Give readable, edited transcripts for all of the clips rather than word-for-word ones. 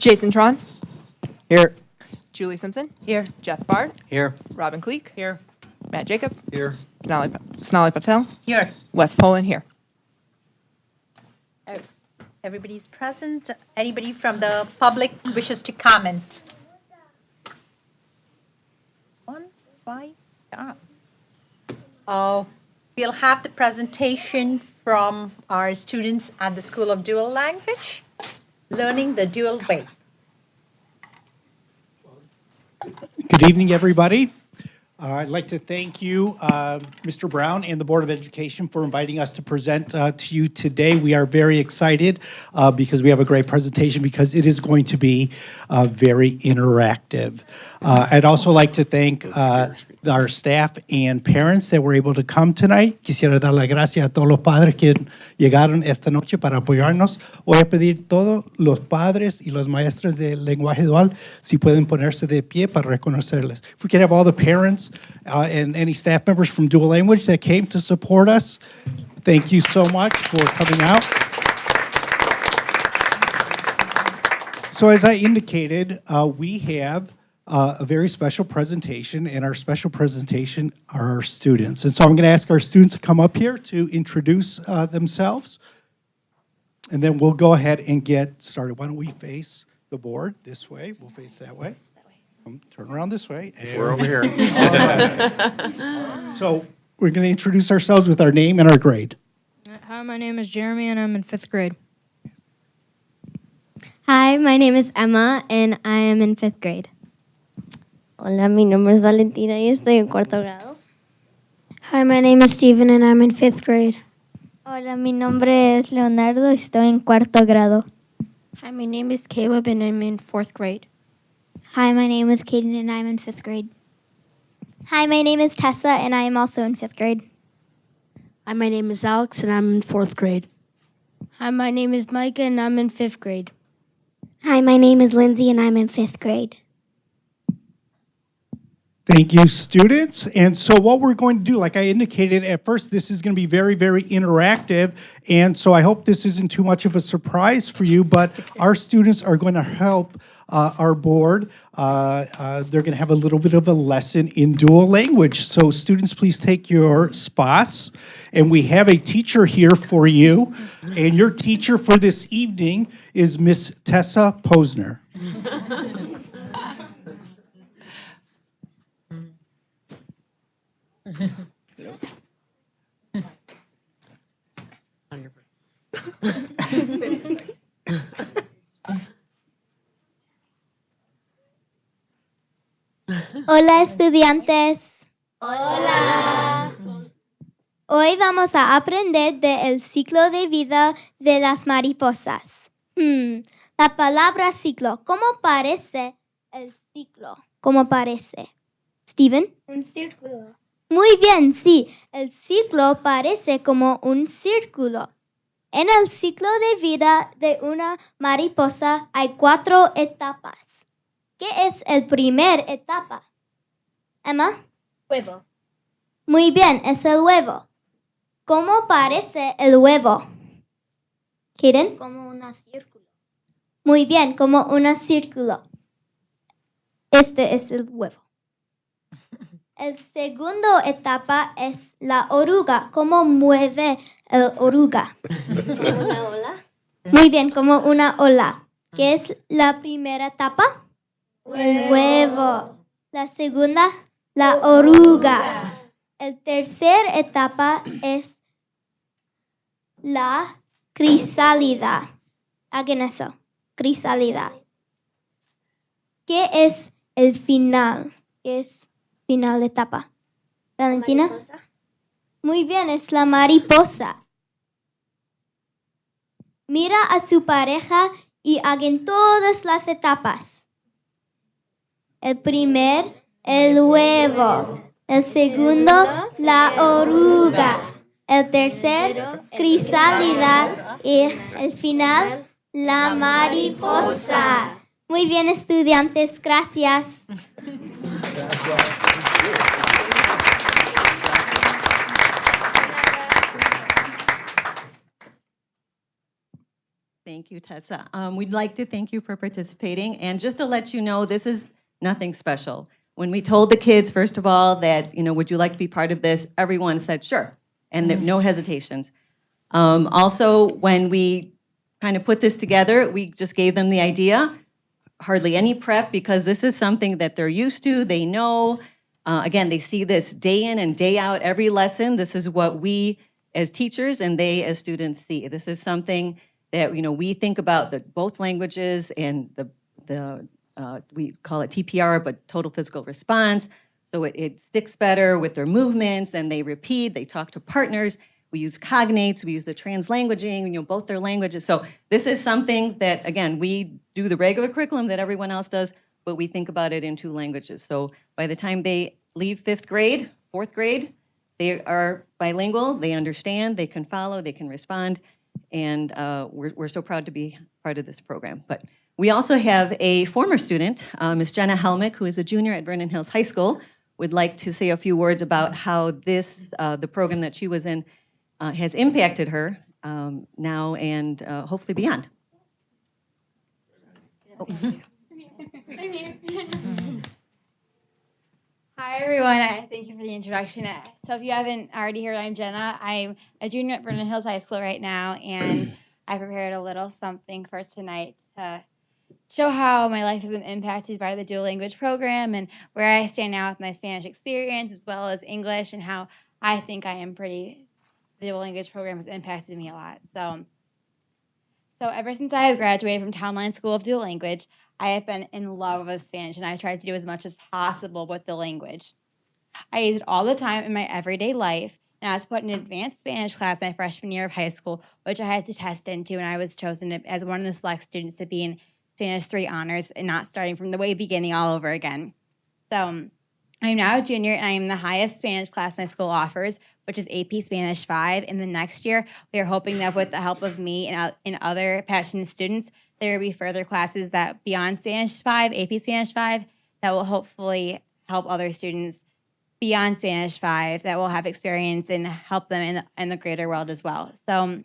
Jason Tron. Here. Julie Simpson. Here. Jeff Bard. Here. Robin Cleek. Here. Matt Jacobs. Here. Sonali Patel. Here. Wes Poland here. Everybody's present. Anybody from the public wishes to comment? One, twice, we'll have the presentation from our students at the School of Dual Language, Learning the Dual Way. Good evening, everybody. I'd like to thank you, Mr. Brown and the Board of Education for inviting us to present to you today. We are very excited because we have a great presentation because it is going to be very interactive. I'd also like to thank our staff and parents that were able to come tonight. Quisiera dar las gracias a todos los padres que llegaron esta noche para apoyarnos. Voy a pedir todos los padres y los maestros de lenguaje dual si pueden ponerse de pie para reconocerles. If we could have all the parents and any staff members from Dual Language that came to support us, thank you so much for coming out. So as I indicated, we have a very special presentation, and our special presentation are our students. And so I'm going to ask our students to come up here to introduce themselves, and then we'll go ahead and get started. Why don't we face the board this way? We'll face that way. Turn around this way. We're over here. So we're going to introduce ourselves with our name and our grade. Hi, my name is Jeremy, and I'm in 5th grade. Hi, my name is Emma, and I am in 5th grade. Hola, mi nombre es Valentina y estoy en 4º grado. Hi, my name is Steven, and I'm in 5th grade. Hola, mi nombre es Leonardo y estoy en 4º grado. Hi, my name is Caleb and I'm in 4th grade. Hi, my name is Kaden, and I'm in 5th grade. Hi, my name is Tessa, and I am also in 5th grade. Hi, my name is Alex and I'm in 4th grade. Hi, my name is Micah, and I'm in 5th grade. Hi, my name is Lindsay, and I'm in 5th grade. Thank you, students. And so what we're going to do, like I indicated at first, this is going to be very, very interactive. And so I hope this isn't too much of a surprise for you, but our students are going to help our board. They're going to have a little bit of a lesson in dual language. So students, please take your spots. And we have a teacher here for you. And your teacher for this evening is Miss Tessa Posner. Hola, estudiantes. Hola. Hoy vamos a aprender del ciclo de vida de las mariposas. La palabra ciclo, ¿cómo parece el ciclo? ¿Cómo parece? Steven? Un círculo. Muy bien, sí. El ciclo parece como un círculo. En el ciclo de vida de una mariposa hay 4 etapas. ¿Qué es el primer etapa? Emma? Huevo. Muy bien, es el huevo. ¿Cómo parece el huevo? Kaden? Como un círculo. Muy bien, como un círculo. Este es el huevo. El segundo etapa es la oruga. ¿Cómo mueve el oruga? Como una ola. Muy bien, como una ola. ¿Qué es la primera etapa? El huevo. La segunda, la oruga. El tercer etapa es la crisálida. Hagan eso. Crisálida. ¿Qué es el final? ¿Qué es final de etapa? ¿Valentina? Mariposa. Muy bien, es la mariposa. Mira a su pareja y hagan todas las etapas. El primer, el huevo. El segundo, la oruga. El tercer, crisálida. Y el final, la mariposa. Muy bien, estudiantes. Gracias. Thank you, Tessa. We'd like to thank you for participating. And just to let you know, this is nothing special. When we told the kids, first of all, that, would you like to be part of this? Everyone said, sure. And there no hesitations. Also, when we kind of put this together, we just gave them the idea. Hardly any prep because this is something that they're used to, they know. Again, they see this day in and day out, every lesson. This is what we as teachers and they as students see. This is something that we think about both languages and we call it TPR, but total physical response. So it sticks better with their movements and they repeat, they talk to partners. We use cognates, we use the translanguaging, both their languages. So this is something that, again, we do the regular curriculum that everyone else does, but we think about it in 2 languages. So by the time they leave 5th grade, 4th grade, they are bilingual, they understand, they can follow, they can respond, and we're so proud to be part of this program. But we also have a former student, Ms. Jenna Helmick, who is a junior at Vernon Hills High School, would like to say a few words about how the program that she was in has impacted her now and hopefully beyond. Hi, everyone. Thank you for the introduction. So if you haven't already heard, I'm Jenna. I'm a junior at Vernon Hills High School right now, and I prepared a little something for tonight to show how my life has been impacted by the dual language program and where I stand now with my Spanish experience as well as English and how I think the dual language program has impacted me a lot. So ever since I have graduated from Townline School of Dual Language, I have been in love with Spanish, and I've tried to do as much as possible with the language. I use it all the time in my everyday life, and I was put in an advanced Spanish class my freshman year of high school, which I had to test into, and I was chosen as one of the select students to be in Spanish 3 honors and not starting from the way beginning all over again. So I'm now a junior, and I am the highest Spanish class my school offers, which is AP Spanish 5. And the next year, we are hoping that with the help of me and other passionate students, there will be further classes that beyond Spanish 5, AP Spanish 5, that will hopefully help other students beyond Spanish 5 that will have experience and help them in the greater world as well. So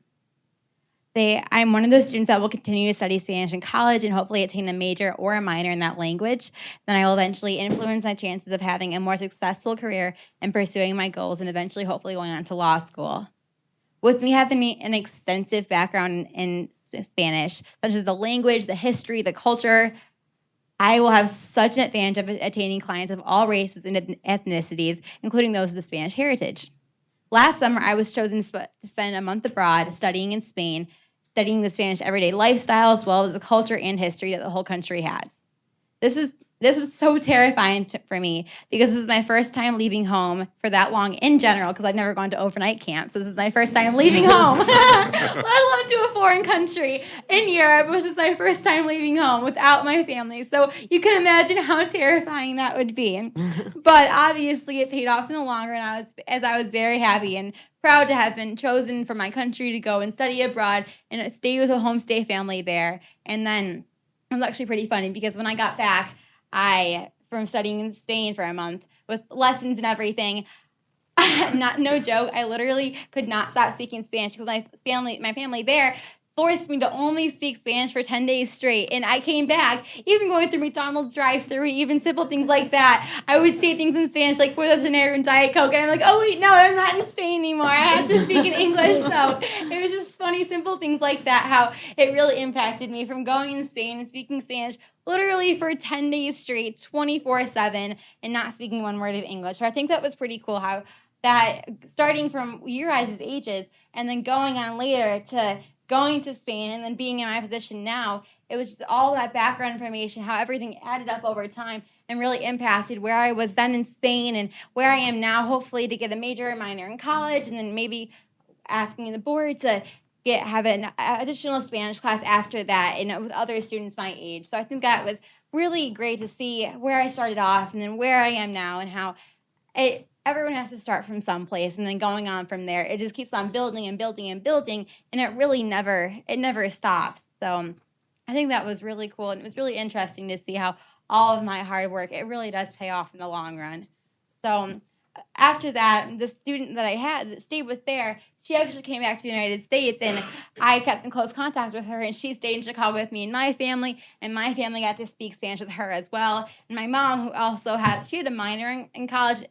I'm one of those students that will continue to study Spanish in college and hopefully attain a major or a minor in that language. Then I will eventually influence my chances of having a more successful career and pursuing my goals and eventually hopefully going on to law school. With me having an extensive background in Spanish, such as the language, the history, the culture, I will have such an advantage of attaining clients of all races and ethnicities, including those of the Spanish heritage. Last summer, I was chosen to spend a month abroad studying in Spain, studying the Spanish everyday lifestyle as well as the culture and history that the whole country has. This was so terrifying for me because this is my first time leaving home for that long in general because I've never gone to overnight camp. So this is my first time leaving home, let alone to a foreign country in Europe, which is my first time leaving home without my family. So you can imagine how terrifying that would be. But obviously it paid off in the long run as I was very happy and proud to have been chosen from my country to go and study abroad and stay with a homestay family there. And then it was actually pretty funny because when I got back, from studying in Spain for a month with lessons and everything, no joke, I literally could not stop speaking Spanish because my family there forced me to only speak Spanish for 10 days straight. And I came back, even going through McDonald's drive-thru, even simple things like that. I would say things in Spanish like Puerto Janeiro and Diet Coke. And I'm like, oh wait, no, I'm not in Spain anymore. I have to speak in English. So it was just funny, simple things like that, how it really impacted me from going in Spain and speaking Spanish literally for 10 days straight, 24/7, and not speaking one word of English. So I think that was pretty cool how that starting from your guys' ages and then going on later to going to Spain and then being in my position now, it was just all that background information, how everything added up over time and really impacted where I was then in Spain and where I am now, hopefully to get a major or minor in college and then maybe asking the board to have an additional Spanish class after that and with other students my age. So I think that was really great to see where I started off and then where I am now and how everyone has to start from someplace and then going on from there. It just keeps on building and building and building, and it really never stops. So I think that was really cool, and it was really interesting to see how all of my hard work, it really does pay off in the long run. So after that, the student that I had that stayed with there, she actually came back to the United States, and I kept in close contact with her, and she stayed in Chicago with me and my family got to speak Spanish with her as well. And my mom, who also had a minor in college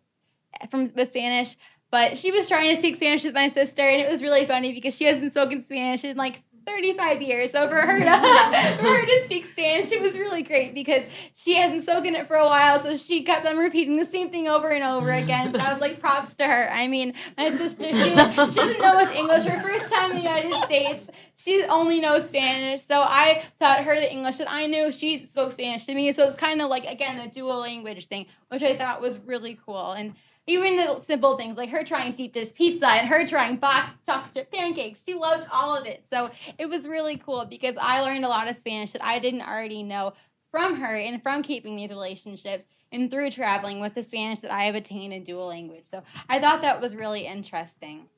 with Spanish, but she was trying to speak Spanish with my sister, and it was really funny because she hasn't spoken Spanish in like 35 years. So for her to speak Spanish, it was really great because she hasn't spoken it for a while, so she kept on repeating the same thing over and over again. But I was like, props to her. I mean, my sister, she doesn't know much English. Her first time in the United States, she only knows Spanish. So I taught her the English that I knew. She spoke Spanish to me. So it's kind of like, again, a dual language thing, which I thought was really cool. And even the simple things like her trying deep dish pizza and her trying boxed chocolate chip pancakes, she loved all of it. So it was really cool because I learned a lot of Spanish that I didn't already know from her and from keeping these relationships and through traveling with the Spanish that I have attained in dual language. So I thought that was really interesting.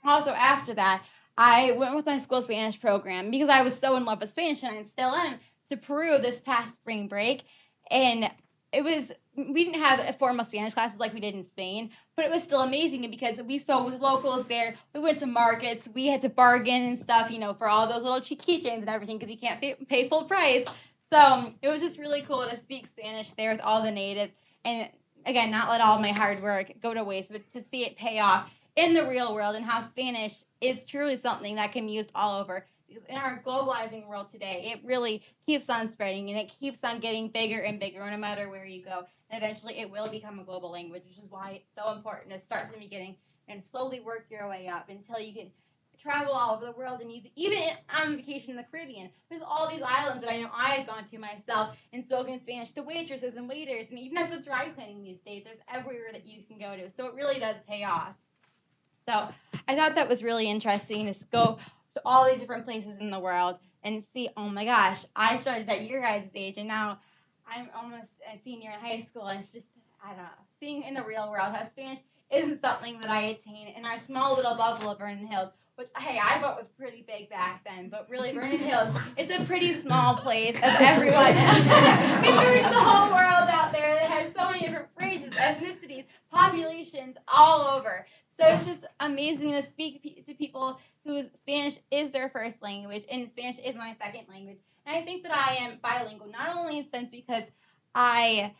Also, after that, I went with my school Spanish program because I was so in love with Spanish, and I still am, to Peru this past spring break. And we didn't have formal Spanish classes like we did in Spain, but it was still amazing because we spoke with locals there. We went to markets. We had to bargain and stuff, for all those little keychains and everything because you can't pay full price. So it was just really cool to speak Spanish there with all the natives. And again, not let all my hard work go to waste, but to see it pay off in the real world and how Spanish is truly something that can be used all over. In our globalizing world today, it really keeps on spreading and it keeps on getting bigger and bigger no matter where you go. And eventually it will become a global language, which is why it's so important to start from the beginning and slowly work your way up until you can travel all over the world and use it. Even on vacation in the Caribbean, there's all these islands that I know I've gone to myself and spoken Spanish to waitresses and waiters, and even at the dry cleaning these days, there's everywhere that you can go to. So it really does pay off. So I thought that was really interesting to go to all these different places in the world and see, oh my gosh, I started at your guys' age and now I'm almost a senior in high school, and it's just, I don't know, seeing in the real world how Spanish isn't something that I attain in our small little bubble of Vernon Hills, which, hey, I thought was pretty big back then, but really Vernon Hills, it's a pretty small place, as everyone compared to the whole world out there that has so many different races, ethnicities, populations all over. So it's just amazing to speak to people whose Spanish is their first language and Spanish is my second language. And I think that I am bilingual, not only in a sense because I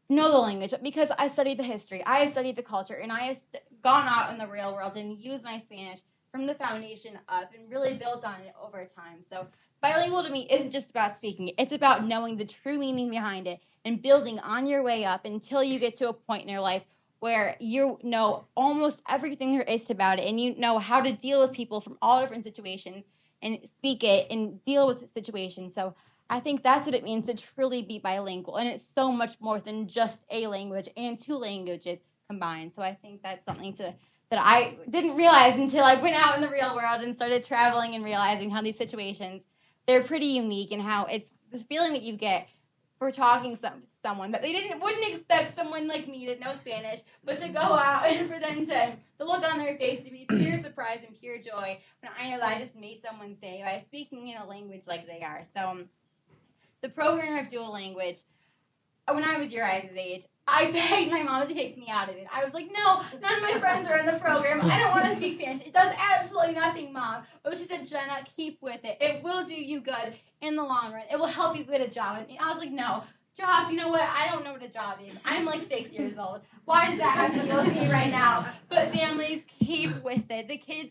know the language, but because I studied the history, I have studied the culture, and I have gone out in the real world and used my Spanish from the foundation up and really built on it over time. So bilingual to me isn't just about speaking. It's about knowing the true meaning behind it and building on your way up until you get to a point in your life where you know almost everything there is about it and you know how to deal with people from all different situations and speak it and deal with situations. So I think that's what it means to truly be bilingual. And it's so much more than just a language and two languages combined. So I think that's something that I didn't realize until I went out in the real world and started traveling and realizing how these situations, they're pretty unique and how it's this feeling that you get for talking to someone that they wouldn't expect someone like me to know Spanish, but to go out and for them to the look on their face to be pure surprise and pure joy when I know that I just made someone's day by speaking in a language like they are. So the program of dual language, when I was your guys' age, I begged my mom to take me out of it. I was like, no, none of my friends are in the program. I don't want to speak Spanish. It does absolutely nothing, Mom. But she said, Jenna, keep with it. It will do you good in the long run. It will help you get a job. And I was like, no, jobs, you know what? I don't know what a job is. I'm like 6 years old. Why does that have to deal with me right now? But families, keep with it. The kids,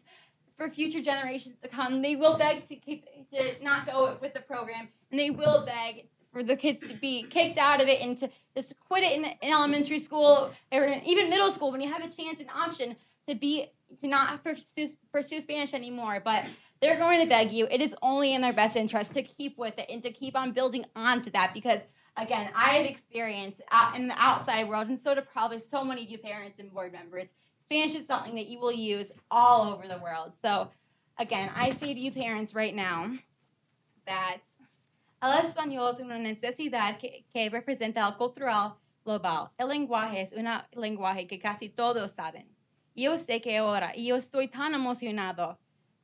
for future generations to come, they will beg to not go with the program, and they will beg for the kids to be kicked out of it and to just quit it in elementary school or even middle school when you have a chance and option to not pursue Spanish anymore. But they're going to beg you. It is only in their best interest to keep with it and to keep on building onto that because, again, I have experience in the outside world, and so do probably so many of you parents and board members. Spanish is something that you will use all over the world. So, again, I say to you parents right now that el español es una necesidad que representa el cultural global. El lenguaje es un lenguaje que casi todos saben. Yo sé que ahora, y yo estoy tan emocionado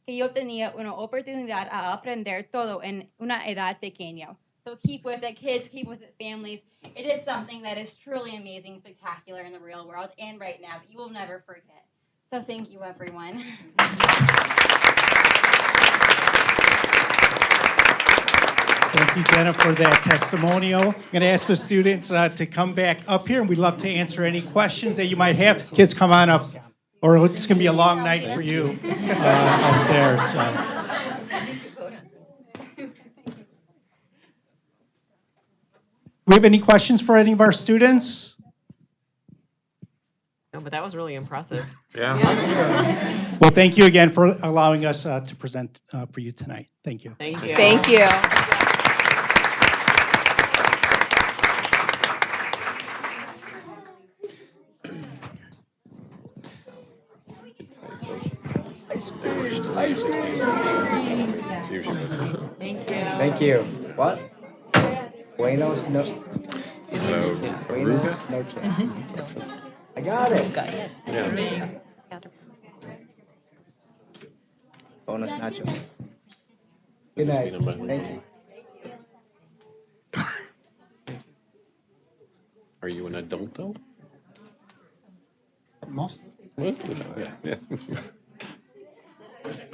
que yo tenía una oportunidad a aprender todo en una edad pequeña. So keep with it, kids, keep with it, families. It is something that is truly amazing, spectacular in the real world and right now that you will never forget. So thank you, everyone. Thank you, Jenna, for that testimonial. I'm going to ask the students to come back up here, and we'd love to answer any questions that you might have. Kids, come on up, or it's going to be a long night for you up there. So. We have any questions for any of our students? No, but that was really impressive. Well, thank you again for allowing us to present for you tonight. Thank you. Thank you. Thank you. Thank you. What? Buenos no. Buenos noches. I got it. Buenos nachos. Good night. Thank you. Are you an adult though? Most. Most of the time, yeah.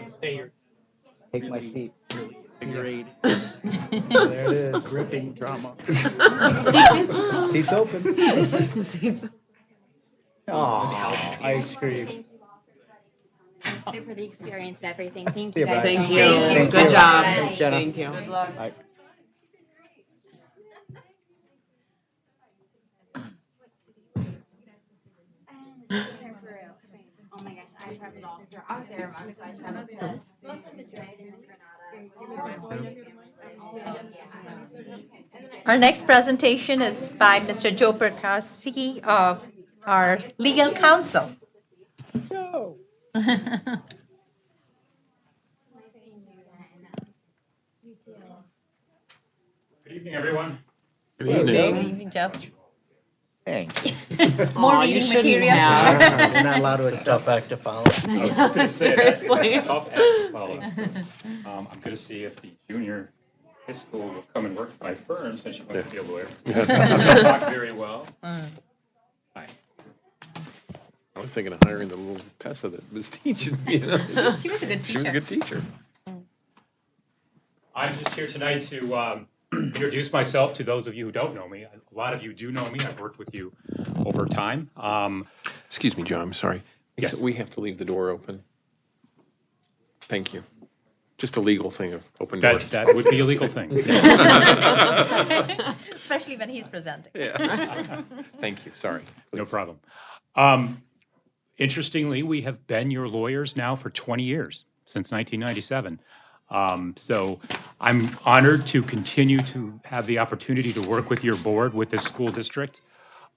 Stay here. Take my seat. Grade. There it is. Gripping drama. Seats open. Seats. Oh, ice cream. Thank you for the experience, everything. Thank See you you, guys. bye. so Thank much. you. Thank so you. much. Thanks, Jenna. Thank you. Good luck. Bye. Oh my gosh, I traveled all through. I was there a month, so I traveled to mostly Madrid and Granada. Our next presentation is by Mr. Joe Perkowski, our legal counsel. Good evening, everyone. Good evening. Good evening, Joe. Thanks. More reading material. We're not allowed to accept. I was just going to say that. It's a tough act to follow. I'm going to see if the junior high school will come and work for my firm since she wants to be a lawyer. Talk very well. Hi. I was thinking of hiring the little Tessa that was teaching me. She was a good She was a teacher. good teacher. I'm just here tonight to introduce myself to those of you who don't know me. A lot of you do know me. I've worked with you over time. Excuse me, John, I'm sorry. Yes. We have to leave the door open. Thank you. Just a legal thing of open doors. That would be a legal thing. Especially when he's presenting. Yeah. Thank you, sorry. No problem. Interestingly, we have been your lawyers now for 20 years, since 1997. So I'm honored to continue to have the opportunity to work with your board, with this school district.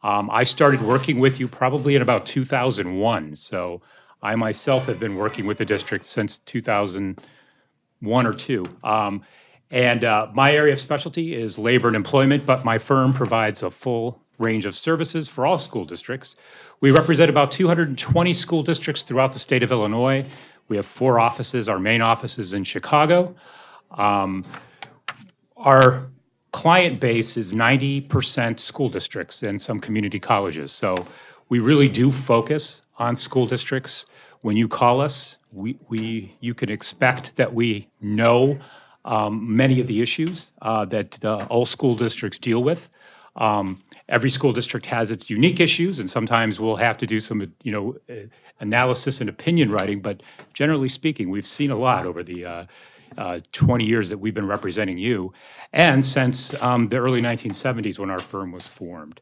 I started working with you probably in about 2001. So I myself have been working with the district since 2001 or two. And my area of specialty is labor and employment, but my firm provides a full range of services for all school districts. We represent about 220 school districts throughout the state of Illinois. We have 4 offices. Our main office is in Chicago. Our client base is 90% school districts and some community colleges. So we really do focus on school districts. When you call us, you can expect that we know many of the issues that all school districts deal with. Every school district has its unique issues, and sometimes we'll have to do some, analysis and opinion writing. But generally speaking, we've seen a lot over the 20 years that we've been representing you, and since the early 1970s when our firm was formed.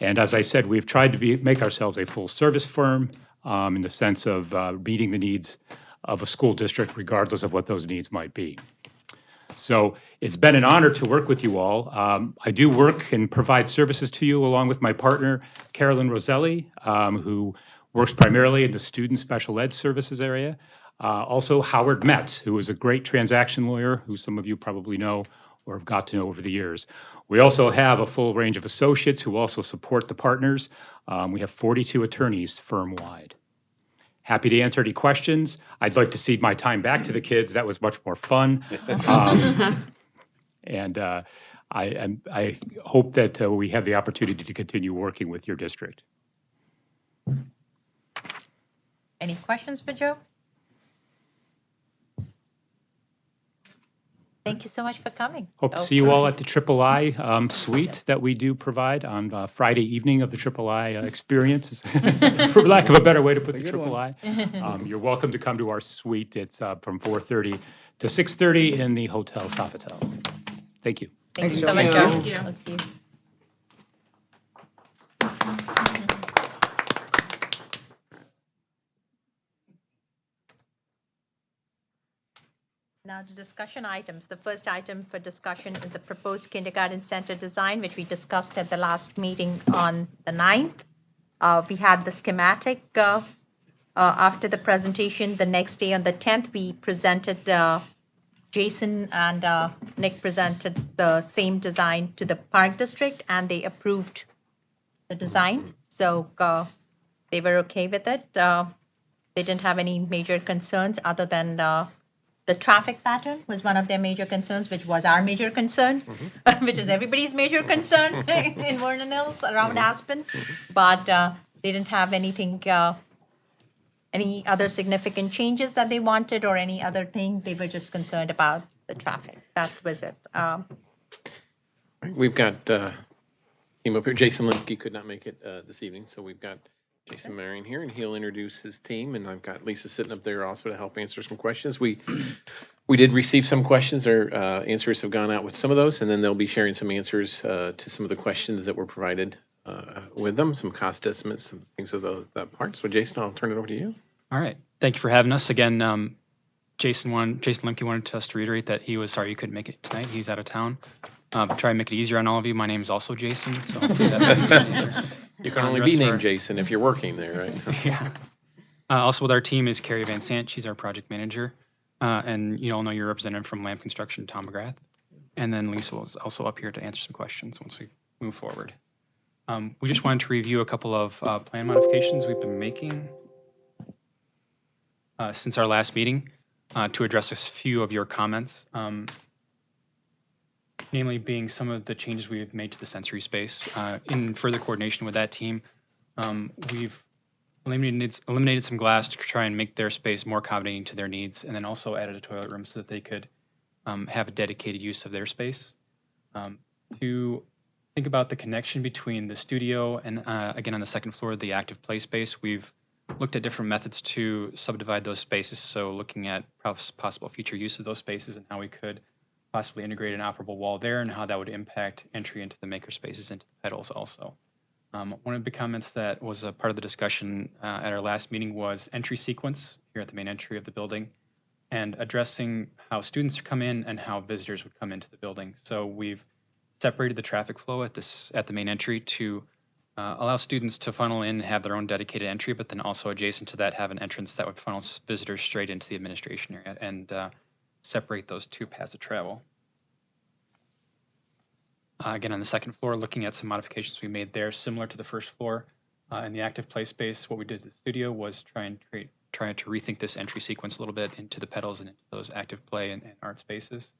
And as I said, we've tried to make ourselves a full-service firm in the sense of meeting the needs of a school district, regardless of what those needs might be. So it's been an honor to work with you all. I do work and provide services to you along with my partner, Carolyn Roselli, who works primarily in the student special ed services area. Also, Howard Metz, who is a great transaction lawyer, who some of you probably know or have got to know over the years. We also have a full range of associates who also support the partners. We have 42 attorneys firm-wide. Happy to answer any questions. I'd like to cede my time back to the kids. That was much more fun. And I hope that we have the opportunity to continue working with your district. Any questions for Joe? Thank you so much for coming. Hope to see you all at the Triple I suite that we do provide on Friday evening of the Triple I experience, for lack of a better way to put the Triple I. You're welcome to come to our suite. It's from 4:30 to 6:30 in the Hotel Sofitel. Thank you. Thank you Thanks, so much, Joe. Joe. Thank you. Let's see. Now to discussion items. The first item for discussion is the proposed kindergarten center design, which we discussed at the last meeting on the 9th. We had the schematic after the presentation. The next day on the 10th, we presented, Jason and Nick presented the same design to the Park District, and they approved the design. So they were okay with it. They didn't have any major concerns other than the traffic pattern was one of their major concerns, which was our major concern, which is everybody's major concern in Vernon Hills around Aspen. But they didn't have anything, any other significant changes that they wanted or any other thing. They were just concerned about the traffic. That was it. We've got team up here. Jason Lemke could not make it this evening, so we've got Jason Marion here, and he'll introduce his team. And I've got Lisa sitting up there also to help answer some questions. We did receive some questions, or answers have gone out with some of those, and then they'll be sharing some answers to some of the questions that were provided with them, some cost estimates, some things of that part. So Jason, I'll turn it over to you. All right. Thank you for having us. Again, Jason Lemke wanted us to reiterate that he was sorry he couldn't make it tonight. He's out of town. Try and make it easier on all of you. My name is also Jason, so that makes it easier. You can only be named Jason if you're working there, right? Yeah. Also with our team is Carrie Van Sant. She's our project manager. And you all know your representative from Lamp Construction, Tom McGrath. And then Lisa was also up here to answer some questions once we move forward. We just wanted to review a couple of plan modifications we've been making since our last meeting to address a few of your comments. Namely being some of the changes we've made to the sensory space. In further coordination with that team, we've eliminated some glass to try and make their space more accommodating to their needs, and then also added a toilet room so that they could have a dedicated use of their space. To think about the connection between the studio and, again, on the second floor, the active play space, we've looked at different methods to subdivide those spaces, so looking at possible future use of those spaces and how we could possibly integrate an operable wall there and how that would impact entry into the maker spaces, into the pedals also. One of the comments that was a part of the discussion at our last meeting was entry sequence here at the main entry of the building and addressing how students come in and how visitors would come into the building. So we've separated the traffic flow at the main entry to allow students to funnel in and have their own dedicated entry, but then also adjacent to that have an entrance that would funnel visitors straight into the administration area and separate those two paths of travel. Again, on the second floor, looking at some modifications we made there, similar to the first floor. In the active play space, what we did at the studio was try to rethink this entry sequence a little bit into the pedals and into those active play and art spaces.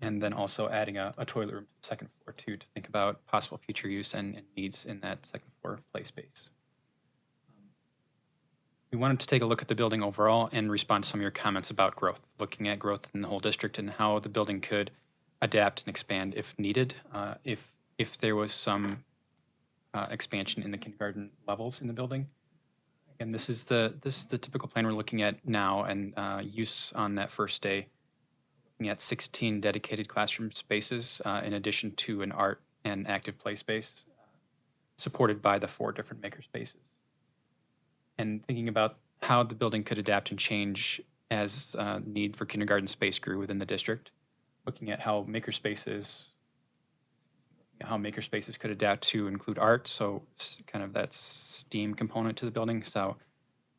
And then also adding a toilet room to the second floor too, to think about possible future use and needs in that second floor play space. We wanted to take a look at the building overall and respond to some of your comments about growth, looking at growth in the whole district and how the building could adapt and expand if needed, if there was some expansion in the kindergarten levels in the building. Again, this is the typical plan we're looking at now, and use on that first day, looking at 16 dedicated classroom spaces in addition to an art and active play space, supported by the 4 different maker spaces. And thinking about how the building could adapt and change as need for kindergarten space grew within the district, looking at how maker spaces could adapt to include art, so kind of that STEAM component to the building. So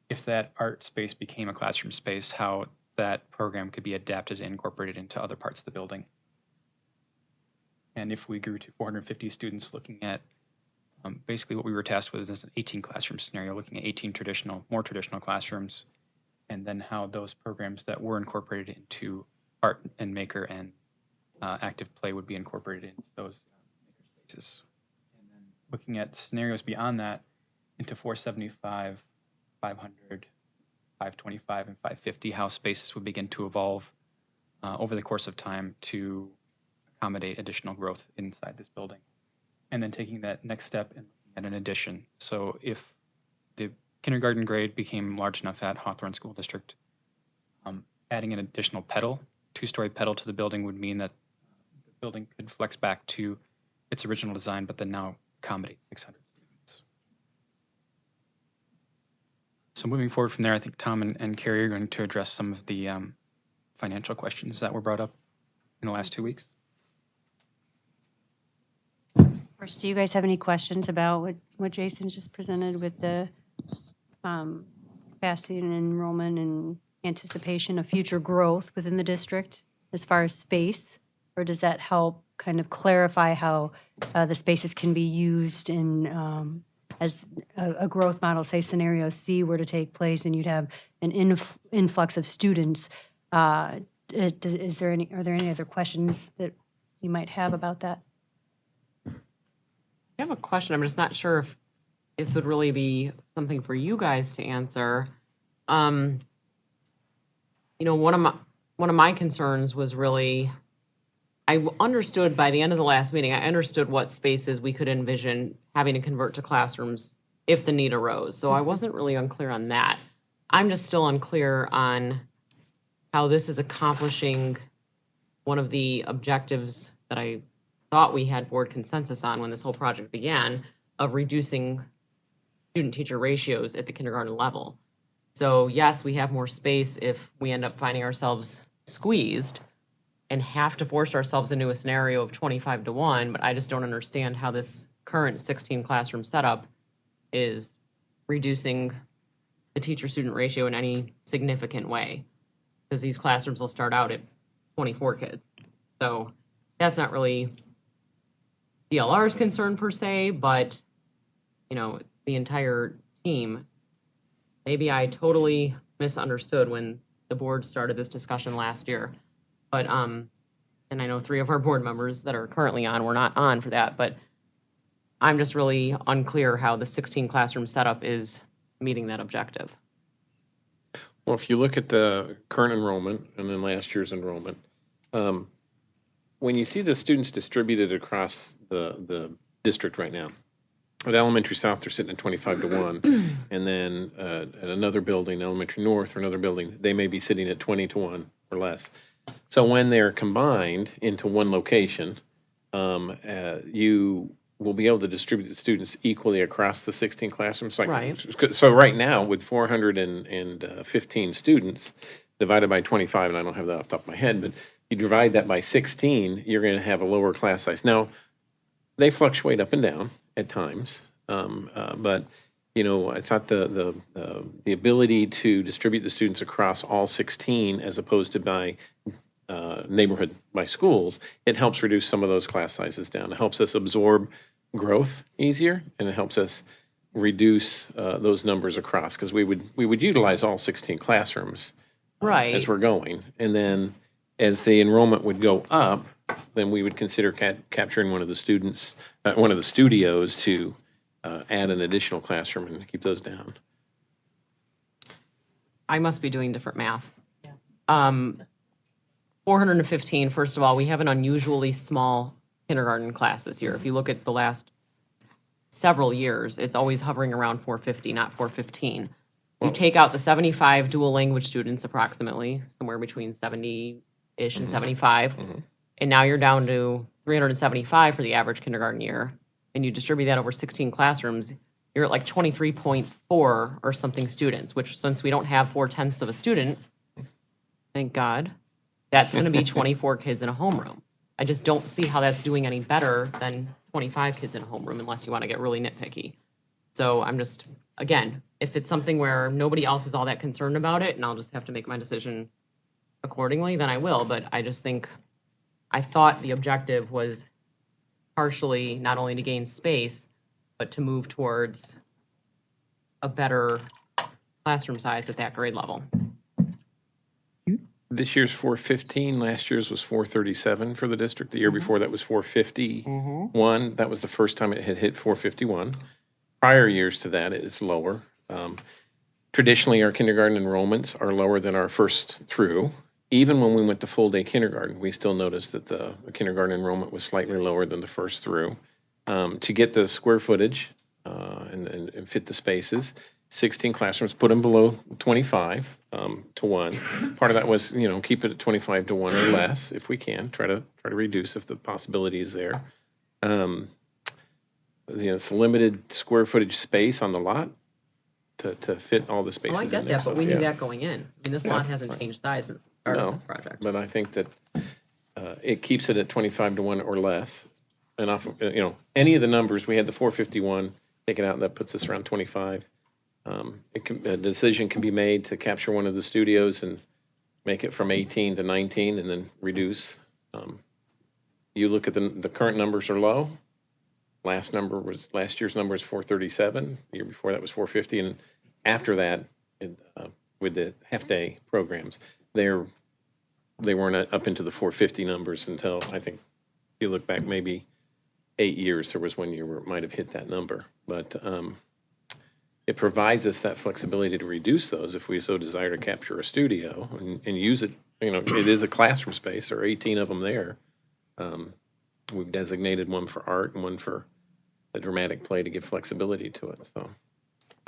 if that art space became a classroom space, how that program could be adapted and incorporated into other parts of the building. And if we grew to 450 students, looking at basically what we were tasked with is an 18 classroom scenario, looking at 18 more traditional classrooms, and then how those programs that were incorporated into art and maker and active play would be incorporated into those spaces. And then looking at scenarios beyond that into 475, 500, 525, and 550, how spaces would begin to evolve over the course of time to accommodate additional growth inside this building. And then taking that next step and looking at an addition. So if the kindergarten grade became large enough at Hawthorne School District, adding an additional pedal, two-story pedal to the building would mean that the building could flex back to its original design, but then now accommodate 600 students. So moving forward from there, I think Tom and Carrie are going to address some of the financial questions that were brought up in the last 2 weeks. First, do you guys have any questions about what Jason just presented with the capacity and enrollment and anticipation of future growth within the district as far as space? Or does that help kind of clarify how the spaces can be used in as a growth model, say scenario C were to take place and you'd have an influx of students? Are there any other questions that you might have about that? I have a question. I'm just not sure if this would really be something for you guys to answer. One of my concerns was really, I understood by the end of the last meeting, I understood what spaces we could envision having to convert to classrooms if the need arose. So I wasn't really unclear on that. I'm just still unclear on how this is accomplishing one of the objectives that I thought we had board consensus on when this whole project began, of reducing student-teacher ratios at the kindergarten level. So yes, we have more space if we end up finding ourselves squeezed and have to force ourselves into a scenario of 25-1, but I just don't understand how this current 16 classroom setup is reducing the teacher-student ratio in any significant way, because these classrooms will start out at 24 kids. So that's not really DLR's concern per se, but the entire team. Maybe I totally misunderstood when the board started this discussion last year. But, and I know 3 of our board members that are currently on were not on for that, but I'm just really unclear how the 16 classroom setup is meeting that objective. Well, if you look at the current enrollment and then last year's enrollment, when you see the students distributed across the district right now, at Elementary South, they're sitting at 25-1, and then at another building, Elementary North, or another building, they may be sitting at 20-1 or less. So when they're combined into one location, you will be able to distribute the students equally across the 16 classrooms. Right. So right now, with 415 students divided by 25, and I don't have that off the top of my head, but you divide that by 16, you're going to have a lower class size. Now, they fluctuate up and down at times, but I thought the ability to distribute the students across all 16 as opposed to by neighborhood, by schools, it helps reduce some of those class sizes down. It helps us absorb growth easier, and it helps us reduce those numbers across, because we would utilize all 16 classrooms Right. as we're going, and then as the enrollment would go up, then we would consider capturing one of the students, one of the studios to add an additional classroom and keep those down. I must be doing different math. 415, first of all, we have an unusually small kindergarten class this year. If you look at the last several years, it's always hovering around 450, not 415. You take out the 75 dual language students, approximately, somewhere between 70-ish and 75, and now you're down to 375 for the average kindergarten year, and you distribute that over 16 classrooms, you're at like 23.4 or something students, which, since we don't have 4/10 of a student, thank God, that's going to be 24 kids in a homeroom. I just don't see how that's doing any better than 25 kids in a homeroom, unless you want to get really nitpicky. So I'm just, again, if it's something where nobody else is all that concerned about it, and I'll just have to make my decision accordingly, then I will. But I just think, I thought the objective was partially not only to gain space, but to move towards a better classroom size at that grade level. This year's 415, last year's was 437 for the district. The year before that was 451. That was the first time it had hit 451. Prior years to that, it's lower. Traditionally, our kindergarten enrollments are lower than our first through. Even when we went to full-day kindergarten, we still noticed that the kindergarten enrollment was slightly lower than the first through. To get the square footage and fit the spaces, 16 classrooms, put them below 25 to 1. Part of that was, keep it at 25 to 1 or less if we can. Try to reduce if the possibility is there. It's limited square footage space on the lot to fit all the Oh, spaces I in get there. that, but we yeah. knew that going in. I mean, this lot hasn't changed size since the start of this project. But I think that it keeps it at 25 to 1 or less. And off, any of the numbers, we had the 451, take it out, that puts us around 25. A decision can be made to capture one of the studios and make it from 18 to 19 and then reduce. You look at the current numbers are low. Last year's number was 437. The year before that was 450. And after that, with the half-day programs, they weren't up into the 450 numbers until, I think, if you look back maybe 8 years, there was one year where it might have hit that number. But it provides us that flexibility to reduce those if we so desire to capture a studio and use it. It is a classroom space. There are 18 of them there. We've designated one for art and one for the dramatic play to give flexibility to it. So,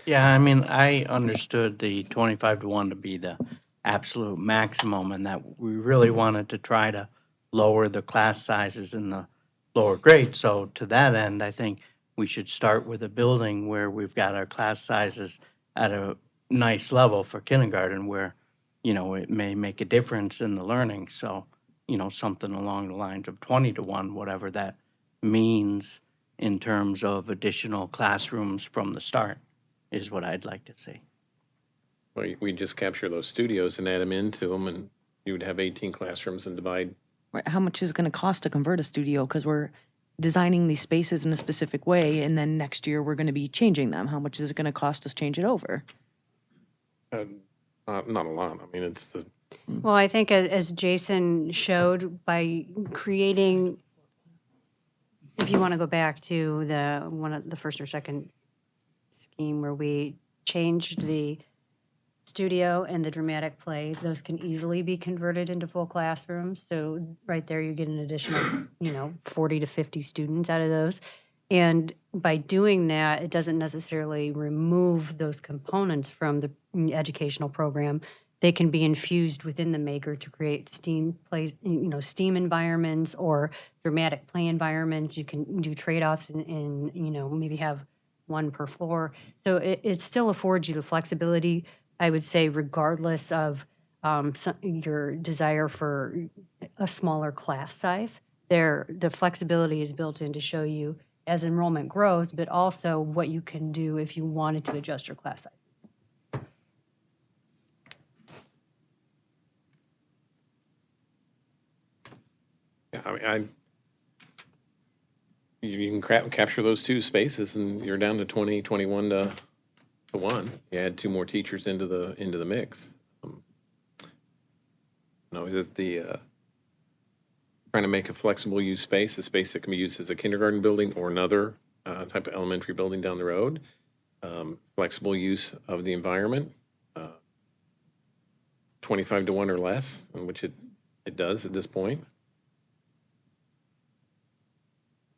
Yeah, I mean, I understood the 25 to 1 to be the absolute maximum, and that we really wanted to try to lower the class sizes in the lower grades. So to that end, I think we should start with a building where we've got our class sizes at a nice level for kindergarten where, it may make a difference in the learning. So, something along the lines of 20 to 1, whatever that means in terms of additional classrooms from the start is what I'd like to see. we just capture those studios and add them into them, and you would have 18 classrooms and divide. Right, how much is it going to cost to convert a studio? Because we're designing these spaces in a specific way, and then next year we're going to be changing them. How much is it going to cost us to change it over? Not a lot. I mean, it's the Well, I think as Jason showed by creating, if you want to go back to the first or second scheme where we changed the studio and the dramatic plays, those can easily be converted into full classrooms. So right there, you get an additional, 40 to 50 students out of those. And by doing that, it doesn't necessarily remove those components from the educational program. They can be infused within the maker to create STEAM plays, STEAM environments or dramatic play environments. You can do trade-offs and maybe have one per floor. So it still affords you the flexibility, I would say, regardless of your desire for a smaller class size. The flexibility is built in to show you as enrollment grows, but also what you can do if you wanted to adjust your class sizes. Yeah, I mean, you can capture those two spaces, and you're down to 20, 21 to 1. You add 2 more teachers into the mix. Is it trying to make a flexible use space, a space that can be used as a kindergarten building or another type of elementary building down the road? Flexible use of the environment, 25 to 1 or less, which it does at this point.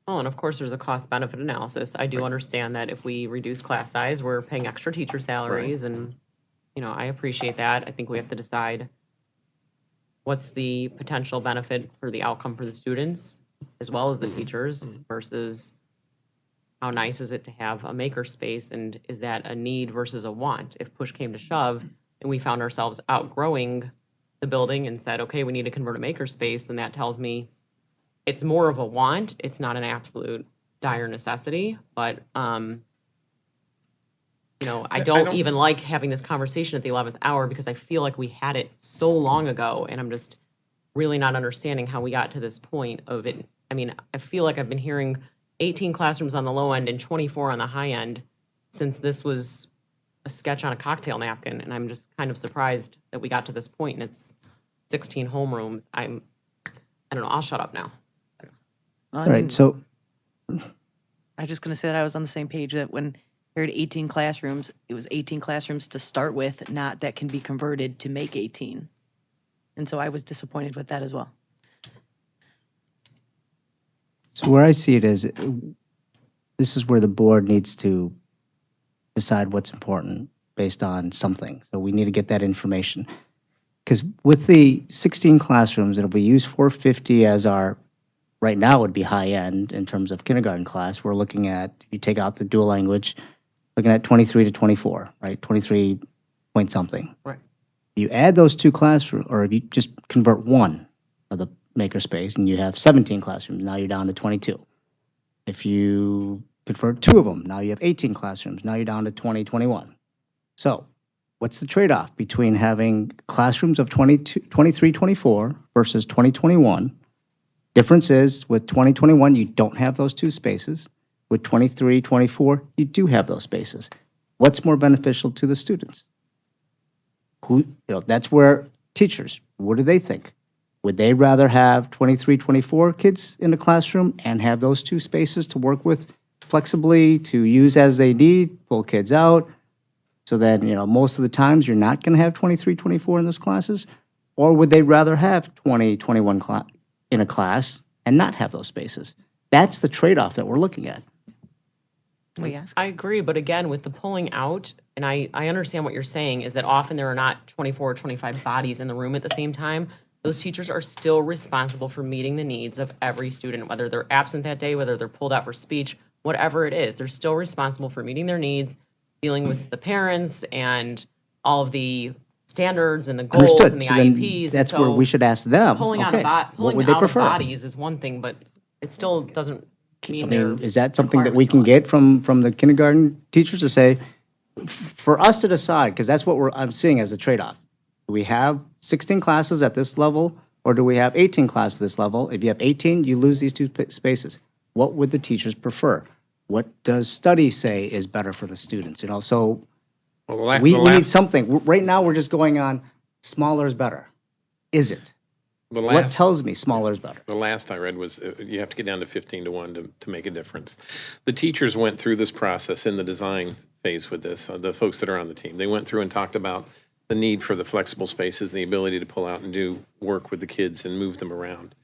Oh, and of course, there's a cost-benefit analysis. I do understand that if we reduce class size, we're paying extra teacher salaries, and, I appreciate that. I think we have to decide what's the potential benefit for the outcome for the students, as well as the teachers, versus how nice is it to have a maker space, and is that a need versus a want? If push came to shove, and we found ourselves outgrowing the building and said, okay, we need to convert a maker space, then that tells me it's more of a want. It's not an absolute dire necessity, but I don't even like having this conversation at the 11th hour because I feel like we had it so long ago, and I'm just really not understanding how we got to this point of it. I mean, I feel like I've been hearing 18 classrooms on the low end and 24 on the high end since this was a sketch on a cocktail napkin, and I'm just kind of surprised that we got to this point, and it's 16 homerooms, I don't know, I'll shut up now. I All right, mean, so I was just going to say that I was on the same page that when there are 18 classrooms, it was 18 classrooms to start with, not that can be converted to make 18. And so I was disappointed with that as well. So where I see it is, this is where the board needs to decide what's important based on something. So we need to get that information. Because with the 16 classrooms, it'll be used 450 as our, right now would be high end in terms of kindergarten class. We're looking at, you take out the dual language, looking at 23 to 24, right? 23 point something. Right. You add those two classrooms, or if you just convert one of the makerspace and you have 17 classrooms, now you're down to 22. If you convert two of them, now you have 18 classrooms, now you're down to 20, 21. So what's the trade-off between having classrooms of 22, 23, 24 versus 2021? Difference is with 2021, you don't have those two spaces. With 23, 24, you do have those spaces. What's more beneficial to the students? That's where teachers, what do they think? Would they rather have 23, 24 kids in the classroom and have those two spaces to work with flexibly, to use as they need, pull kids out? So then, most of the times you're not going to have 23, 24 in those classes? Or would they rather have 20, 21 in a class and not have those spaces? That's the trade-off that we're looking at. We ask. I agree, but again, with the pulling out, and I understand what you're saying, is that often there are not 24 or 25 bodies in the room at the same time. Those teachers are still responsible for meeting the needs of every student, whether they're absent that day, whether they're pulled out for speech, whatever it is. They're still responsible for meeting their needs, dealing with the parents and all of the standards and the goals Understood. and the So then IEPs. that's And where so we should ask them, Pulling okay, out what of would they prefer? bodies is one thing, but it still doesn't I mean mean, they're is that something that we requirements can to us. get from the kindergarten teachers to say, for us to decide, because that's what I'm seeing as a trade-off. Do we have 16 classes at this level, or do we have 18 classes at this level? If you have 18, you lose these two spaces. What would the teachers prefer? What does study say is better for the students? So Well, we need something. Right now, we're just going on smaller is better. Is it? What tells me smaller is better? The last I read was you have to get down to 15 to 1 to make a difference. The teachers went through this process in the design phase with this, the folks that are on the team. They went through and talked about the need for the flexible spaces, the ability to pull out and do work with the kids and move them around.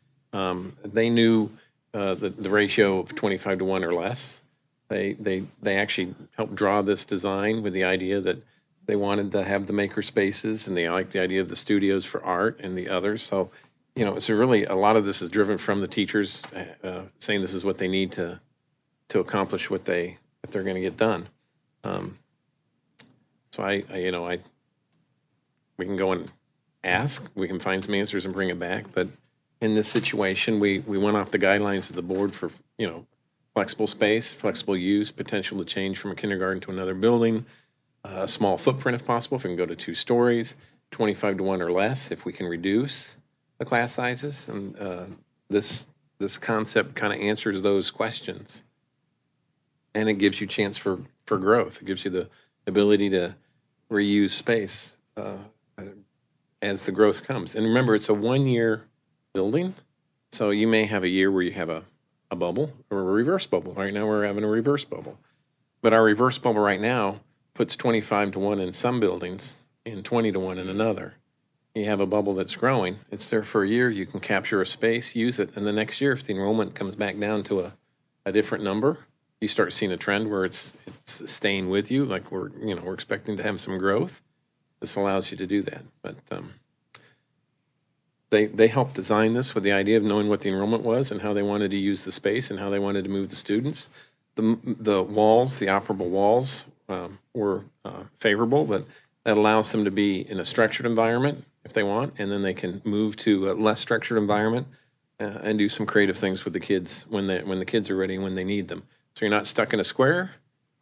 They knew the ratio of 25 to 1 or less. They actually helped draw this design with the idea that they wanted to have the maker spaces, and they liked the idea of the studios for art and the others. So, so really a lot of this is driven from the teachers saying this is what they need to accomplish what they're going to get done. So we can go and ask, we can find some answers and bring it back. But in this situation, we went off the guidelines of the board for, flexible space, flexible use, potential to change from a kindergarten to another building, a small footprint if possible, if we can go to 2 stories, 25 to 1 or less, if we can reduce the class sizes. And this concept kind of answers those questions. And it gives you chance for growth. It gives you the ability to reuse space as the growth comes. And remember, it's a 1-year building, so you may have a year where you have a bubble or a reverse bubble. Right now, we're having a reverse bubble. But our reverse bubble right now puts 25 to 1 in some buildings and 20 to 1 in another. You have a bubble that's growing. It's there for a year. You can capture a space, use it, and the next year, if the enrollment comes back down to a different number, you start seeing a trend where it's staying with you. Like we're expecting to have some growth. This allows you to do that. But they helped design this with the idea of knowing what the enrollment was and how they wanted to use the space and how they wanted to move the students. The walls, the operable walls, were favorable, but that allows them to be in a structured environment if they want, and then they can move to a less structured environment and do some creative things with the kids when the kids are ready and when they need them. So you're not stuck in a square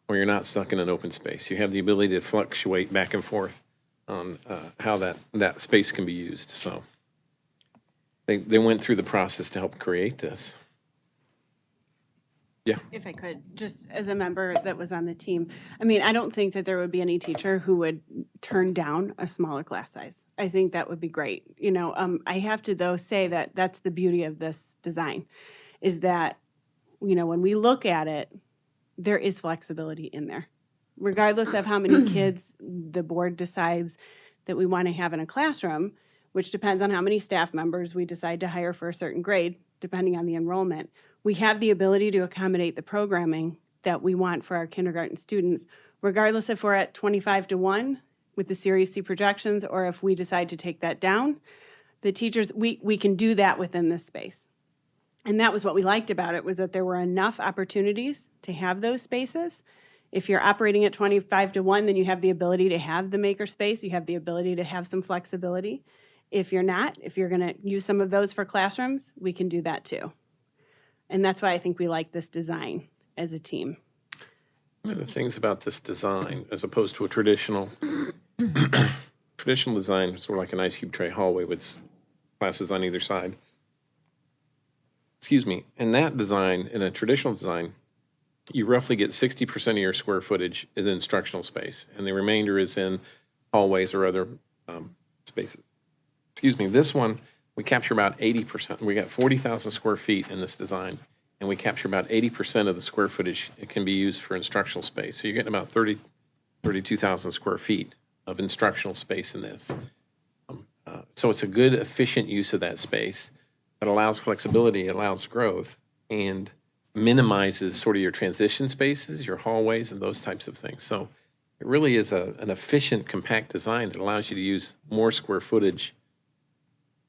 or you're not stuck in an open space. You have the ability to fluctuate back and forth on how that space can be used. So they went through the process to help create this. Yeah. If I could, just as a member that was on the team, I mean, I don't think that there would be any teacher who would turn down a smaller class size. I think that would be great. I have to though say that that's the beauty of this design, is that, when we look at it, there is flexibility in there. Regardless of how many kids the board decides that we want to have in a classroom, which depends on how many staff members we decide to hire for a certain grade, depending on the enrollment, we have the ability to accommodate the programming that we want for our kindergarten students, regardless if we're at 25-1 with the Series C projections, or if we decide to take that down. The teachers, we can do that within this space. And that was what we liked about it, was that there were enough opportunities to have those spaces. If you're operating at 25-1, then you have the ability to have the maker space. You have the ability to have some flexibility. If you're not, if you're going to use some of those for classrooms, we can do that too. And that's why I think we like this design as a team. One of the things about this design, as opposed to a traditional design, sort of like an ice cube tray hallway with classes on either side. Excuse me. In that design, in a traditional design, you roughly get 60% of your square footage is instructional space, and the remainder is in hallways or other spaces. Excuse me. This one, we capture about 80%. We got 40,000 square feet in this design, and we capture about 80% of the square footage. It can be used for instructional space. So you're getting about 32,000 square feet of instructional space in this. So it's a good, efficient use of that space that allows flexibility, allows growth, and minimizes sort of your transition spaces, your hallways, and those types of things. So it really is an efficient, compact design that allows you to use more square footage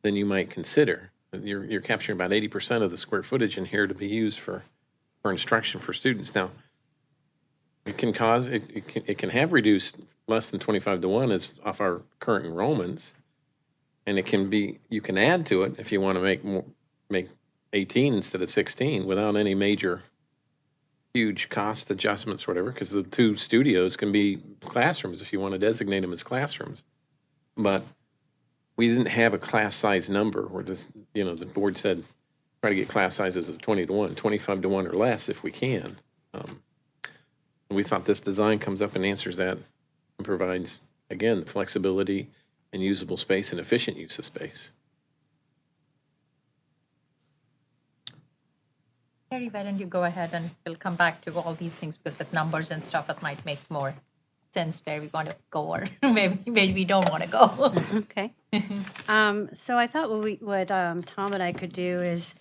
than you might consider. You're capturing about 80% of the square footage in here to be used for instruction for students. Now, it can cause, it can have reduced less than 25-1 as off our current enrollments, and it can be, you can add to it if you want to make 18 instead of 16 without any major huge cost adjustments or whatever, because the two studios can be classrooms if you want to designate them as classrooms. But we didn't have a class size number, or just, the board said try to get class sizes of 20-1, 25-1 or less if we can. And we thought this design comes up and answers that and provides, again, flexibility and usable space and efficient use of space. Carrie, why don't you go ahead, and we'll come back to all these things, because with numbers and stuff, it might make more sense where we want to go, or maybe we don't want to go. Okay. So I thought what Tom and I could do is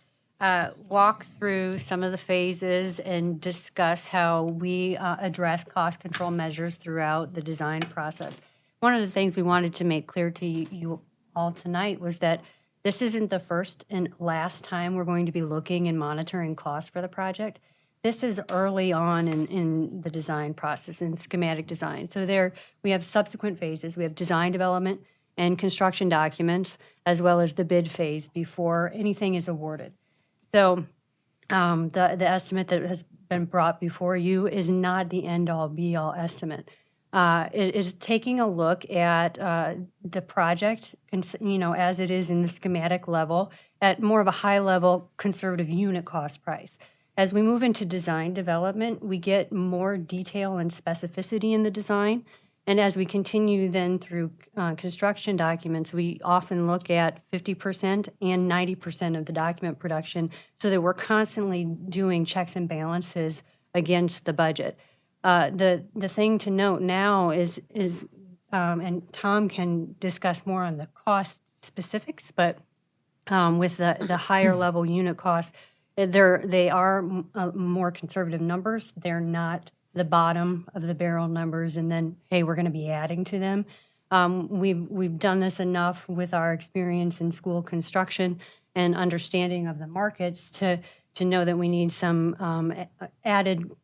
walk through some of the phases and discuss how we address cost control measures throughout the design process. One of the things we wanted to make clear to you all tonight was that this isn't the first and last time we're going to be looking and monitoring costs for the project. This is early on in the design process, in schematic design. So there we have subsequent phases. We have design development and construction documents, as well as the bid phase before anything is awarded. So the estimate that has been brought before you is not the end-all, be-all estimate. It is taking a look at the project, as it is in the schematic level, at more of a high-level conservative unit cost price. As we move into design development, we get more detail and specificity in the design. And as we continue then through construction documents, we often look at 50% and 90% of the document production, so that we're constantly doing checks and balances against the budget. The thing to note now is and Tom can discuss more on the cost specifics, but with the higher level unit costs, they are more conservative numbers. They're not the bottom of the barrel numbers, and then, hey, we're going to be adding to them. We've done this enough with our experience in school construction and understanding of the markets to know that we need some added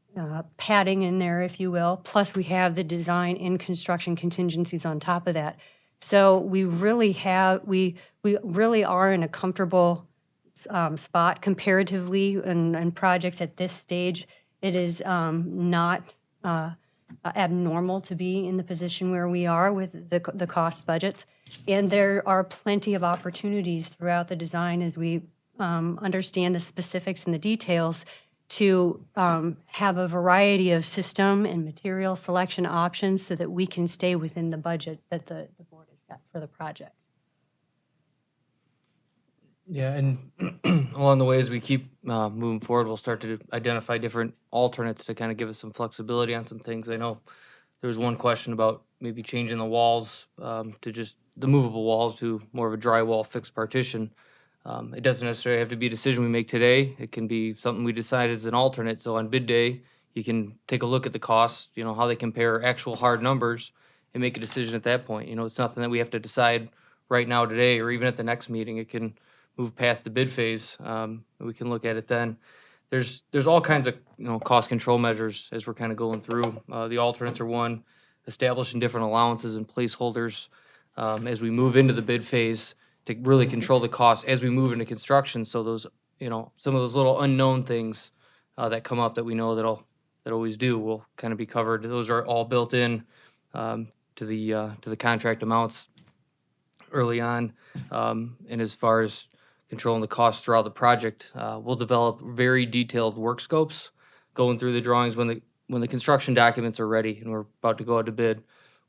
padding in there, if you will. Plus, we have the design and construction contingencies on top of that. So we really are in a comfortable spot comparatively in projects at this stage. It is not abnormal to be in the position where we are with the cost budgets. And there are plenty of opportunities throughout the design as we understand the specifics and the details to have a variety of system and material selection options so that we can stay within the budget that the board has set for the project. Yeah, and along the way as we keep moving forward, we'll start to identify different alternates to kind of give us some flexibility on some things. I know there was one question about maybe changing the walls to just the movable walls to more of a drywall fixed partition. It doesn't necessarily have to be a decision we make today. It can be something we decide as an alternate. So on bid day, you can take a look at the costs, you know, how they compare actual hard numbers and make a decision at that point. You know, it's nothing that we have to decide right now today or even at the next meeting. It can move past the bid phase. We can look at it then. There's all kinds of, you know, cost control measures as we're kind of going through. The alternates are one, establishing different allowances and placeholders as we move into the bid phase to really control the costs as we move into construction. So those, you know, some of those little unknown things that come up that we know that always do will kind of be covered. Those are all built in to the contract amounts early on. And as far as controlling the costs throughout the project, we'll develop very detailed work scopes going through the drawings when the construction documents are ready and we're about to go out to bid.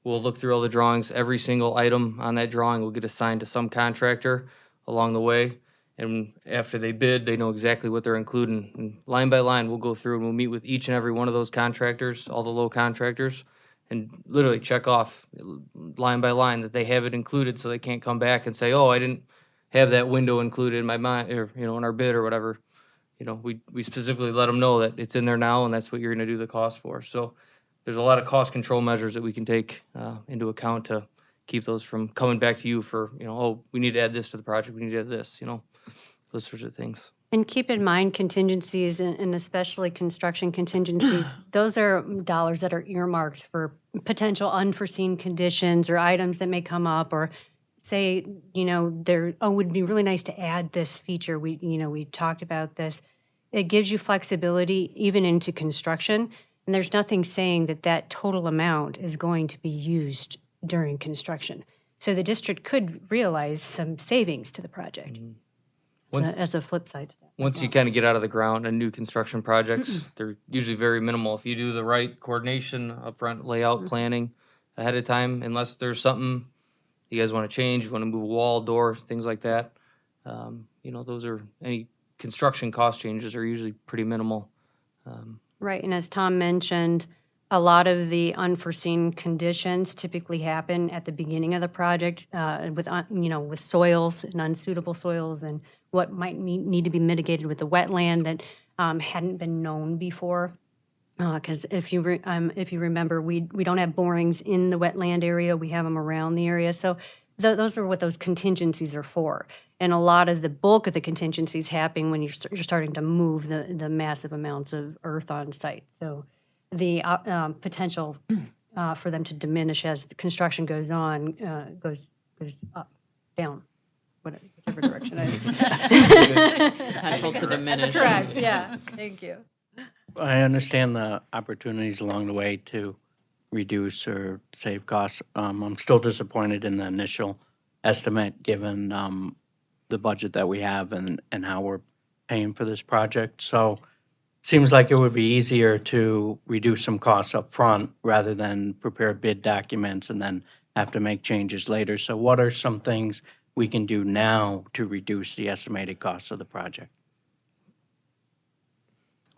We'll look through all the drawings. Every single item on that drawing will get assigned to some contractor along the way. And after they bid, they know exactly what they're including. And line by line, we'll go through and we'll meet with each and every one of those contractors, all the low contractors, and literally check off line by line that they have it included so they can't come back and say, oh, I didn't have that window included in my mind or, you know, in our bid or whatever. You know, we specifically let them know that it's in there now and that's what you're going to do the cost for. So there's a lot of cost control measures that we can take into account to keep those from coming back to you for, you know, oh, we need to add this to the project, we need to add this, you know, those sorts of things. And keep in mind contingencies and especially construction contingencies, those are dollars that are earmarked for potential unforeseen conditions or items that may come up or say, you know, it would be really nice to add this feature. We talked about this. It gives you flexibility even into construction. And there's nothing saying that total amount is going to be used during construction. So the district could realize some savings to the project as a flip side to that. Once you kind of get out of the ground on new construction projects, they're usually very minimal. If you do the right coordination, upfront layout planning ahead of time, unless there's something you guys want to change, you want to move a wall, door, things like that, you know, those are any construction cost changes are usually pretty minimal. Right, and as Tom mentioned, a lot of the unforeseen conditions typically happen at the beginning of the project with soils and unsuitable soils and what might need to be mitigated with the wetland that hadn't been known before. Because if you remember, we don't have borings in the wetland area; we have them around the area. So those are what those contingencies are for. And a lot of the bulk of the contingencies happening when you're starting to move the massive amounts of earth on site. So the potential for them to diminish as the construction goes on goes up, down, whichever direction. Potential to diminish. Correct. Yeah. Thank you. I understand the opportunities along the way to reduce or save costs. I'm still disappointed in the initial estimate, given the budget that we have and how we're paying for this project. So seems like it would be easier to reduce some costs up front rather than prepare bid documents and then have to make changes later. So what are some things we can do now to reduce the estimated costs of the project?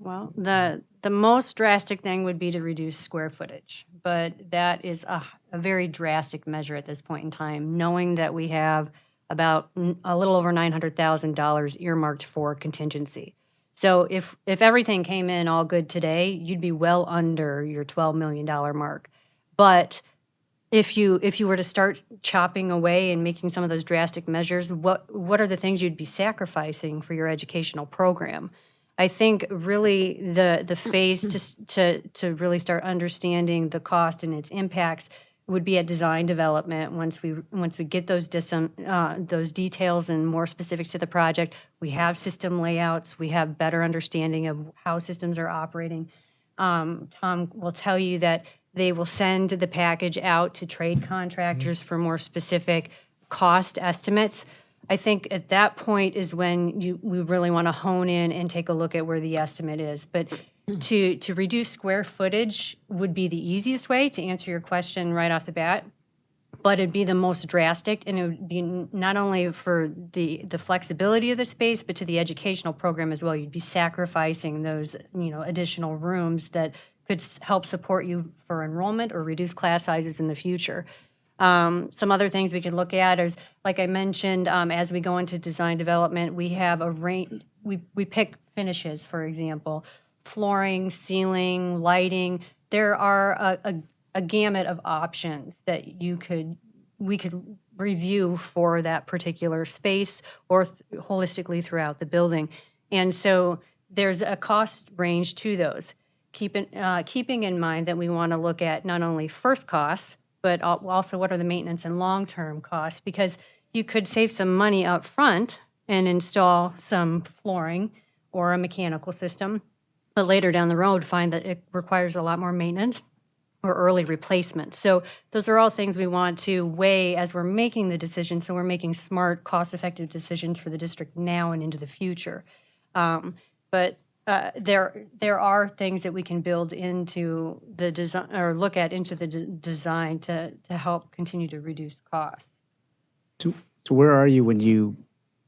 Well, the most drastic thing would be to reduce square footage, but that is a very drastic measure at this point in time, knowing that we have about a little over $900,000 earmarked for contingency. So if everything came in all good today, you'd be well under your $12 million mark. But if you were to start chopping away and making some of those drastic measures, what are the things you'd be sacrificing for your educational program? I think really the phase to really start understanding the cost and its impacts would be at design development. Once we get those details and more specifics to the project, we have system layouts, we have better understanding of how systems are operating. Tom will tell you that they will send the package out to trade contractors for more specific cost estimates. I think at that point is when we really want to hone in and take a look at where the estimate is. But to reduce square footage would be the easiest way to answer your question right off the bat. but it'd be the most drastic, and it would be not only for the flexibility of the space, but to the educational program as well. You'd be sacrificing those, additional rooms that could help support you for enrollment or reduce class sizes in the future. Some other things we could look at is, like I mentioned, as we go into design development, we have a range. We pick finishes, for example, flooring, ceiling, lighting. There are a gamut of options that we could review for that particular space or holistically throughout the building. And so there's a cost range to those. Keeping in mind that we want to look at not only first costs, but also what are the maintenance and long-term costs, because you could save some money up front and install some flooring or a mechanical system, but later down the road find that it requires a lot more maintenance or early replacement. So those are all things we want to weigh as we're making the decision, so we're making smart, cost-effective decisions for the district now and into the future. But there are things that we can build into the design or look at into the design to help continue to reduce costs. So where are you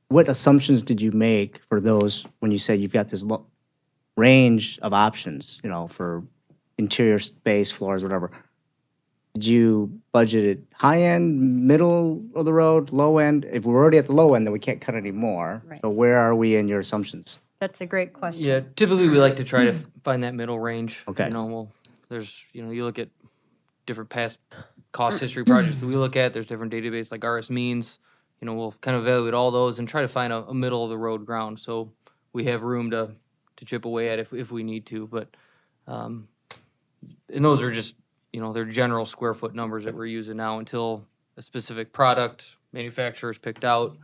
what assumptions did you make for those when you say you've got this range of options, for interior space, floors, whatever? Did you budget it high end, middle of the road, low end? If we're already at the low end, then we can't cut any more. Right. So where are we in your assumptions? That's a great question. Yeah, typically we like to try to find that middle range. Okay. There's, you look at different past cost history projects that we look at, there's different database like RS Means. We'll kind of evaluate all those and try to find a middle of the road ground. So we have room to chip away at if we need to. But, and those are just, they're general square foot numbers that we're using now until a specific product manufacturer is picked out.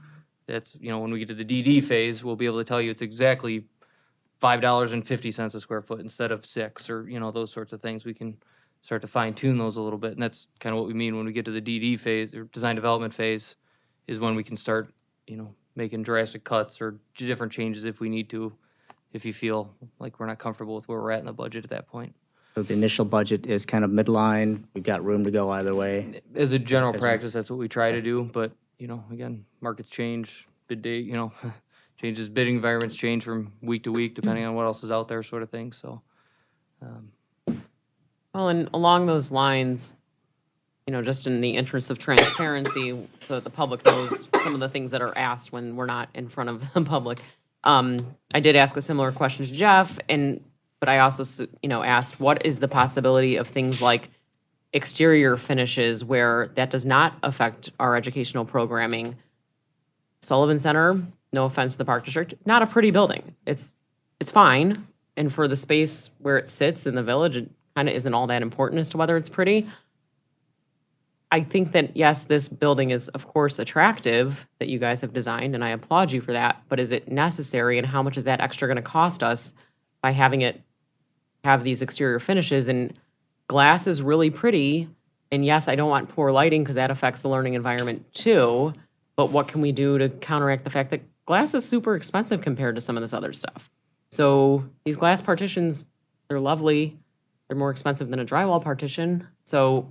That's, when we get to the DD phase, we'll be able to tell you it's exactly $5.50 a square foot instead of $6, or, those sorts of things. We can start to fine tune those a little bit. And that's kind of what we mean when we get to the DD phase or design development phase, is when we can start, making drastic cuts or different changes if we need to, if you feel like we're not comfortable with where we're at in the budget at that point. So the initial budget is kind of midline. We've got room to go either way. As a general practice, that's what we try to do. But, again, markets change, bid day, changes, bidding environments change from week to week, depending on what else is out there, sort of thing. So, Well, and along those lines, just in the interest of transparency, so that the public knows some of the things that are asked when we're not in front of the public. I did ask a similar question to Jeff, but I also, asked what is the possibility of things like exterior finishes where that does not affect our educational programming. Sullivan Center, no offense to the Park District, it's not a pretty building. It's fine, and for the space where it sits in the village, it kind of isn't all that important as to whether it's pretty. I think that, yes, this building is, of course, attractive that you guys have designed, and I applaud you for that, but is it necessary, and how much is that extra going to cost us by having it have these exterior finishes? And glass is really pretty, and yes, I don't want poor lighting because that affects the learning environment too, but what can we do to counteract the fact that glass is super expensive compared to some of this other stuff? So these glass partitions, they're lovely. They're more expensive than a drywall partition. So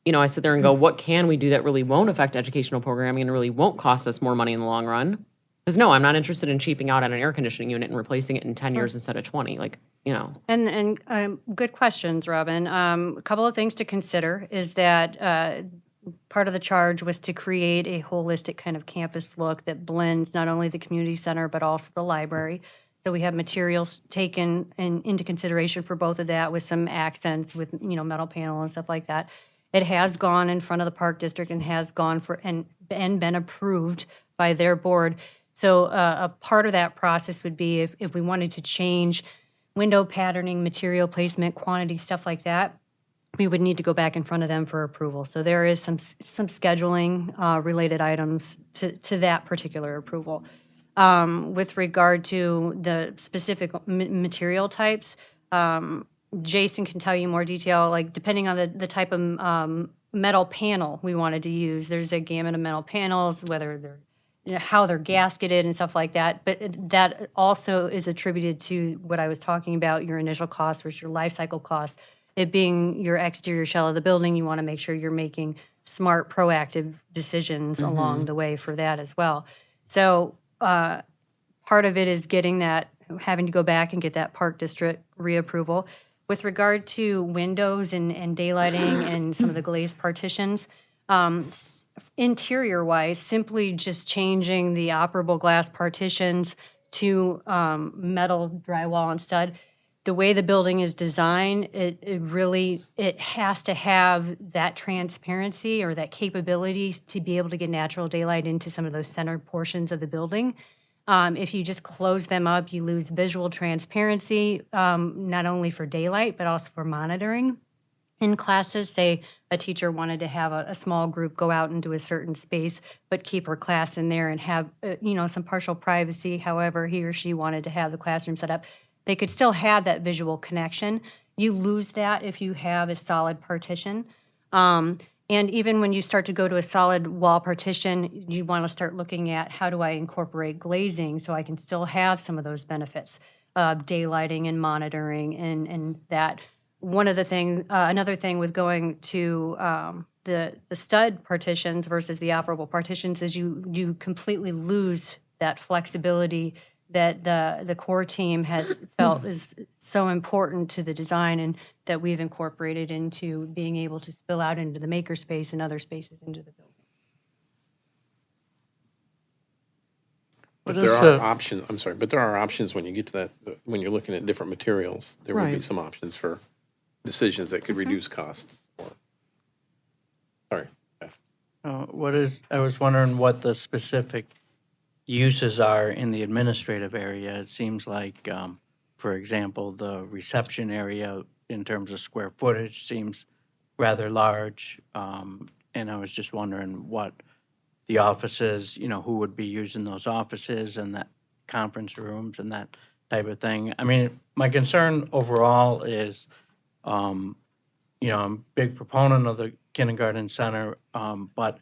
I sit there and go, what can we do that really won't affect educational programming and really won't cost us more money in the long run? Because no, I'm not interested in cheaping out on an air conditioning unit and replacing it in 10 years instead of 20. And good questions, Robin. A couple of things to consider is that part of the charge was to create a holistic kind of campus look that blends not only the community center, but also the library. So we have materials taken into consideration for both of that with some accents with, metal panel and stuff like that. It has gone in front of the Park District and has gone and been approved by their board. So a part of that process would be if we wanted to change window patterning, material placement, quantity, stuff like that, we would need to go back in front of them for approval. So there is some scheduling related items to that particular approval. With regard to the specific material types, Jason can tell you more detail, like depending on the type of metal panel we wanted to use. There's a gamut of metal panels, whether they're, how they're gasketed and stuff like that. But that also is attributed to what I was talking about, your initial cost, which is your life cycle cost. It being your exterior shell of the building, you want to make sure you're making smart, proactive decisions along the way for that as well. So part of it is getting that, having to go back and get that Park District reapproval. With regard to windows and daylighting and some of the glazed partitions, interior-wise, simply just changing the operable glass partitions to metal drywall and stud. The way the building is designed, it has to have that transparency or that capability to be able to get natural daylight into some of those center portions of the building. If you just close them up, you lose visual transparency, not only for daylight, but also for monitoring. In classes, say a teacher wanted to have a small group go out into a certain space, but keep her class in there and have, some partial privacy, however he or she wanted to have the classroom set up. They could still have that visual connection. You lose that if you have a solid partition. And even when you start to go to a solid wall partition, you want to start looking at how do I incorporate glazing so I can still have some of those benefits of daylighting and monitoring and that. One of the things, another thing with going to the stud partitions versus the operable partitions is you completely lose that flexibility that the core team has felt is so important to the design and that we've incorporated into being able to spill out into the makerspace and other spaces into the building. But What there is are the- options, I'm sorry, but there are options when you get to that, when you're looking at different materials, there will be Right. some options for decisions that could reduce costs. Sorry. Jeff. I was wondering what the specific uses are in the administrative area. It seems like, for example, the reception area in terms of square footage seems rather large. And I was just wondering what the offices, who would be using those offices and that conference rooms and that type of thing. I mean, my concern overall is, I'm a big proponent of the kindergarten center, but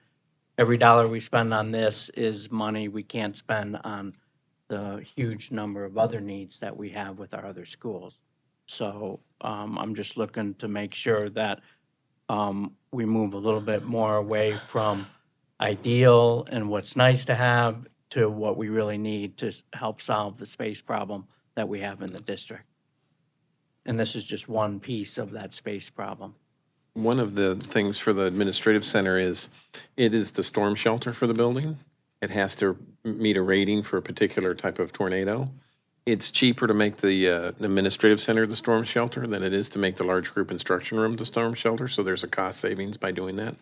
every dollar we spend on this is money we can't spend on the huge number of other needs that we have with our other schools. So I'm just looking to make sure that we move a little bit more away from ideal and what's nice to have to what we really need to help solve the space problem that we have in the district. And this is just one piece of that space problem. One of the things for the administrative center is, it is the storm shelter for the building. It has to meet a rating for a particular type of tornado. It's cheaper to make the administrative center the storm shelter than it is to make the large group instruction room the storm shelter, so there's a cost savings by doing that.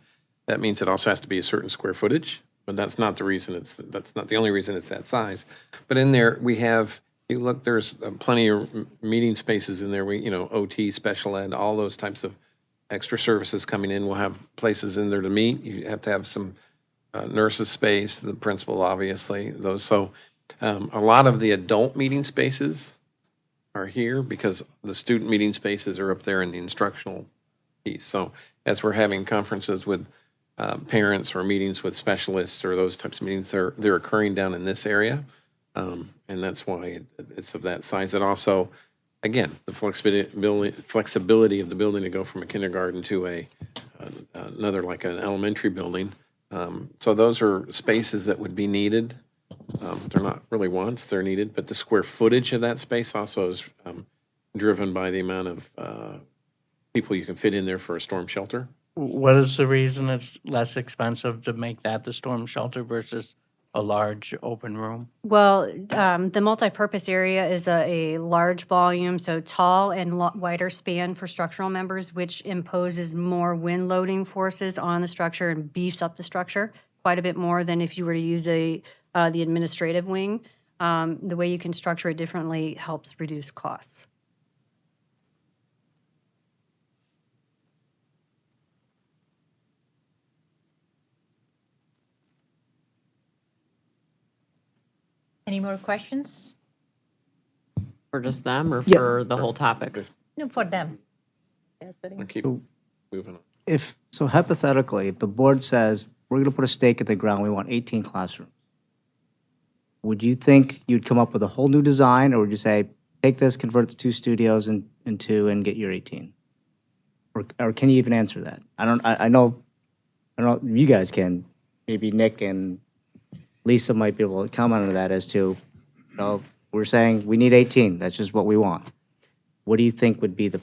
That means it also has to be a certain square footage, but that's not the only reason it's that size. But in there, we have, you look, there's plenty of meeting spaces in there, OT, special ed, all those types of extra services coming in. We'll have places in there to meet. You have to have some nurses space, the principal, obviously, those. So a lot of the adult meeting spaces are here because the student meeting spaces are up there in the instructional piece. So as we're having conferences with parents or meetings with specialists or those types of meetings, they're occurring down in this area. And that's why it's of that size. And also, again, the flexibility of the building to go from a kindergarten to another, like an elementary building. So those are spaces that would be needed. They're not really wants, they're needed, but the square footage of that space also is driven by the amount of people you can fit in there for a storm shelter. What is the reason it's less expensive to make that the storm shelter versus a large open room? Well, the multipurpose area is a large volume, so tall and wider span for structural members, which imposes more wind loading forces on the structure and beefs up the structure quite a bit more than if you were to use the administrative wing. The way you can structure it differently helps reduce costs. Any more questions? For just them or Yeah. for the whole topic? No, for them. They're sitting. I'll keep moving on. So hypothetically, if the board says, we're going to put a stake in the ground, we want 18 classrooms, would you think you'd come up with a whole new design, or would you say, take this, convert it to 2 studios and 2 and get your 18? Or can you even answer that? I I don't know, you guys can, maybe Nick and Lisa might be able to comment on that as to, we're saying we need 18, that's just what we want. What do you think would be the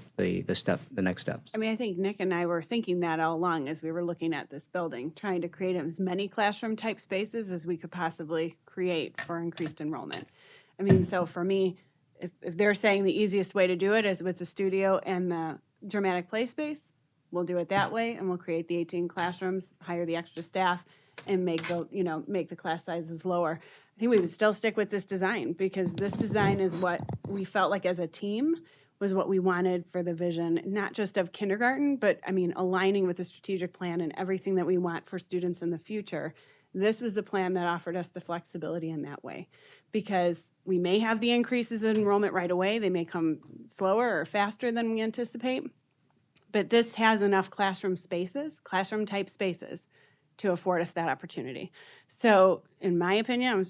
next steps? I mean, I think Nick and I were thinking that all along as we were looking at this building, trying to create as many classroom type spaces as we could possibly create for increased enrollment. I mean, so for me, if they're saying the easiest way to do it is with the studio and the dramatic play space, we'll do it that way and we'll create the 18 classrooms, hire the extra staff and make the class sizes lower. I think we would still stick with this design because this design is what we felt like as a team was what we wanted for the vision, not just of kindergarten, but I mean, aligning with the strategic plan and everything that we want for students in the future. This was the plan that offered us the flexibility in that way because we may have the increases in enrollment right away. They may come slower or faster than we anticipate, but this has enough classroom type spaces to afford us that opportunity. So in my opinion,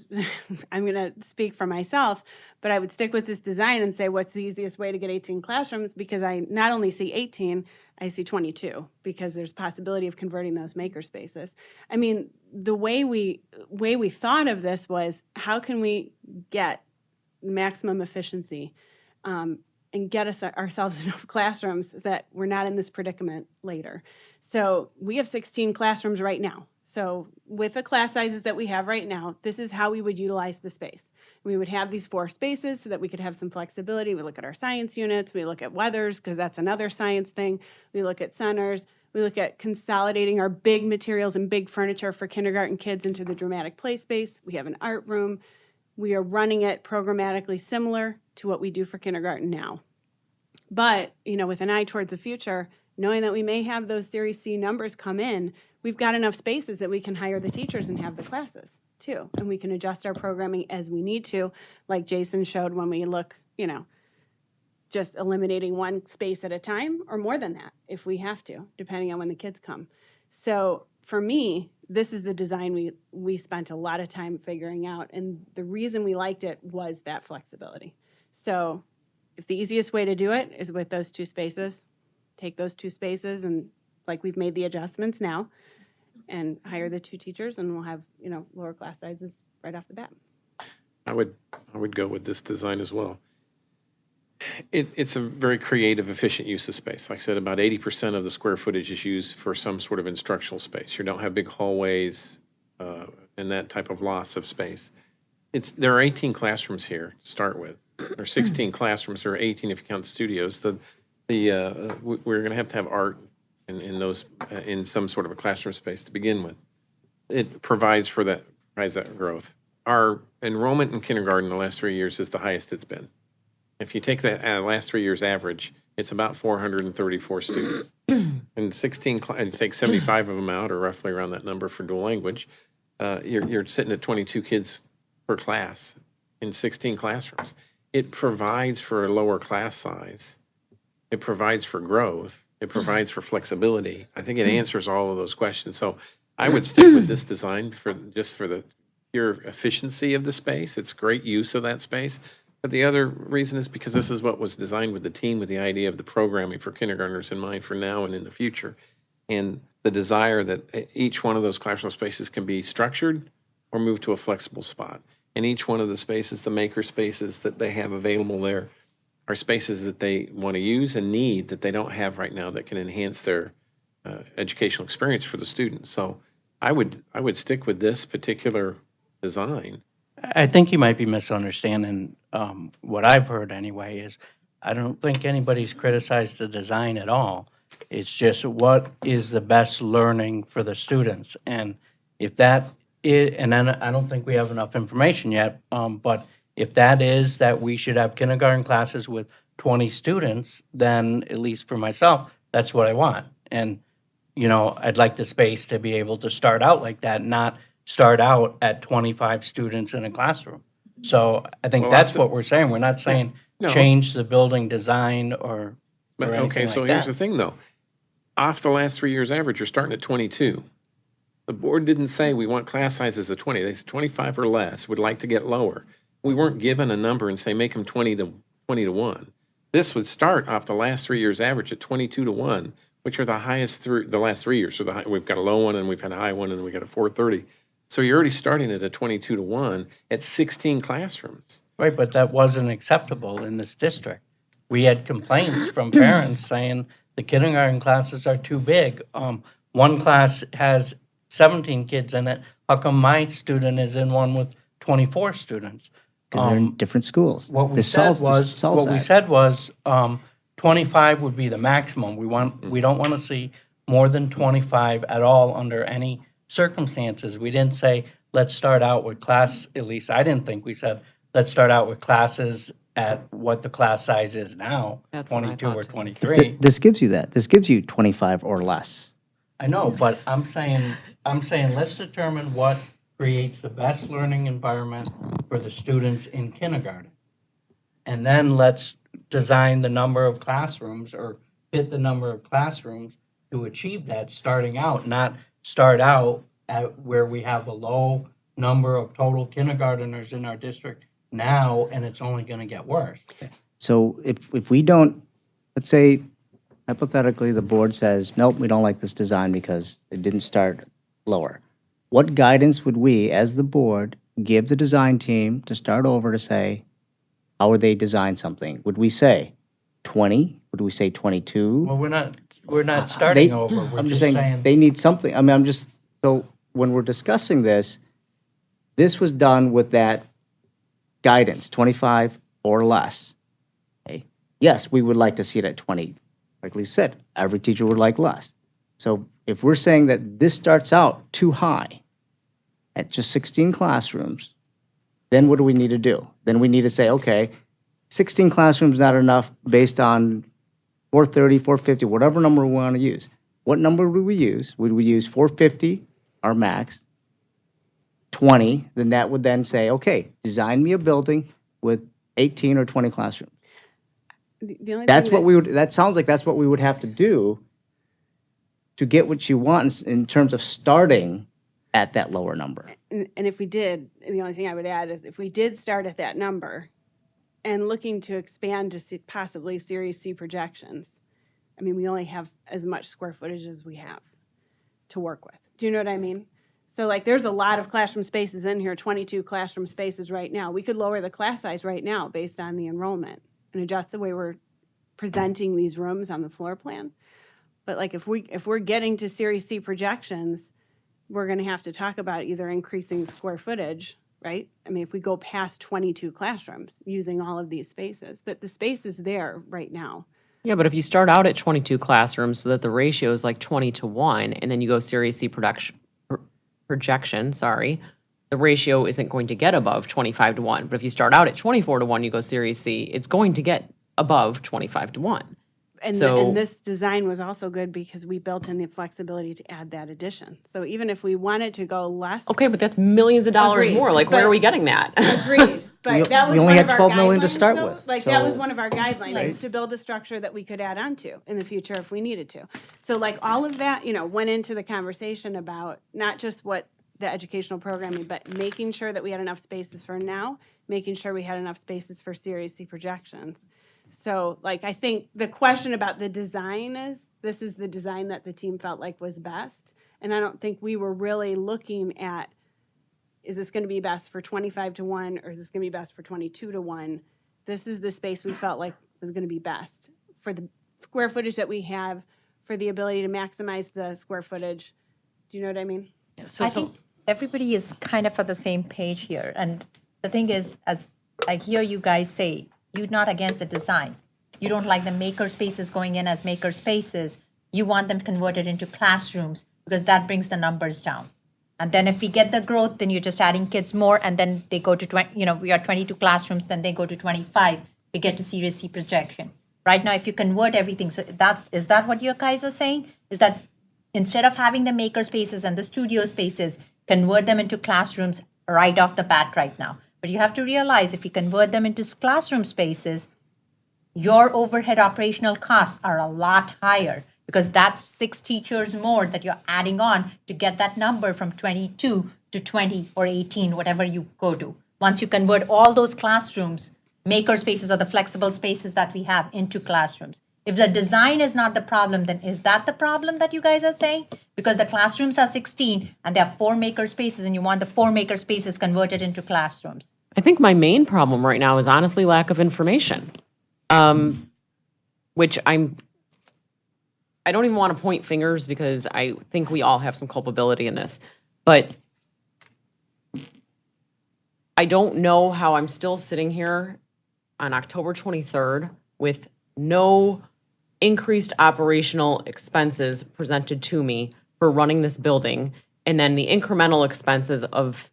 I'm going to speak for myself, but I would stick with this design and say, what's the easiest way to get 18 classrooms? Because I not only see 18, I see 22 because there's possibility of converting those maker spaces. I mean, the way we thought of this was how can we get maximum efficiency and get ourselves enough classrooms that we're not in this predicament later. So we have 16 classrooms right now. So with the class sizes that we have right now, this is how we would utilize the space. We would have these 4 spaces so that we could have some flexibility. We look at our science units, we look at weathers, because that's another science thing. We look at centers, we look at consolidating our big materials and big furniture for kindergarten kids into the dramatic play space. We have an art room. We are running it programmatically similar to what we do for kindergarten now. But, with an eye towards the future, knowing that we may have those Series C numbers come in, we've got enough spaces that we can hire the teachers and have the classes too. And we can adjust our programming as we need to, like Jason showed when we look, just eliminating one space at a time or more than that if we have to, depending on when the kids come. So for me, this is the design we spent a lot of time figuring out. And the reason we liked it was that flexibility. So if the easiest way to do it is with those 2 spaces, take those 2 spaces and like we've made the adjustments now and hire the 2 teachers and we'll have, lower class sizes right off the bat. I would go with this design as well. It's a very creative, efficient use of space. Like I said, about 80% of the square footage is used for some sort of instructional space. You don't have big hallways and that type of loss of space. There are 18 classrooms here to start with. There are 16 classrooms. There are 18 if you count studios. We're going to have art in those in some sort of a classroom space to begin with. It provides that growth. Our enrollment in kindergarten the last 3 years is the highest it's been. If you take that last 3 years average, it's about 434 students. And 16, and take 75 of them out, or roughly around that number for dual language, you're sitting at 22 kids per class in 16 classrooms. It provides for a lower class size. It provides for growth. It provides for flexibility. I think it answers all of those questions. So I would stick with this design for the pure efficiency of the space. It's great use of that space. But the other reason is because this is what was designed with the team, with the idea of the programming for kindergartners in mind for now and in the future. And the desire that each one of those classroom spaces can be structured or moved to a flexible spot. And each one of the spaces, the maker spaces that they have available there, are spaces that they want to use and need that they don't have right now that can enhance their educational experience for the students. So I would stick with this particular design. I think you might be misunderstanding what I've heard anyway is I don't think anybody's criticized the design at all. It's just what is the best learning for the students. And if that is, and then I don't think we have enough information yet, but if that is that we should have kindergarten classes with 20 students, then at least for myself, that's what I want. And, I'd like the space to be able to start out like that, not start out at 25 students in a classroom. So I think that's what we're saying. We're not saying change the building design or anything Okay, so like here's that. the thing, though. Off the last 3 years average, you're starting at 22. The board didn't say we want class sizes of 20. They said 25 or less, would like to get lower. We weren't given a number and say make them 20 to 1. This would start off the last 3 years average at 22 to 1 which are the highest through the last 3 years. So we've got a low one and we've had a high one and we got a 430. So you're already starting at a 22 to 1 at 16 classrooms. Right, but that wasn't acceptable in this district. We had complaints from parents saying the kindergarten classes are too big. One class has 17 kids in it. How come my student is in one with 24 students? Because they're in different schools. What we This said solves was 25 would be the maximum. We don't want to see more than 25 at all under any circumstances. We didn't say, let's start out with class, at least I didn't think we said, let's start out with classes at what the class size is now, That's what I 22 thought or too. 23. This gives you that. This gives you 25 or less. I know, but I'm saying, let's determine what creates the best learning environment for the students in kindergarten. And then let's design the number of classrooms or fit the number of classrooms to achieve that starting out, not start out at where we have a low number of total kindergarteners in our district now, and it's only going to get worse. So if we don't, let's say hypothetically, the board says, nope, we don't like this design because it didn't start lower. What guidance would we, as the board, give the design team to start over to say, how would they design something? Would we say 20? Would we say 22? Well, we're not starting over. We're I'm just just saying, saying, they need something. I mean, so when we're discussing this, this was done with that guidance, 25 or less. Okay? Yes, we would like to see it at 20. Like Lisa said, every teacher would like less. So if we're saying that this starts out too high at just 16 classrooms, then what do we need to do? Then we need to say, okay, 16 classrooms not enough based on 430, 450, whatever number we want to use. What number would we use? Would we use 450, our max, 20? Then that would then say, okay, design me a building with 18 or 20 classrooms. The only That's thing what we would, that sounds like that's what we would have to do to get what you want in terms of starting at that lower number. And if we did, the only thing I would add is if we did start at that number and looking to expand to possibly Series C projections, I mean, we only have as much square footage as we have to work with. Do you know what I mean? So like there's a lot of classroom spaces in here, 22 classroom spaces right now. We could lower the class size right now based on the enrollment and adjust the way we're presenting these rooms on the floor plan. But like if we're getting to Series C projections, we're going to have to talk about either increasing square footage, right? I mean, if we go past 22 classrooms using all of these spaces, but the space is there right now. Yeah, but if you start out at 22 classrooms so that the ratio is like 20 to 1, and then you go Series C projection, the ratio isn't going to get above 25 to 1. But if you start out at 24 to 1, you go Series C, it's going to get above 25 to 1. And, So- and this design was also good because we built in the flexibility to add that addition. So even if we wanted to go less. Okay, but that's millions of dollars Agreed, more. Like, where but- are we getting that? Agreed. But that was we only one had of our 12 million to guidelines, start though. with, Like that was so- one of our guidelines, Right. is to build a structure that we could add on to in the future if we needed to. So like all of that, went into the conversation about not just what the educational programming, but making sure that we had enough spaces for now, making sure we had enough spaces for Series C projections. So like I think the question about the design is, this is the design that the team felt like was best. And I don't think we were really looking at, is this going to be best for 25 to 1 or is this going to be best for 22 to 1? This is the space we felt like was going to be best for the square footage that we have, for the ability to maximize the square footage. Do you know what I mean? I think everybody is kind of on the same page here. And the thing is, as I hear you guys say, you're not against the design. You don't like the maker spaces going in as maker spaces. You want them converted into classrooms because that brings the numbers down. And then if we get the growth, then you're just adding kids more, and then they go to 20, we are 22 classrooms, then they go to 25. We get to Series C projection. Right now, if you convert everything, so is that what you guys are saying? Is that instead of having the maker spaces and the studio spaces, convert them into classrooms right off the bat right now? But you have to realize if you convert them into classroom spaces, your overhead operational costs are a lot higher because that's 6 teachers more that you're adding on to get that number from 22 to 20 or 18, whatever you go to. Once you convert all those classrooms, maker spaces or the flexible spaces that we have into classrooms, If the design is not the problem, then is that the problem that you guys are saying? Because the classrooms are 16 and there are 4 maker spaces and you want the 4 maker spaces converted into classrooms. I think my main problem right now is honestly lack of information, which I don't even want to point fingers because I think we all have some culpability in this. But I don't know how I'm still sitting here on October 23rd with no increased operational expenses presented to me for running this building, and then the incremental expenses of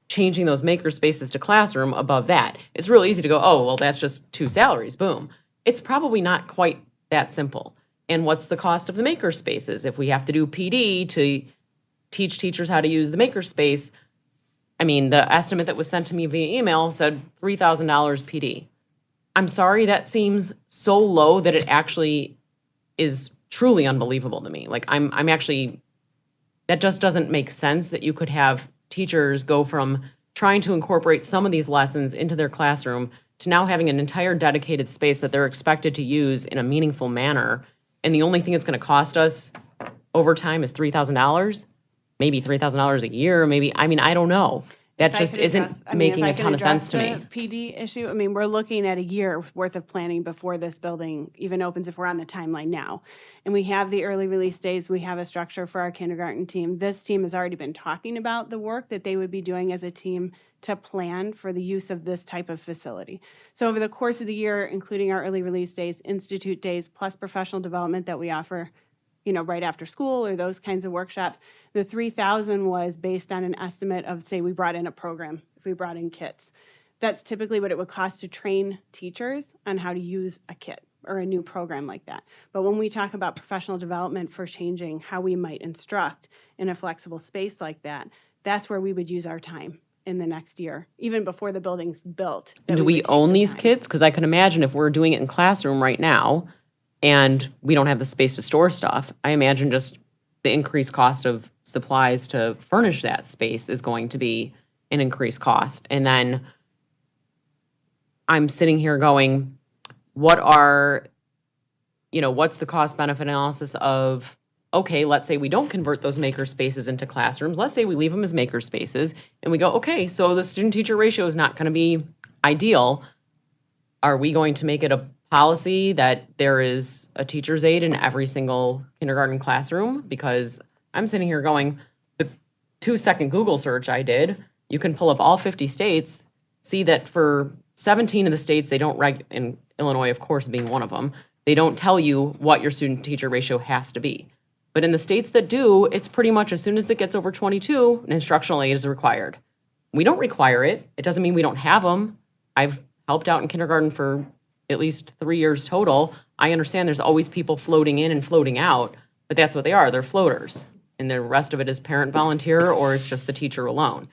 changing those maker spaces to classroom above that. It's real easy to go, oh, well, that's just 2 salaries, boom. It's probably not quite that simple. And what's the cost of the maker spaces? If we have to do PD to teach teachers how to use the maker space, I mean, the estimate that was sent to me via email said $3,000 PD. I'm sorry, that seems so low that it actually is truly unbelievable to me. Like, I'm actually, that just doesn't make sense that you could have teachers go from trying to incorporate some of these lessons into their classroom to now having an entire dedicated space that they're expected to use in a meaningful manner. And the only thing it's going to cost us over time is $3,000, maybe $3,000 a year, maybe, I mean, I don't know. That If I just could isn't address- I mean, making if I a can ton of sense to address me. the PD issue, I mean, we're looking at a year worth of planning before this building even opens if we're on the timeline now. And we have the early release days, we have a structure for our kindergarten team. This team has already been talking about the work that they would be doing as a team to plan for the use of this type of facility. So over the course of the year, including our early release days, institute days, plus professional development that we offer, you know, right after school or those kinds of workshops, the 3,000 was based on an estimate of, say, we brought in a program, if we brought in kits. That's typically what it would cost to train teachers on how to use a kit or a new program like that. But when we talk about professional development for changing how we might instruct in a flexible space like that, that's where we would use our time in the next year, even before the building's built. And that do we we would take own the these time. kits? Because I can imagine if we're doing it in classroom right now and we don't have the space to store stuff, I imagine just the increased cost of supplies to furnish that space is going to be an increased cost. And then I'm sitting here going, what's the cost benefit analysis of, okay, let's say we don't convert those maker spaces into classrooms. Let's say we leave them as maker spaces and we go, okay, so the student teacher ratio is not going to be ideal. Are we going to make it a policy that there is a teacher's aide in every single kindergarten classroom? Because I'm sitting here going, the 2-second Google search I did, you can pull up all 50 states, see that for 17 of the states, they don't in Illinois, of course, being one of them, they don't tell you what your student teacher ratio has to be. But in the states that do, it's pretty much as soon as it gets over 22, an instructional aide is required. We don't require it. It doesn't mean we don't have them. I've helped out in kindergarten for at least 3 years total. I understand there's always people floating in and floating out, but that's what they are. They're floaters. And the rest of it is parent volunteer or it's just the teacher alone.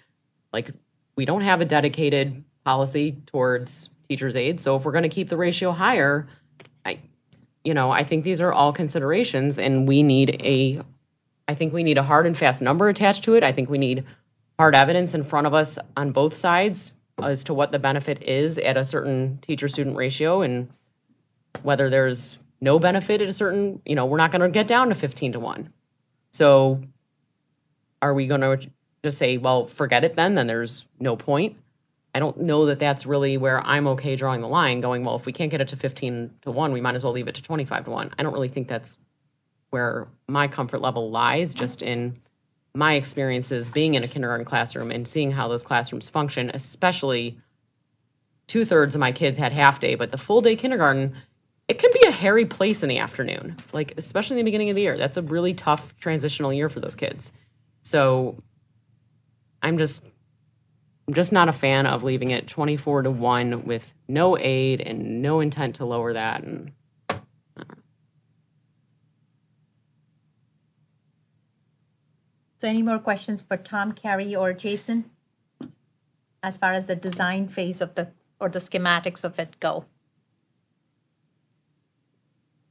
Like, we don't have a dedicated policy towards teacher's aides. So if we're going to keep the ratio higher, I think these are all considerations and I think we need a hard and fast number attached to it. I think we need hard evidence in front of us on both sides as to what the benefit is at a certain teacher-student ratio and whether there's no benefit at a certain, we're not going to get down to 15-1. So are we going to just say, well, forget it then there's no point? I don't know that that's really where I'm okay drawing the line, going, well, if we can't get it to 15-1, we might as well leave it to 25-1. I don't really think that's where my comfort level lies, just in my experiences being in a kindergarten classroom and seeing how those classrooms function, especially 2/3 of my kids had half day, but the full day kindergarten, it can be a hairy place in the afternoon, like especially in the beginning of the year. That's a really tough transitional year for those kids. So I'm just not a fan of leaving it 24-1 with no aid and no intent to lower that. And So any more questions for Tom, Carrie, or Jason? As far as the design phase of the schematics of it go?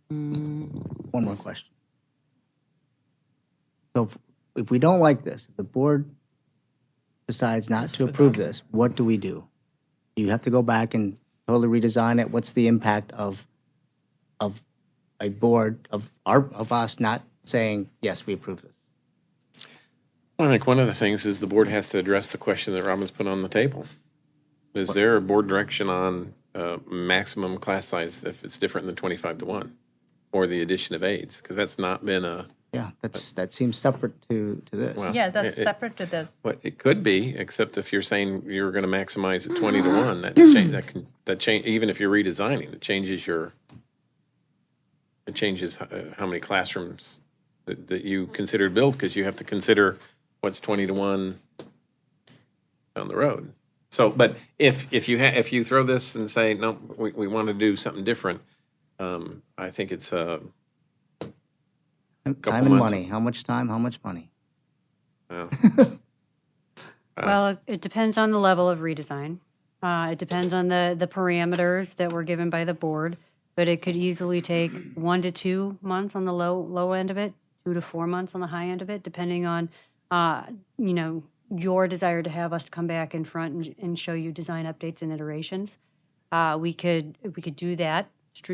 One more question. So if we don't like this, if the board decides not to approve this, what do we do? Do you have to go back and totally redesign it? What's the impact of a board of us not saying, yes, we approve this. I think one of the things is the board has to address the question that Robin's put on the table. Is there a board direction on maximum class size if it's different than 25-1? Or the addition of aides? Because that's not been a, Yeah, that seems separate to this. well. Yeah, that's it- separate to this. What it could be, except if you're saying you're gonna maximize it 20-1, that change, even if you're redesigning, it changes how many classrooms that you consider to build, because you have to consider what's 20-1 down the road. So, but if you throw this and say, no, we want to do something different, I think it's Time couple and months. money. How much time? How much money? Well, it depends on the level of redesign. It depends on the parameters that were given by the board, but it could easily take 1 to 2 months on the low end of it, 2 to 4 months on the high end of it, depending on, your desire to have us come back in front and show you design updates and iterations. We could do that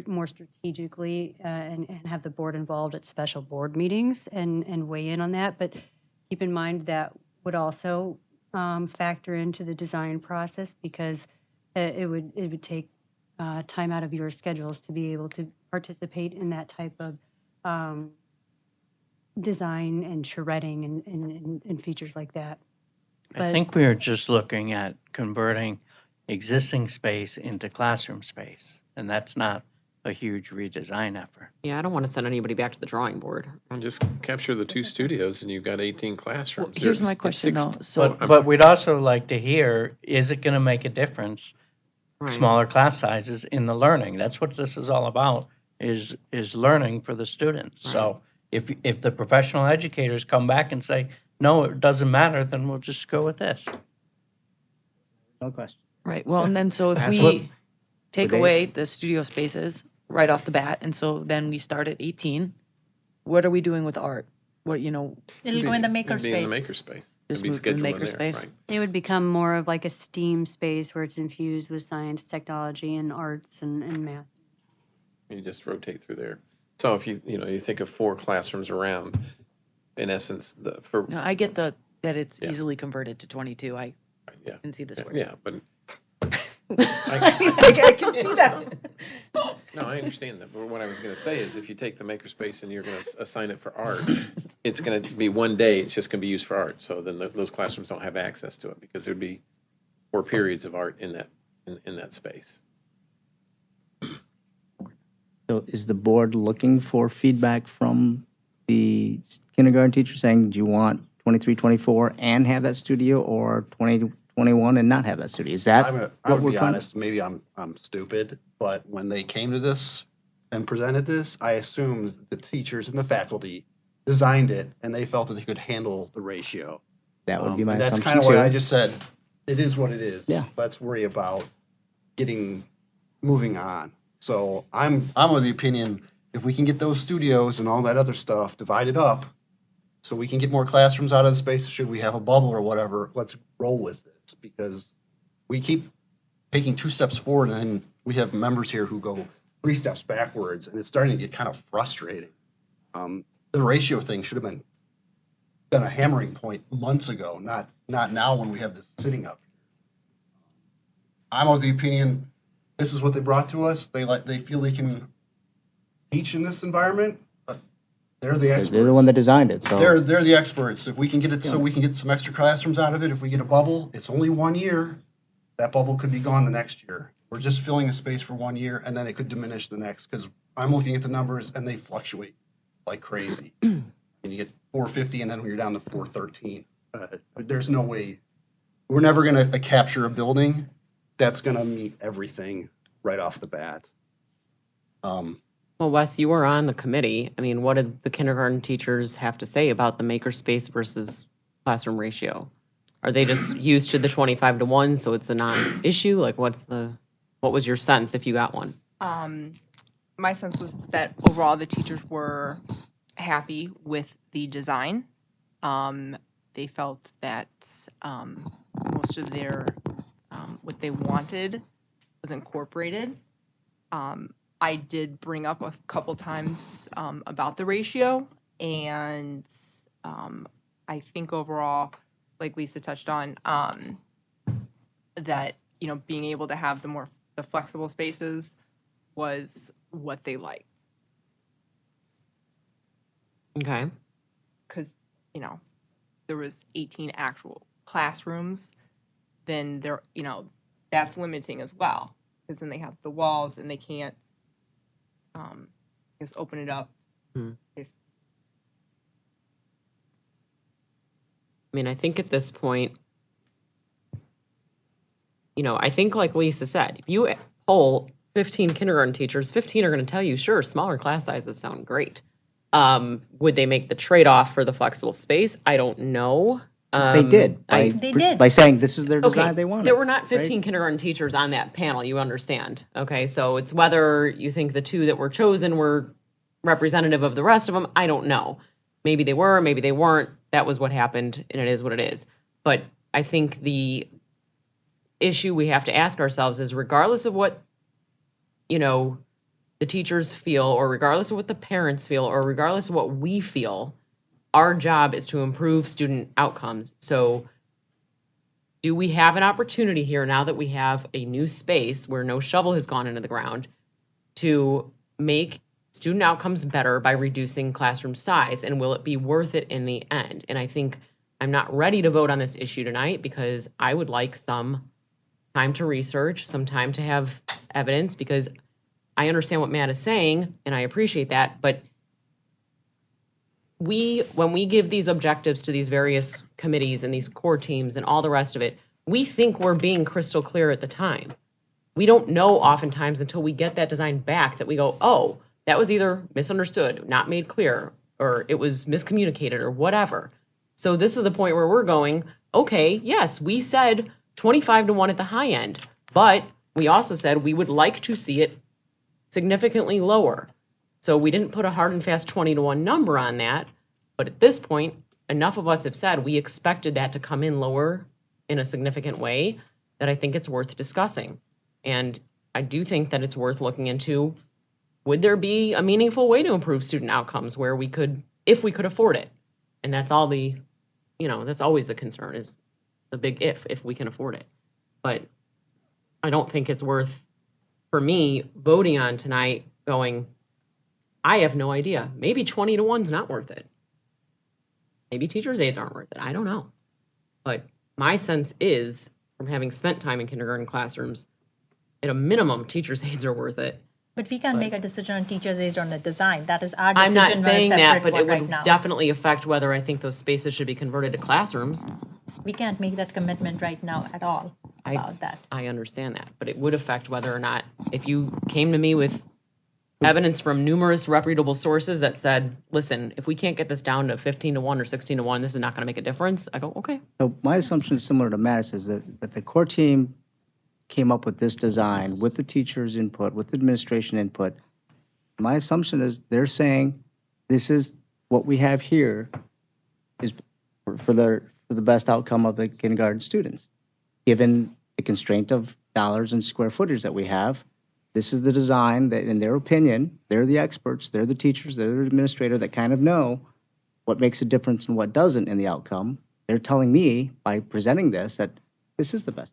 more strategically and have the board involved at special board meetings and weigh in on that. But keep in mind that would also factor into the design process, because it would take time out of your schedules to be able to participate in that type of design and shredding and features like that. I think we are just looking at converting existing space into classroom space, and that's not a huge redesign effort. Yeah, I don't want to send anybody back to the drawing board. And just capture the 2 studios and you've got 18 classrooms. Here's my It's question six- though. So But we'd also like to hear, is it going to make a difference, Right. smaller class sizes in the learning? That's what this is all about, is learning for the students. So if the professional educators come back and say, no, it doesn't matter, then we'll just go with this. No question. right, well, and then so if That's what- we take they- away the studio spaces right off the bat, and so then we start at 18, what are we doing with art? What, It'll go in the maker It'd be in the space. makerspace. Just It'd be move to the scheduled in makerspace? there, right. It would become more of like a STEAM space where it's infused with science, technology, and arts and math. You just rotate through there. So if you think of 4 classrooms around, in essence, No, I get that it's Yeah. easily converted to 22. I yeah. can see this. Yeah, but I can see that. no, I understand that. But what I was going to say is if you take the makerspace and you're going to assign it for art, it's going to be one day, it's just going to be used for art. So then those classrooms don't have access to it because there'd be 4 periods of art in that space. So is the board looking for feedback from the kindergarten teacher saying, do you want 23, 24 and have that studio, or 20, 21 and not have that studio? Is that I what would we're be trying? honest, maybe I'm stupid, but when they came to this and presented this, I assumed the teachers and the faculty designed it and they felt that they could handle the ratio. That would be my And that's assumption kind of why too. I just said, it is what it is. Yeah. Let's worry about moving on. So I'm of the opinion, if we can get those studios and all that other stuff divided up, so we can get more classrooms out of the space, should we have a bubble or whatever, let's roll with this, because we keep taking 2 steps forward and then we have members here who go 3 steps backwards, and it's starting to get kind of frustrating. The ratio thing should have been a hammering point months ago, not now when we have this sitting up. I'm of the opinion, this is what they brought to us. They feel they can teach in this environment, but they're the experts. They're the one that designed it, so. They're the experts. If we can get it, so we can get some extra classrooms out of it, if we get a bubble, it's only 1 year. That bubble could be gone the next year. We're just filling a space for 1 year, and then it could diminish the next, because I'm looking at the numbers and they fluctuate like crazy. And you get 450, and then you're down to 413. There's no way, we're never gonna capture a building that's gonna meet everything right off the bat. Well, Wes, you were on the committee. I mean, what did the kindergarten teachers have to say about the makerspace versus classroom ratio? Are they just used to the 25-1, so it's a non-issue? Like, what was your sense if you got one? My sense was that overall the teachers were happy with the design. They felt that most of their what they wanted was incorporated. I did bring up a couple times about the ratio, and I think overall, like Lisa touched on, that being able to have the flexible spaces was what they liked, Okay. because there was 18 actual classrooms. Then that's limiting as well, because then they have the walls and they can't just open it up. If I mean, I think at this point, I think like Lisa said, if you poll 15 kindergarten teachers, 15 are going to tell you, sure, smaller class sizes sound great. Would they make the trade-off for the flexible space? I don't know. They did by saying this is their design they wanted. There were not 15 kindergarten teachers on that panel, you understand. Okay, so it's whether you think the 2 that were chosen were representative of the rest of them, I don't know. Maybe they were, maybe they weren't. That was what happened, and it is what it is. But I think the issue we have to ask ourselves is, regardless of what, the teachers feel, or regardless of what the parents feel, or regardless of what we feel, our job is to improve student outcomes. So do we have an opportunity here, now that we have a new space where no shovel has gone into the ground, to make student outcomes better by reducing classroom size? And will it be worth it in the end? And I think I'm not ready to vote on this issue tonight, because I would like some time to research, some time to have evidence, because I understand what Matt is saying, and I appreciate that, but when we give these objectives to these various committees and these core teams and all the rest of it, we think we're being crystal clear at the time. We don't know oftentimes until we get that design back that we go, oh, that was either misunderstood, not made clear, or it was miscommunicated, or whatever. So this is the point where we're going, okay, yes, we said 25-1 at the high end, but we also said we would like to see it significantly lower. So we didn't put a hard and fast 20-1 number on that, but at this point, enough of us have said we expected that to come in lower in a significant way that I think it's worth discussing. And I do think that it's worth looking into, would there be a meaningful way to improve student outcomes where we could, if we could afford it? And that's all that's always the concern, is the big if we can afford it. But I don't think it's worth, for me, voting on tonight going, I have no idea. Maybe 20-1's not worth it. Maybe teachers' aides aren't worth it. I don't know. But my sense is, from having spent time in kindergarten classrooms, at a minimum, teachers' aides are worth it. But we can't make a decision on teachers' aides on the design. That is our I'm decision. not on a saying that, separate but one it would right now. definitely affect whether I think those spaces should be converted to classrooms. We can't make that commitment right now at all about that. I understand that, but it would affect whether or not, if you came to me with evidence from numerous reputable sources that said, listen, if we can't get this down to 15-1 or 16-1, this is not going to make a difference, I go, okay. So my assumption is similar to Matt's, is that the core team came up with this design with the teachers' input, with the administration input. My assumption is they're saying this is what we have here is for the best outcome of the kindergarten students. Given the constraint of dollars and square footage that we have, this is the design that, in their opinion, they're the experts, they're the teachers, they're the administrator that kind of know what makes a difference and what doesn't in the outcome. They're telling me by presenting this that this is the best.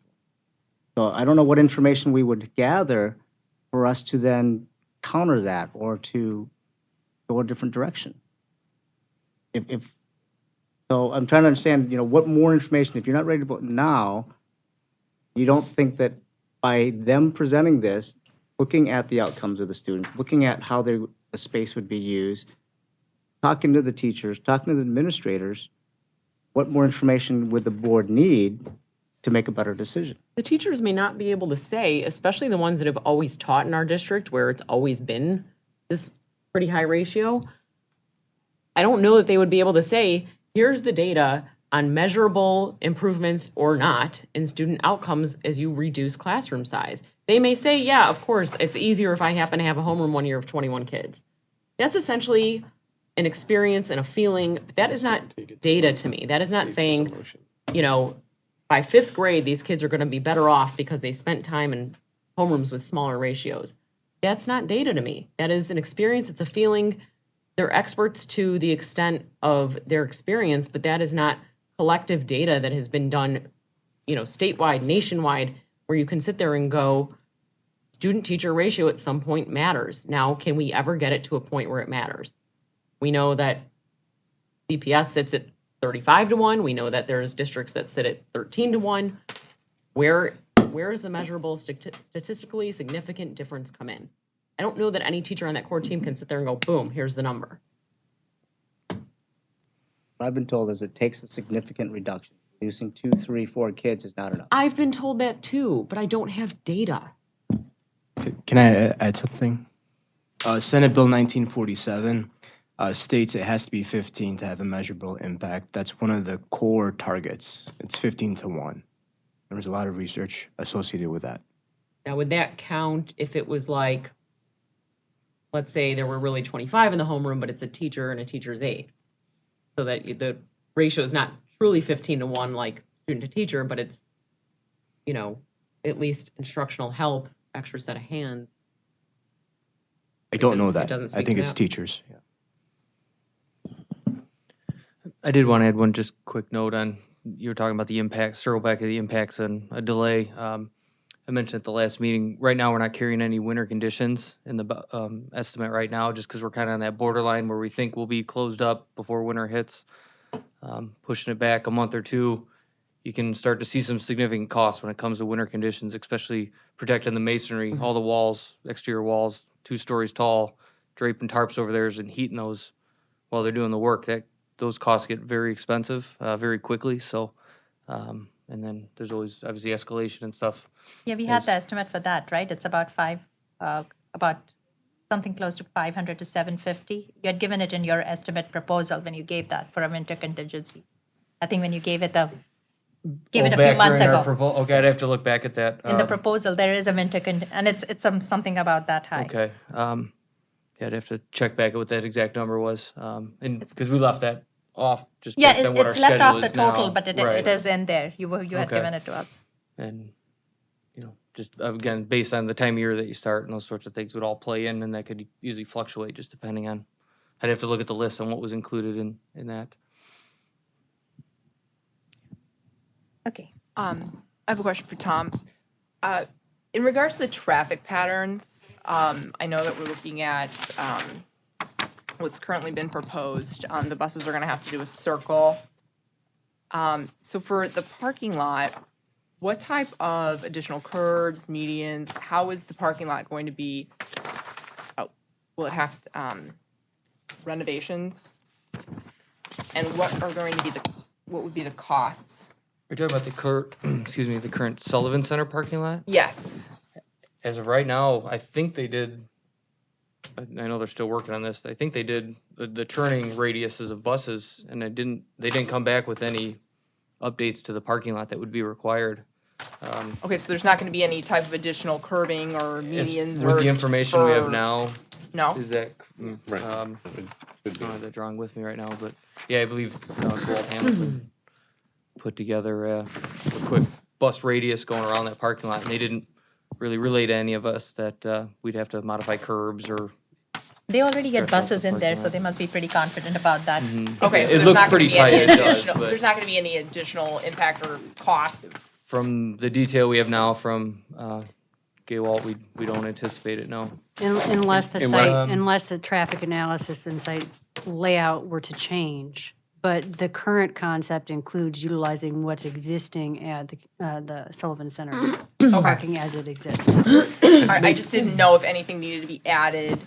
So I don't know what information we would gather for us to then counter that or to go a different direction. So I'm trying to understand, what more information, if you're not ready to vote now, you don't think that by them presenting this, looking at the outcomes of the students, looking at how the space would be used, talking to the teachers, talking to the administrators, what more information would the board need to make a better decision? The teachers may not be able to say, especially the ones that have always taught in our district where it's always been this pretty high ratio. I don't know that they would be able to say, here's the data on measurable improvements or not in student outcomes as you reduce classroom size. They may say, yeah, of course, it's easier if I happen to have a homeroom one year of 21 kids. That's essentially an experience and a feeling. That is not data to me. That is not saying, by fifth grade, these kids are going to be better off because they spent time in homerooms with smaller ratios. That's not data to me. That is an experience. It's a feeling. They're experts to the extent of their experience, but that is not collective data that has been done, statewide, nationwide, where you can sit there and go, student-teacher ratio at some point matters. Now, can we ever get it to a point where it matters? We know that CPS sits at 35-1. We know that there's districts that sit at 13-1. Where is the measurable statistically significant difference come in? I don't know that any teacher on that core team can sit there and go, boom, here's the number. What I've been told is it takes a significant reduction. Reducing 2, 3, 4 kids is not enough. I've been told that too, but I don't have data. Can I add something? Senate Bill 1947 states it has to be 15 to have a measurable impact. That's one of the core targets. It's 15-1. There was a lot of research associated with that. Now, would that count if it was like, let's say there were really 25 in the homeroom, but it's a teacher and a teacher's aide? So that the ratio is not truly 15-1 like student to teacher, but it's, at least instructional help, extra set of hands. I don't know It that. doesn't I speak think to it's that. teachers. Yeah. I did want to add one just quick note on, you were talking about the impacts, circle back to the impacts and a delay. I mentioned at the last meeting, right now, we're not carrying any winter conditions in the estimate right now, just because we're kind of on that borderline where we think we'll be closed up before winter hits. Pushing it back a month or two, you can start to see some significant costs when it comes to winter conditions, especially protecting the masonry, all the walls, exterior walls, 2 stories tall, draping tarps over theirs and heating those while they're doing the work. Those costs get very expensive very quickly. So, and then there's always obviously escalation and stuff. Yeah, we had as- the estimate for that, right? It's about something close to 500 to 750. You had given it in your estimate proposal when you gave that for a winter contingency. I think when you gave it a few back months during our ago. Okay, I'd have to look back at that. In the proposal, there is a winter and it's something about that high. Okay. Yeah, I'd have to check back at what that exact number was. And because we left that off just Yeah, based on what our it's left schedule off the is total, now. but it Right. is in there. You had Okay. given it to us. And, just again, based on the time of year that you start and those sorts of things would all play in, and that could usually fluctuate just depending on, I'd have to look at the list on what was included in that. Okay. I have a question for Tom. In regards to the traffic patterns, I know that we're looking at what's currently been proposed. The buses are going to have to do a circle. So for the parking lot, what type of additional curbs, medians, how is the parking lot going to be? Will it have renovations? And what would be the costs? You're talking about the current Sullivan Center parking lot? Yes. As of right now, I think they did, I know they're still working on this, I think they did the turning radiuses of buses, and they didn't come back with any updates to the parking lot that would be required. Okay, so there's not going to be any type of additional curbing or medians or With the information we have for- now. No? Is that, Right. I don't have the drawing with me right now, but yeah, I believe Gold Hamilton put together a quick bus radius going around that parking lot, and they didn't really relay to any of us that we'd have to modify curbs or. They already get Stretch out buses the in there, parking so lot. they must be pretty confident about that. Okay, so It there's looks not going pretty to be any tight, it does, additional, but- there's not going to be any additional impact or costs. From the detail we have now from Gay Walt, we don't anticipate it, no. Unless the And site, what- unless the traffic analysis and site layout were to change. But the current concept includes utilizing what's existing at the Sullivan Center parking as it exists. I just didn't know if anything needed to be added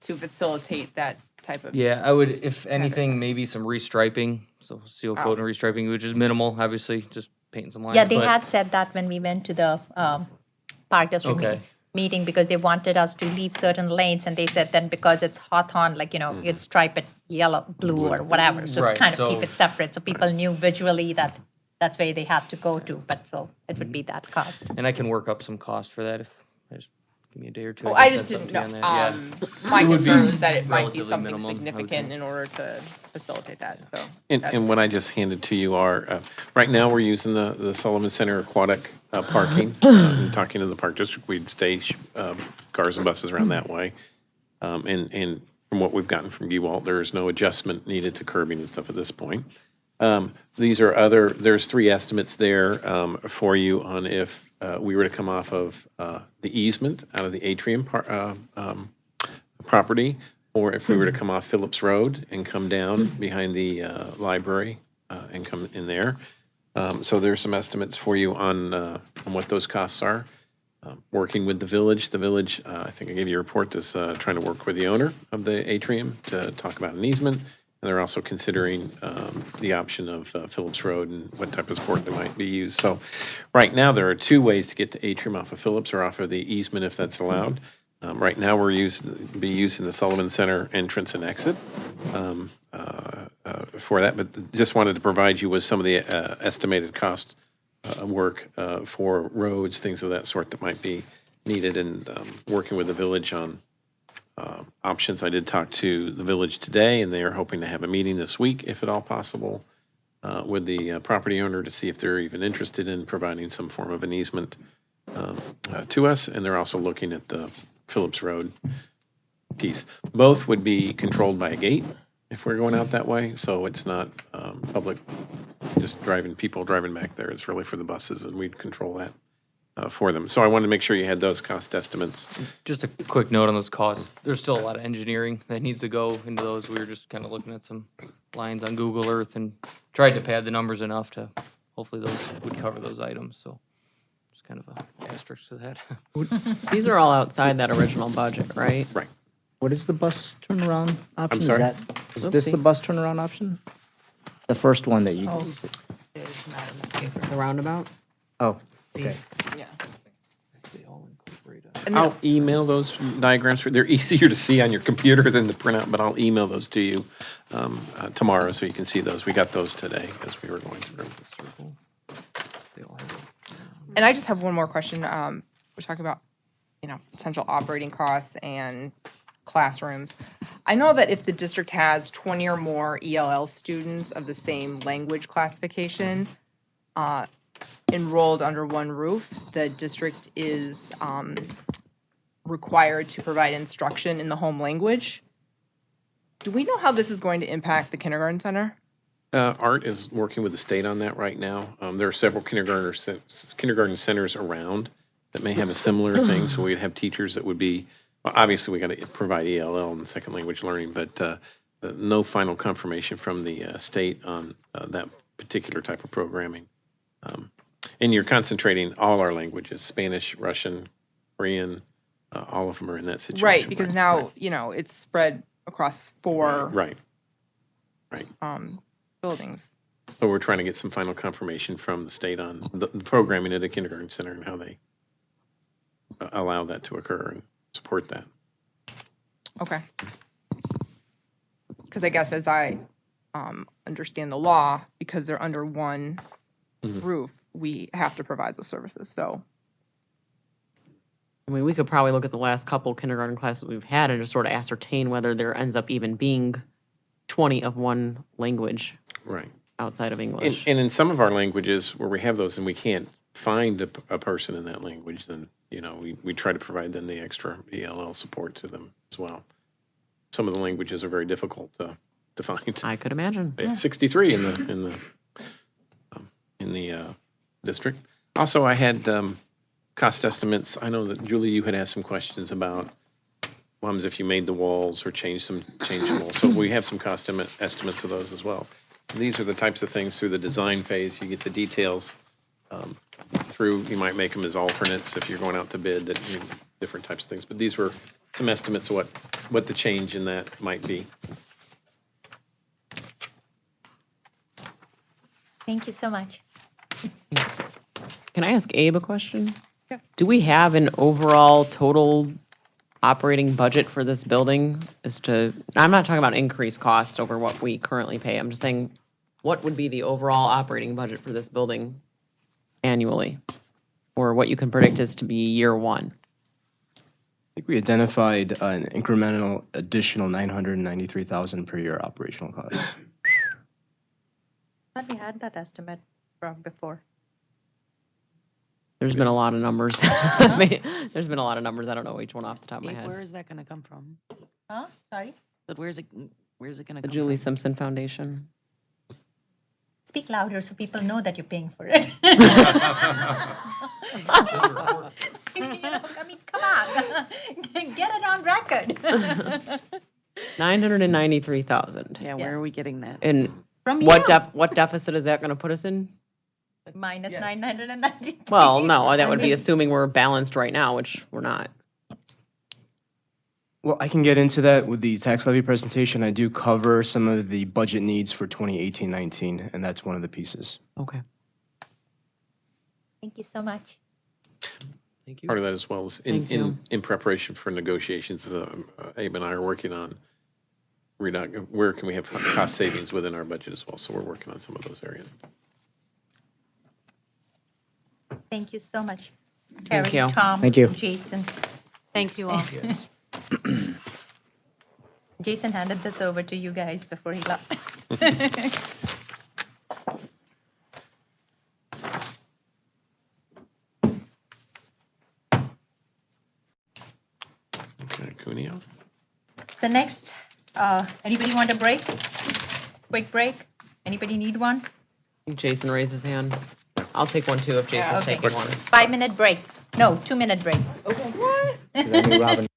to facilitate that type of. Yeah, I would, if anything, maybe some restriping, so seal coat and restriping, which is minimal, obviously, just painting some lines. Yeah, they but- had said that when we went to the park district Okay. meeting because they wanted us to leave certain lanes, and they said then because it's Hawthorne, you'd stripe it yellow, blue, or whatever, so Right, kind of so- keep it separate, so people knew visually that that's where they had to go to, but so it would be that cost. And I can work up some cost for that if, just give me a day or two. Well, can I send just didn't something know. to you on that. Yeah. My It would be concern was that it might be relatively something minimum, I would significant think. in order to facilitate that, so. And that's- what I just handed to you are, right now, we're using the Sullivan Center aquatic parking. Talking to the park district, we'd stay cars and buses around that way. And from what we've gotten from UWalt, there is no adjustment needed to curbing and stuff at this point. There's 3 estimates there for you on if we were to come off of the easement out of the atrium property, or if we were to come off Phillips Road and come down behind the library and come in there. So there's some estimates for you on what those costs are. Working with the village, I think I gave you a report, is trying to work with the owner of the atrium to talk about an easement. And they're also considering the option of Phillips Road and what type of support that might be used. So right now, there are 2 ways to get the atrium off of Phillips or off of the easement if that's allowed. Right now, we're using the Sullivan Center entrance and exit for that, but just wanted to provide you with some of the estimated cost work for roads, things of that sort that might be needed, and working with the village on options. I did talk to the village today, and they are hoping to have a meeting this week, if at all possible, with the property owner to see if they're even interested in providing some form of an easement to us, and they're also looking at the Phillips Road piece. Both would be controlled by a gate if we're going out that way, so it's not public, just people driving back there. It's really for the buses, and we'd control that for them. So I wanted to make sure you had those cost estimates. Just a quick note on those costs. There's still a lot of engineering that needs to go into those. We were just kind of looking at some lines on Google Earth and tried to pad the numbers enough to hopefully those would cover those items. So just kind of a asterisk to that. These are all outside that original budget, right? Right. What is the bus turnaround option? sorry? Is this the Oopsie. bus turnaround option? The first one that you, The roundabout? oh, okay. Yeah. I'll email those diagrams. They're easier to see on your computer than the printout, but I'll email those to you tomorrow so you can see those. We got those today as we were going through. And I just have one more question. We're talking about, potential operating costs and classrooms. I know that if the district has 20 or more ELL students of the same language classification enrolled under one roof, the district is required to provide instruction in the home language. Do we know how this is going to impact the kindergarten center? Art is working with the state on that right now. There are several kindergarten centers around that may have a similar thing, so we'd have teachers that would be, obviously, we got to provide ELL and second language learning, but no final confirmation from the state on that particular type of programming. And you're concentrating all our languages, Spanish, Russian, Korean, all of them are in that situation. Right, because now, it's spread across 4 Right. buildings. So we're trying to get some final confirmation from the state on the programming at a kindergarten center and how they allow that to occur and support that. Okay. Because I guess as I understand the law, because they're under one roof, we have to provide those services, so. I mean, we could probably look at the last couple kindergarten classes we've had and just sort of ascertain whether there ends up even being 20 of one language Right. outside of English. And in some of our languages where we have those and we can't find a person in that language, then, we try to provide them the extra ELL support to them as well. Some of the languages are very difficult to find. I could imagine. Yeah, 63 in the district. Also, I had cost estimates. I know that Julie, you had asked some questions about what happens if you made the walls or changed the walls. So we have some cost estimates of those as well. These are the types of things through the design phase. You get the details through. You might make them as alternates if you're going out to bid. Different types of things. But these were some estimates of what the change in that might be. Thank you so much. Can I ask Abe a question? Yeah. Do we have an overall total operating budget for this building I'm not talking about increased cost over what we currently pay. I'm just saying, what would be the overall operating budget for this building annually? Or what you can predict is to be year one? I think we identified an incremental additional 993,000 per year operational cost. But we had that estimate from before. There's been a lot of numbers. I mean, there's been a lot of numbers. I don't know each one off the top of my Abe, head. where is that gonna come from? Huh? Sorry? But where's it gonna The come Julie from? Simpson Foundation. Speak louder so people know that you're paying for it. I mean, come on. Get it on record. 993,000. Yeah, where are we getting that? And From what you. what deficit is that going to put us in? Minus 990. Well, no, that would be assuming we're balanced right now, which we're not. Well, I can get into that with the tax levy presentation. I do cover some of the budget needs for 2018-19, and that's one of the pieces. Okay. Thank you so much. Thank you. Part of that as well is Thank you. in preparation for negotiations, Abe and I are working on where can we have cost savings within our budget as well. So we're working on some of those areas. Thank you so much. Thank Terry, you. Tom, Thank you. Jason. Thank you all. Jason handed this over to you guys before he left. Okay, Cuneo. The next, anybody want a break? Quick break? Anybody need one? Jason raised his hand. I'll take one too if Jason's Okay. taking one. 5-minute break. No, 2-minute break. Okay. I knew Robin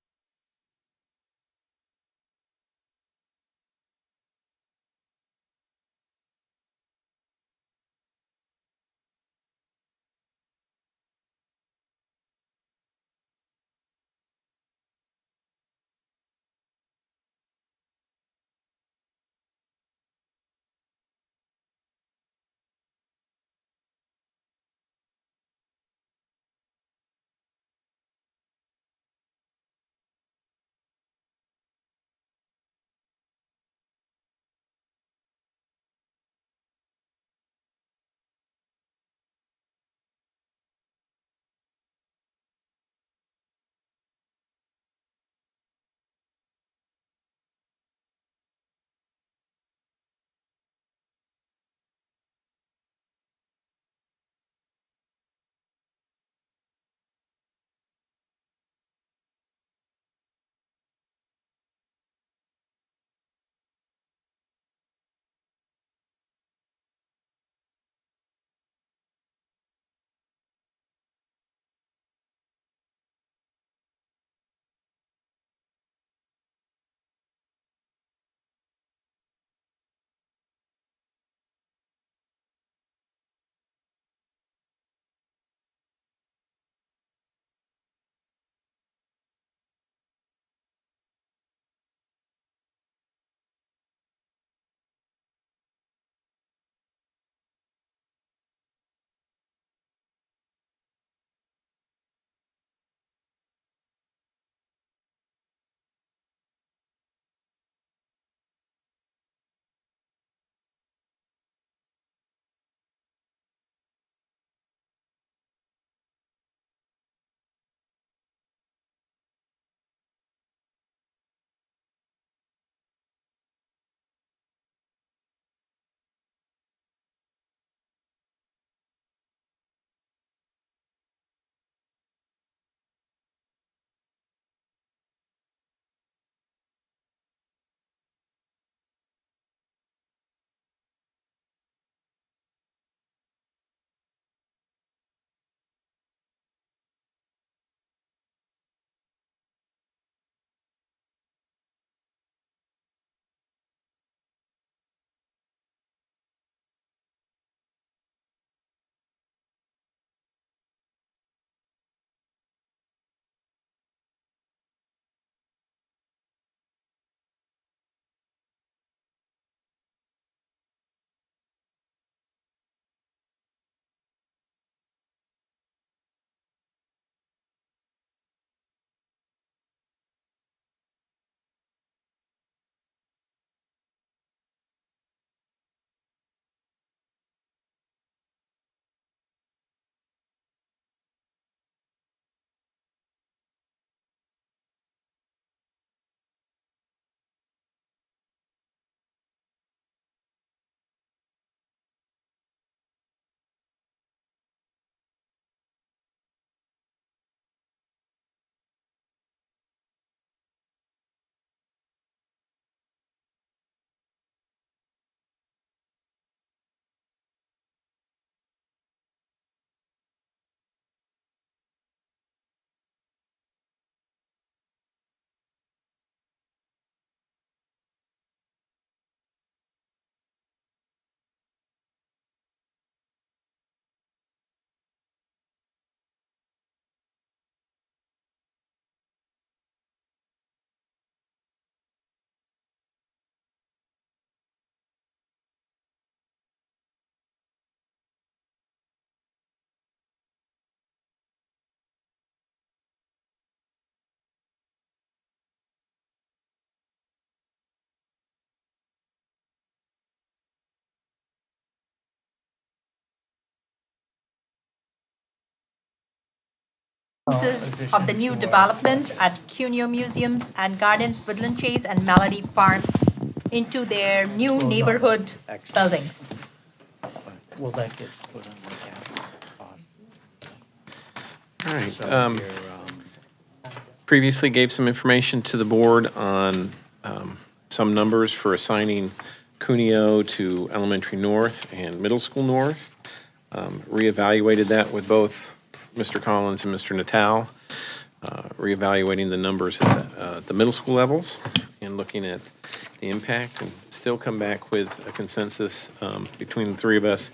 of the new developments at Cuneo Museums and Gardens, Woodland Chase, and Melody Farms into their new neighborhood buildings. Well, that gets put on the capital cost. All right. So here, Previously gave some information to the board on some numbers for assigning Cuneo to Elementary North and Middle School North. Reevaluated that with both Mr. Collins and Mr. Natal, reevaluating the numbers at the middle school levels and looking at the impact, and still come back with a consensus between the three of us,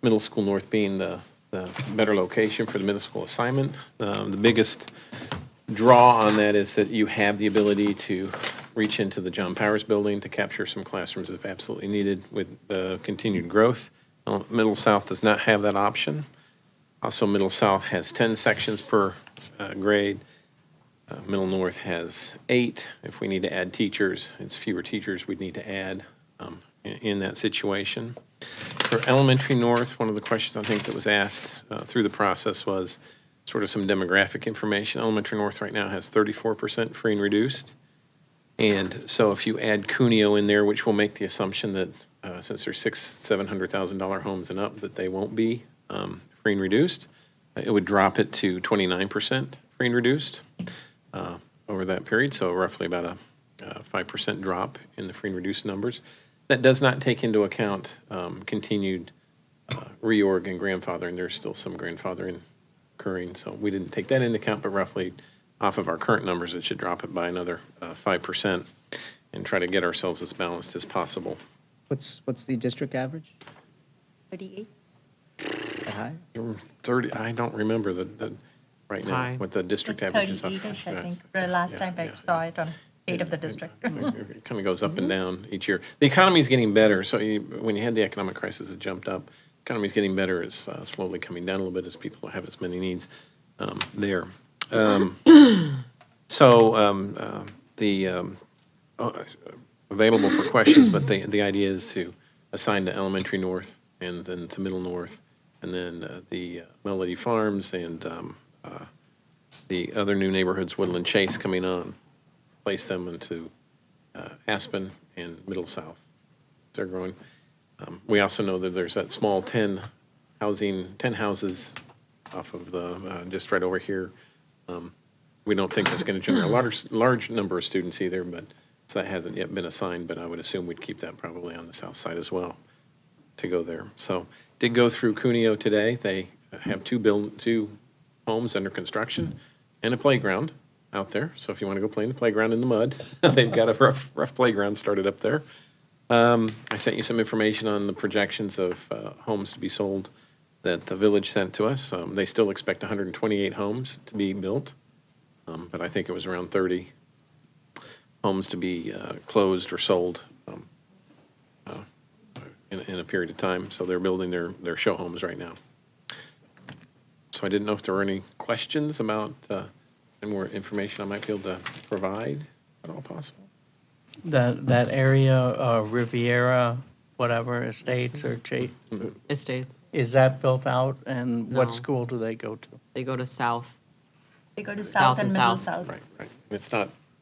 Middle School North being the better location for the middle school assignment. The biggest draw on that is that you have the ability to reach into the John Powers building to capture some classrooms if absolutely needed with continued growth. Middle South does not have that option. Also, Middle South has 10 sections per grade. Middle North has 8. If we need to add teachers, it's fewer teachers we'd need to add in that situation. For Elementary North, one of the questions I think that was asked through the process was sort of some demographic information. Elementary North right now has 34% free and reduced. And so if you add Cuneo in there, which will make the assumption that since they're $700,000 homes and up, that they won't be free and reduced, it would drop it to 29% free and reduced over that period. So roughly about a 5% drop in the free and reduced numbers. That does not take into account continued reorg and grandfathering. There's still some grandfathering occurring, so we didn't take that into account, but roughly off of our current numbers, it should drop it by another 5% and try to get ourselves as balanced as possible. What's the district average? 38. That high? 30, I don't remember the right now, high. what the district It's average is. 38-ish, I think, the last time I saw it on State of the District. It kind of goes up and down each year. The economy's getting better, so when you had the economic crisis, it jumped up. Economy's getting better, it's slowly coming down a little bit as people don't have as many needs there. Available for questions, but the idea is to assign to Elementary North and then to Middle North, and then the Melody Farms and the other new neighborhoods, Woodland Chase coming on, place them into Aspen and Middle South. They're growing. We also know that there's that small 10 houses off of the, just right over here. We don't think that's going to generate a large number of students either, but so that hasn't yet been assigned, but I would assume we'd keep that probably on the south side as well to go there. So did go through Cuneo today. They have two homes under construction and a playground out there. So if you want to go play in the playground in the mud, they've got a rough playground started up there. I sent you some information on the projections of homes to be sold that the village sent to us. They still expect 128 homes to be built, but I think it was around 30 homes to be closed or sold in a period of time. So they're building their show homes right now. So I didn't know if there were any questions about any more information I might be able to provide at all possible. That area, Riviera, whatever, Estates or Estates. is that built out, and No. what school do they go to? They go to South. They go to South South and and Middle South. South. Right.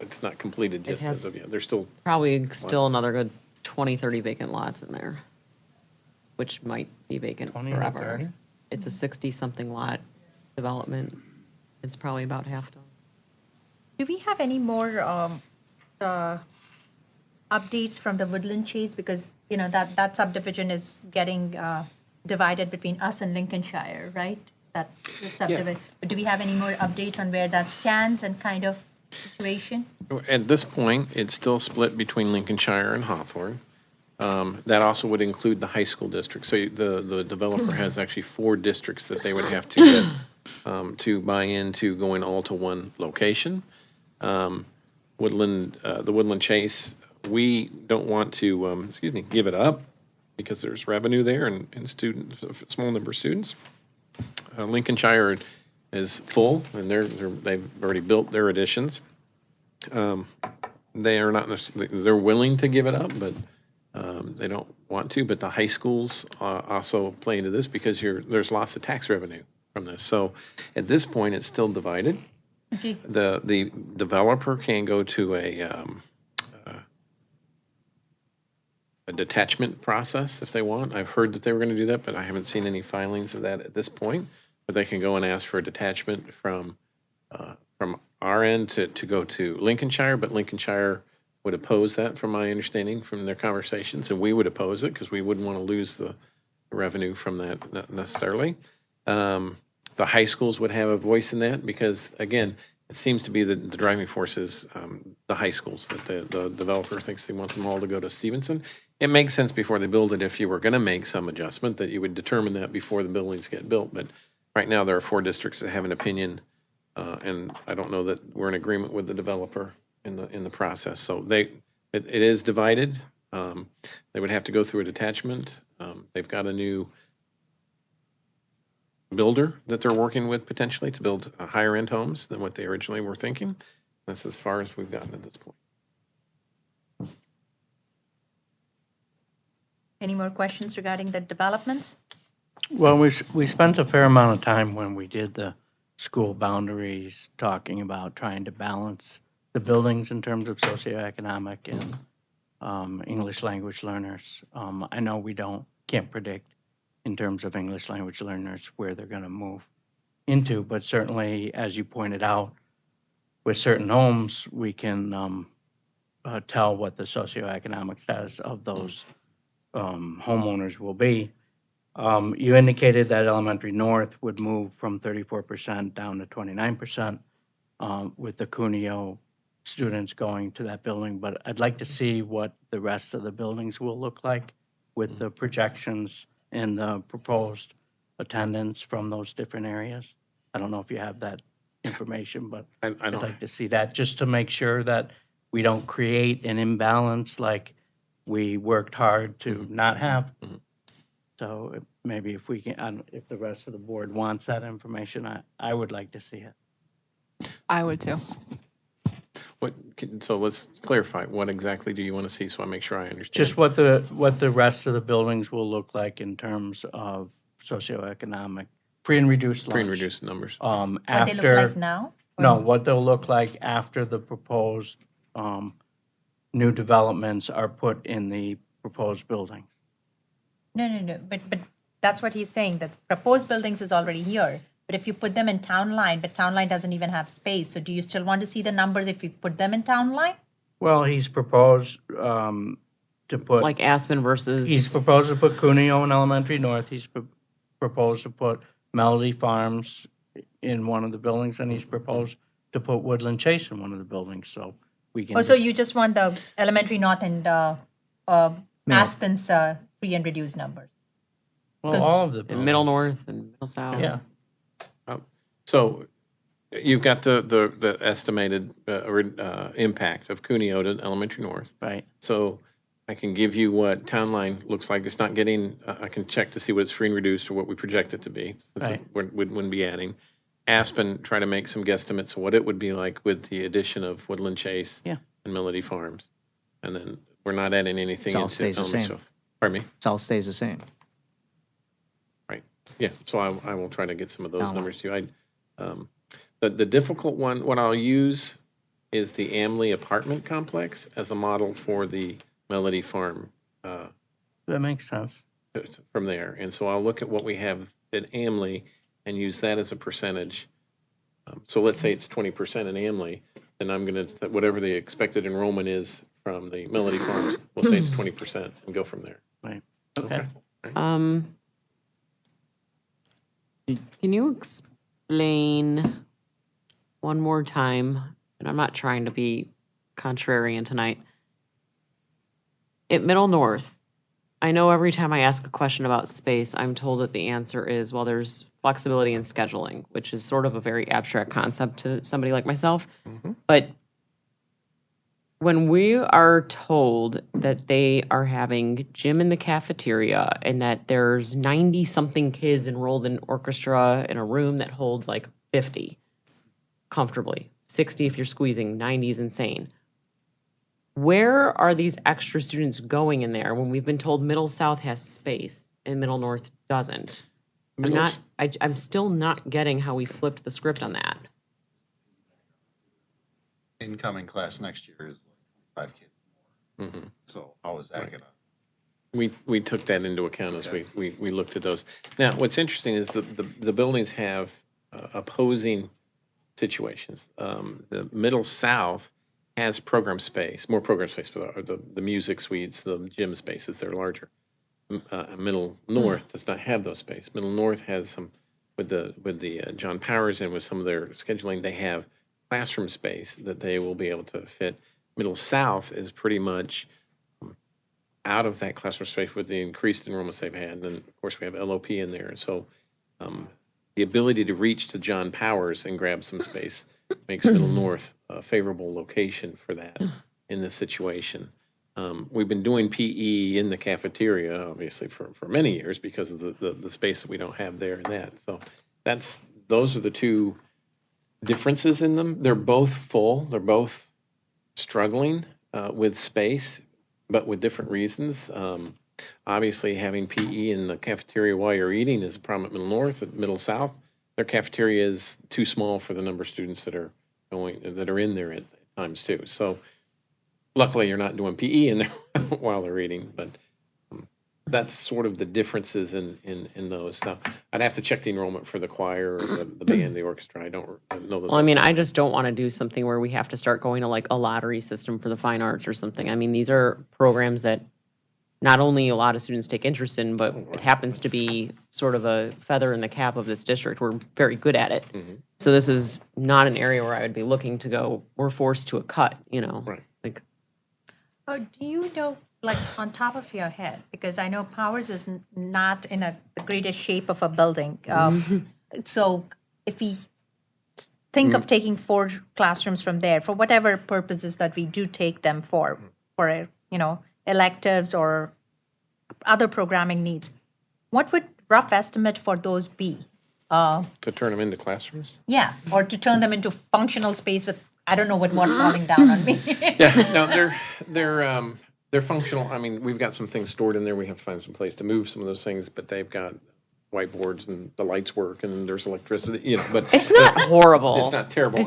It's not completed It just as has of yet. There's still Probably still another good 20, 30 vacant lots in there, which might be vacant 20 to forever. 30? It's a 60-something lot development. It's probably about half done. Do we have any more updates from the Woodland Chase? Because, that subdivision is getting divided between us and Lincolnshire, right? That the subdivision. But do we have any more updates on where that stands and kind of situation? At this point, it's still split between Lincolnshire and Hawthorne. That also would include the high school district. So the developer has actually 4 districts that they would have to get to buy into going all to one location. The Woodland Chase, we don't want to, give it up because there's revenue there and students, a small number of students. Lincolnshire is full, and they've already built their additions. They are not necessarily, they're willing to give it up, but they don't want to. But the high schools also play into this because there's lots of tax revenue from this. So at this point, it's still divided. Okay. The developer can go to a detachment process if they want. I've heard that they were going to do that, but I haven't seen any filings of that at this point. But they can go and ask for a detachment from our end to go to Lincolnshire, but Lincolnshire would oppose that, from my understanding from their conversations, and we would oppose it because we wouldn't want to lose the revenue from that necessarily. The high schools would have a voice in that because, again, it seems to be the driving force is the high schools, that the developer thinks he wants them all to go to Stevenson. It makes sense before they build it, if you were going to make some adjustment, that you would determine that before the buildings get built. But right now, there are 4 districts that have an opinion, and I don't know that we're in agreement with the developer in the process. So it is divided. They would have to go through a detachment. They've got a new builder that they're working with potentially to build higher end homes than what they originally were thinking. That's as far as we've gotten at this point. Any more questions regarding the developments? Well, we spent a fair amount of time when we did the school boundaries talking about trying to balance the buildings in terms of socioeconomic and English language learners. I know we can't predict in terms of English language learners where they're going to move into, but certainly, as you pointed out, with certain homes, we can tell what the socioeconomic status of those homeowners will be. You indicated that Elementary North would move from 34% down to 29% with the Cuneo students going to that building, but I'd like to see what the rest of the buildings will look like with the projections and the proposed attendance from those different areas. I don't know if you have that information, but I I'd don't. like to see that just to make sure that we don't create an imbalance like we worked hard to not have. So maybe if we can, if the rest of the board wants that information, I would like to see it. I would too. So let's clarify, what exactly do you want to see so I make sure I understand? Just what the rest of the buildings will look like in terms of socioeconomic, free and reduced lunch. Free and reduced numbers. What they look like now? No, what they'll look like after the proposed new developments are put in the proposed buildings. No. But that's what he's saying. The proposed buildings is already here. But if you put them in Town Line, but Town Line doesn't even have space, so do you still want to see the numbers if you put them in Town Line? Well, he's proposed to put. Like Aspen versus. He's proposed to put Cuneo in Elementary North. He's proposed to put Melody Farms in one of the buildings, and he's proposed to put Woodland Chase in one of the buildings, so we can. Oh, so you just want the Elementary North and Aspen's free and reduced numbers? Well, all of the In buildings. Middle North and Middle South. Yeah. So you've got the estimated impact of Cuneo to Elementary North. Right. So I can give you what Town Line looks like. It's not getting, I can check to see what it's free and reduced or what we project it to be. Wouldn't be adding. Aspen, try to make some guesstimates of what it would be like with the addition of Woodland Chase and Melody Farms. And then we're not adding anything It all into stays the Elementary same. North. Pardon me? It all stays the same. Right. Yeah, so I will try to get some of those Town Line. numbers too. The difficult one, what I'll use is the Amley apartment complex as a model for the Melody Farm That makes sense. from there. And so I'll look at what we have at Amley and use that as a percentage. So let's say it's 20% in Amley, then I'm going to, whatever the expected enrollment is from the Melody Farms, we'll say it's 20% and go from there. Right. Okay. Can you explain one more time, and I'm not trying to be contrarian tonight. At Middle North, I know every time I ask a question about space, I'm told that the answer is, well, there's flexibility in scheduling, which is sort of a very abstract concept to somebody like myself. But when we are told that they are having gym in the cafeteria and that there's 90-something kids enrolled in orchestra in a room that holds like 50 comfortably, 60 if you're squeezing, 90 is insane. Where are these extra students going in there when we've been told Middle South has space and Middle North doesn't? I'm not, I'm still not getting how we flipped the script on that. Incoming class next year is like 5 kids more. So how is that gonna? We took that into account as we looked at those. Now, what's interesting is the buildings have opposing situations. The Middle South has program space, more program space, but the music suites, the gym spaces, they're larger. Middle North does not have those space. Middle North has some, with the John Powers and with some of their scheduling, they have classroom space that they will be able to fit. Middle South is pretty much out of that classroom space with the increased enrollments they've had. And then, of course, we have LOP in there. So the ability to reach to John Powers and grab some space makes Middle North a favorable location for that in this situation. We've been doing PE in the cafeteria, obviously, for many years because of the space that we don't have there and that. So those are the two differences in them. They're both full. They're both struggling with space, but with different reasons. Obviously, having PE in the cafeteria while you're eating is a problem at Middle North. At Middle South, their cafeteria is too small for the number of students that are in there at times too. So luckily, you're not doing PE in there while they're eating, but that's sort of the differences in those. Now, I'd have to check the enrollment for the choir or the band, the orchestra. I don't know those. Well, I mean, I just don't want to do something where we have to start going to like a lottery system for the fine arts or something. I mean, these are programs that not only a lot of students take interest in, but it happens to be sort of a feather in the cap of this district. We're very good at it. So this is not an area where I would be looking to go, we're forced to a cut, you know? Right. Like, Do you know, like, on top of your head, because I know Powers is not in the greatest shape of a building. So if we think of taking 4 classrooms from there, for whatever purposes that we do take them for electives or other programming needs, what would rough estimate for those be? To turn them into classrooms? Yeah, or to turn them into functional space with, I don't know what falling down on me. Yeah, no, they're functional. I mean, we've got some things stored in there. We have to find some place to move some of those things, but they've got whiteboards and the lights work and there's electricity, but it's not horrible. It's not terrible.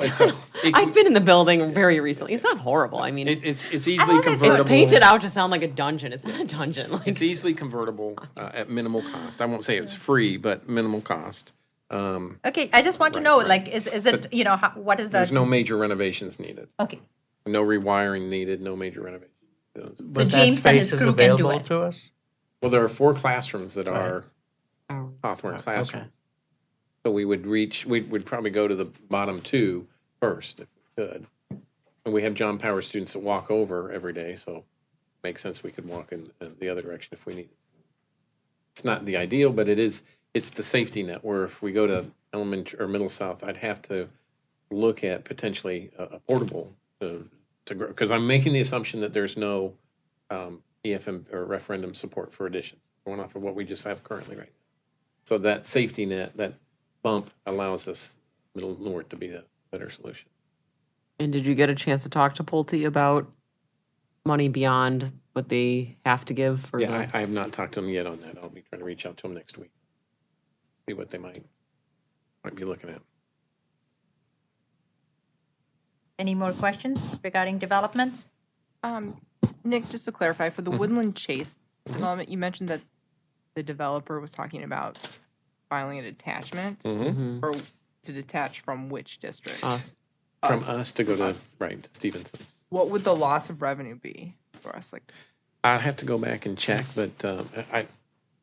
I've been in the building very recently. It's not horrible. I mean, it's easily convertible. It's painted out to sound like a dungeon. It's not a dungeon. Like, it's easily convertible at minimal cost. I won't say it's free, but minimal cost. Okay, I just want to know, like, is it, what is the? There's no major renovations needed. Okay. No rewiring needed, no major renovations. So James and his crew can do it. To us? Well, there are 4 classrooms that are Hawthorne classrooms. So we'd probably go to the bottom 2 first if we could. And we have John Powers students that walk over every day, so it makes sense we could walk in the other direction if we need. It's not the ideal, but it's the safety net where if we go to elementary or Middle South, I'd have to look at potentially a portable to grow, because I'm making the assumption that there's no EFM or referendum support for additions. Going off of what we just have currently right now. So that safety net, that bump allows us Middle North to be the better solution. and did you get a chance to talk to Pulte about money beyond what they have to give for Yeah, I have not talked to them yet on that. I'll be trying to reach out to them next week. See what they might be looking at. Any more questions regarding developments? Nick, just to clarify, for the Woodland Chase development, you mentioned that the developer was talking about filing a detachment or to detach from which district? Us. From us to go to, right, Stevenson. What would the loss of revenue be for us? Like, I'd have to go back and check, but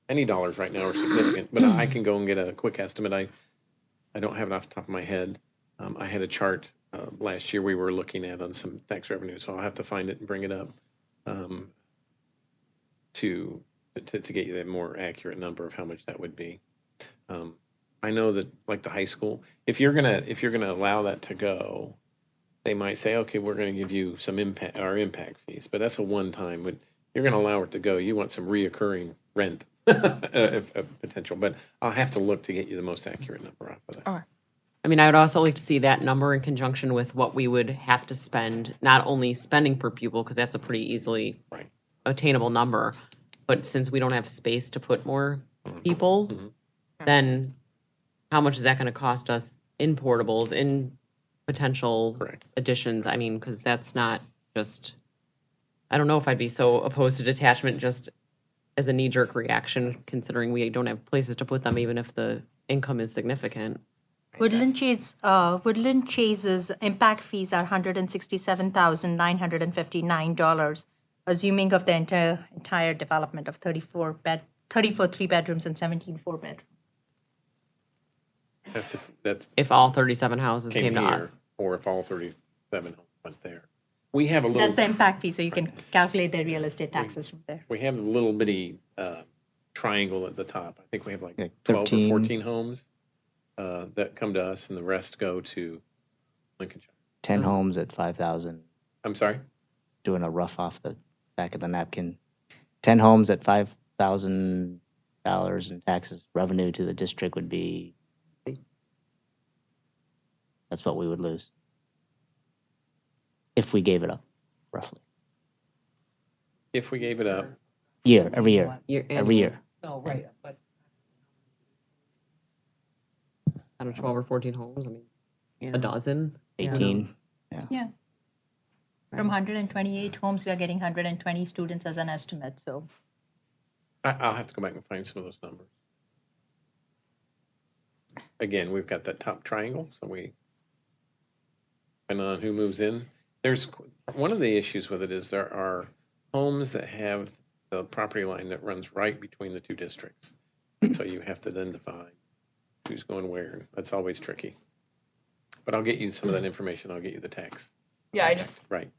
any dollars right now are significant, but I can go and get a quick estimate. I don't have it off the top of my head. I had a chart last year we were looking at on some tax revenue, so I'll have to find it and bring it up to get you that more accurate number of how much that would be. I know that, like the high school, if you're gonna allow that to go, they might say, okay, we're gonna give you some impact fees, but that's a one-time. But you're gonna allow it to go, you want some reoccurring rent potential. But I'll have to look to get you the most accurate number off of that. okay. I mean, I would also like to see that number in conjunction with what we would have to spend, not only spending per pupil, because that's a pretty easily attainable number, but since we don't have space to put more people, then how much is that gonna cost us in portables, in potential additions? I mean, because that's not just, I don't know if I'd be so opposed to detachment just as a knee-jerk reaction, considering we don't have places to put them, even if the income is significant. Woodland Chase's impact fees are $167,959, assuming of the entire development of 34 3-bedrooms and 17 4-bedrooms. That's If all 37 houses came to here, us. or if all 37 homes went there. We have a little. That's the impact fee, so you can calculate the real estate taxes from there. We have a little bitty triangle at the top. I think we have like 12 or 13. 14 homes that come to us, and the rest go to Lincolnshire. 10 homes at 5,000. I'm sorry? Doing a rough off the back of the napkin. 10 homes at $5,000 in taxes revenue to the district would be, that's what we would lose. If we gave it up, roughly. If we gave it up, Every year. Every year. No, right, but. I don't know, 12 or 14 homes, I mean, a dozen? 18. Yeah. From 128 homes, we are getting 120 students as an estimate, so. I'll have to go back and find some of those numbers. Again, we've got that top triangle, so we, depending on who moves in. One of the issues with it is there are homes that have the property line that runs right between the two districts. So you have to then define who's going where. That's always tricky. But I'll get you some of that information. I'll get you the tax. Yeah, I just, Right.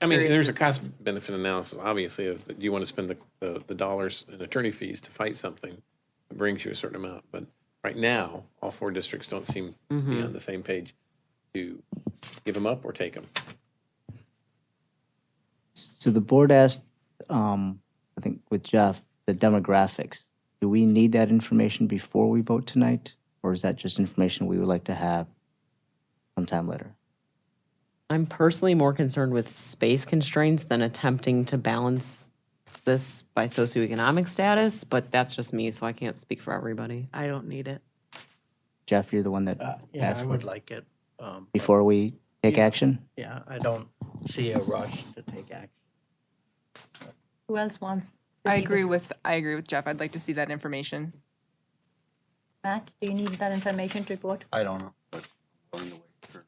I mean, Curious there's a to- cost benefit analysis, obviously, of do you want to spend the dollars in attorney fees to fight something that brings you a certain amount. But right now, all 4 districts don't seem to be on the same page to give them up or take them. So the board asked, I think with Jeff, the demographics. Do we need that information before we vote tonight? Or is that just information we would like to have sometime later? I'm personally more concerned with space constraints than attempting to balance this by socioeconomic status, but that's just me, so I can't speak for everybody. I don't need it. Jeff, you're the one that Yeah, asked I for would it. like it. Before we take Yeah. action? Yeah, I don't see a rush to take action. Who else wants? I agree with Jeff. I'd like to see that information. Matt, do you need that information to vote? I don't know, but I'm willing to wait for.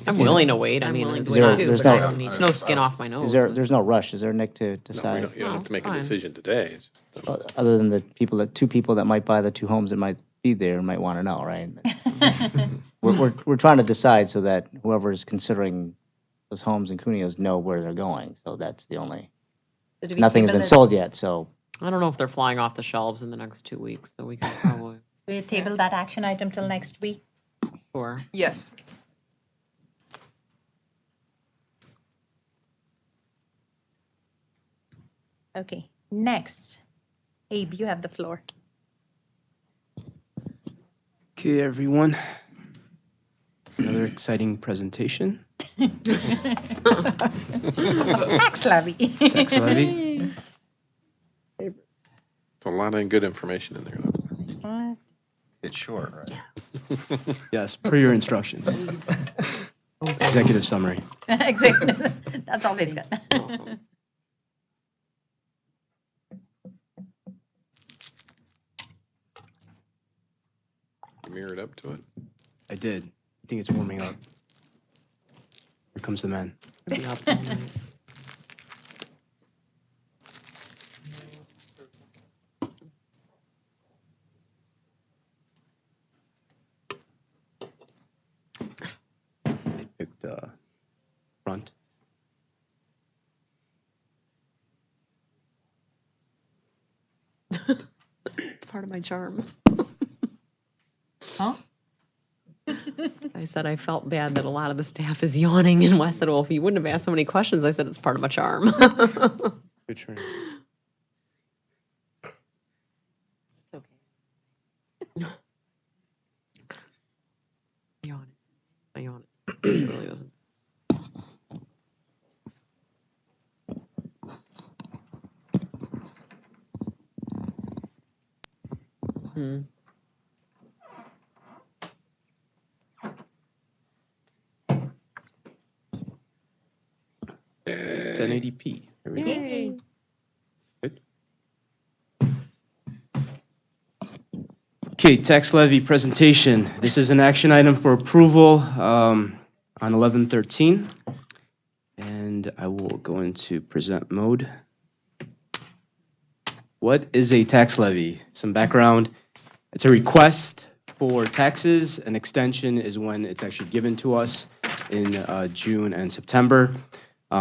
I'm willing to wait. I I'm mean, willing it's to wait not, too, there's but I no- don't need it's to. no skin off my nose. There's no rush, is there, Nick, to No, we decide? don't, you don't have to make a fine. decision today. It's just, Other than the people, two people that might buy the 2 homes that might be there might want to know, right? We're trying to decide so that whoever is considering those homes in Cunios know where they're going. So that's the only, So do we nothing's table been it- sold yet, so. I don't know if they're flying off the shelves in the next 2 weeks, so we can probably, We table that action item till next week. sure. Yes. Okay, next. Abe, you have the floor. Okay, everyone. Another exciting presentation. Tax levy. Tax levy. it's a lot of good information in there. It's short, right? Yes, per your instructions. Executive summary. Exactly. That's always good. You mirrored up to it. I did. I think it's warming up. Here comes the man. I picked front. It's part of my charm. Huh? I said I felt bad that a lot of the staff is yawning, and Wes said, well, if you wouldn't have asked so many questions, I said it's part of my charm. Good try. Yawning. I yawn. It really doesn't. It's 1080p. There we go. Yay. Good. Okay, tax levy presentation. This is an action item for approval on 11/13. And I will go into present mode. What is a tax levy? Some background. It's a request for taxes. An extension is when it's actually given to us in June and September.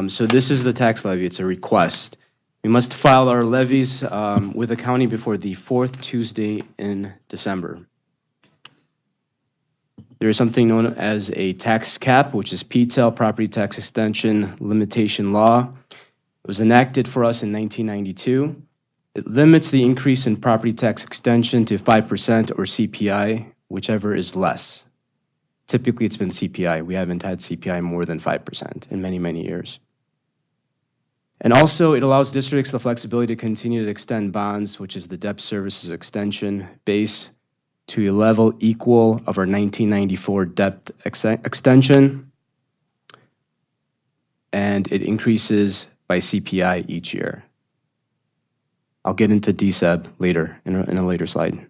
So this is the tax levy. It's a request. We must file our levies with the county before the fourth Tuesday in December. There is something known as a tax cap, which is PTEL, Property Tax Extension Limitation Law. It was enacted for us in 1992. It limits the increase in property tax extension to 5% or CPI, whichever is less. Typically, it's been CPI. We haven't had CPI more than 5% in many, many years. And also, it allows districts the flexibility to continue to extend bonds, which is the debt services extension base, to a level equal of our 1994 debt extension. And it increases by CPI each year. I'll get into DSEB later, in a later slide.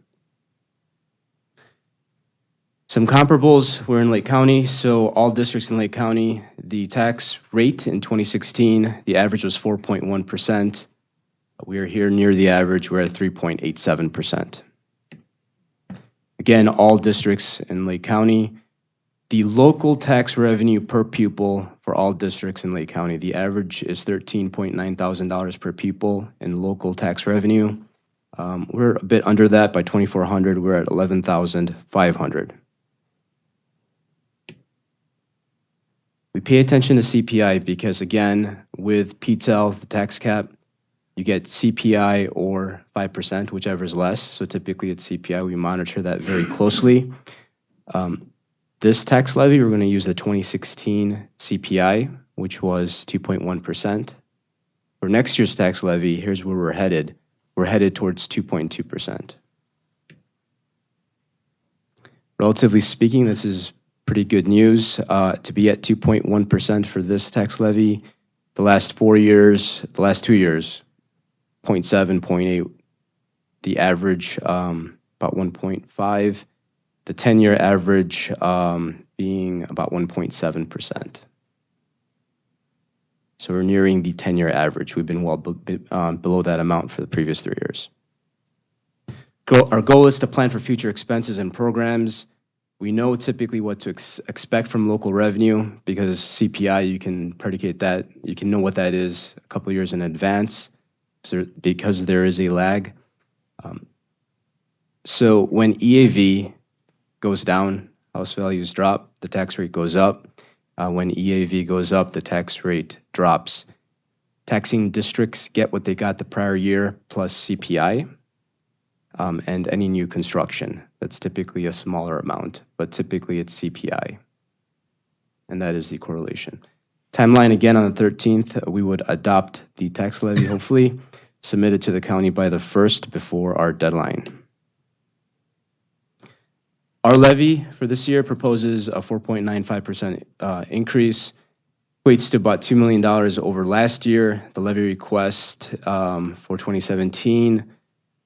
Some comparables, we're in Lake County, so all districts in Lake County, the tax rate in 2016, the average was 4.1%. We are here near the average, we're at 3.87%. Again, all districts in Lake County. The local tax revenue per pupil for all districts in Lake County, the average is $13.9 thousand per pupil in local tax revenue. We're a bit under that by 2,400. We're at 11,500. We pay attention to CPI because, again, with PTEL, the tax cap, you get CPI or 5%, whichever is less. So typically it's CPI. We monitor that very closely. This tax levy, we're going to use the 2016 CPI, which was 2.1%. For next year's tax levy, here's where we're headed. We're headed towards 2.2%. Relatively speaking, this is pretty good news. To be at 2.1% for this tax levy, the last 2 years, 0.7, 0.8, the average about 1.5, the 10-year average being about 1.7%. So we're nearing the 10-year average. We've been well below that amount for the previous 3 years. Our goal is to plan for future expenses and programs. We know typically what to expect from local revenue because CPI, you can predicate that. You can know what that is a couple of years in advance because there is a lag. So when EAV goes down, house values drop, the tax rate goes up. When EAV goes up, the tax rate drops. Taxing districts get what they got the prior year plus CPI. And any new construction. That's typically a smaller amount, but typically it's CPI. And that is the correlation. Timeline again on the 13th, we would adopt the tax levy, hopefully, submit it to the county by the 1st before our deadline. Our levy for this year proposes a 4.95% increase, equates to about $2 million over last year. The levy request for 2017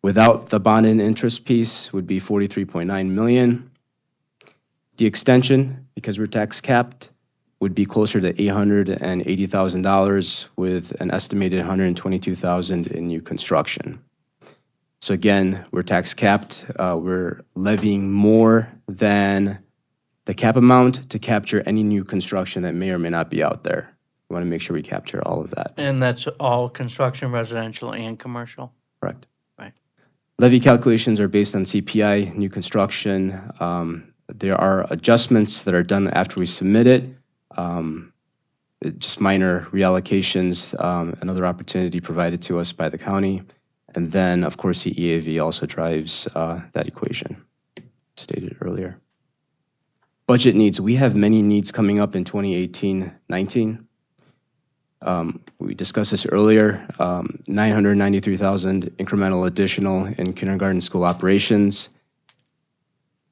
without the bond and interest piece would be $43.9 million. The extension, because we're tax capped, would be closer to $880,000 with an estimated $122,000 in new construction. So again, we're tax capped. We're levying more than the cap amount to capture any new construction that may or may not be out there. We want to make sure we capture all of that. And that's all construction, residential, and commercial? Correct. Right. Levy calculations are based on CPI, new construction. There are adjustments that are done after we submit it. Just minor reallocations, another opportunity provided to us by the county. And then, of course, the EAV also drives that equation, stated earlier. Budget needs. We have many needs coming up in 2018-19. We discussed this earlier, 993,000 incremental additional in kindergarten school operations.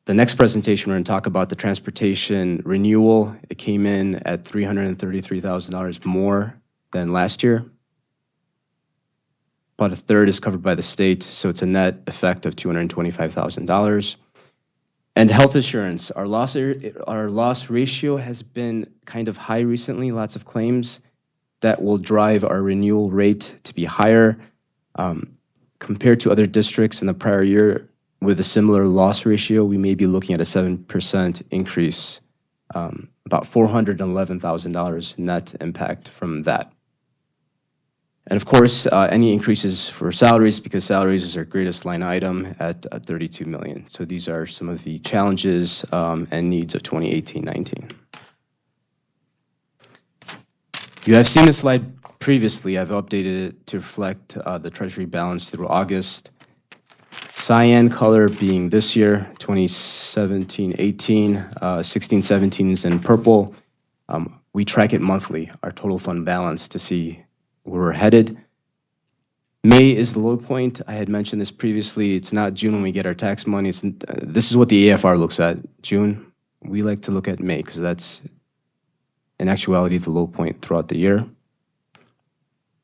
The next presentation, we're going to talk about the transportation renewal. It came in at $333,000 more than last year. About a third is covered by the state, so it's a net effect of $225,000. And health insurance, our loss ratio has been kind of high recently, lots of claims. That will drive our renewal rate to be higher. Compared to other districts in the prior year with a similar loss ratio, we may be looking at a 7% increase, about $411,000 net impact from that. And of course, any increases for salaries, because salaries is our greatest line item at $32 million. So these are some of the challenges and needs of 2018-19. You have seen this slide previously. I've updated it to reflect the treasury balance through August. Cyan color being this year, 2017-18, 16-17 is in purple. We track it monthly, our total fund balance, to see where we're headed. May is the low point. I had mentioned this previously. It's not June when we get our tax money. This is what the AFR looks at, June. We like to look at May because that's, in actuality, the low point throughout the year.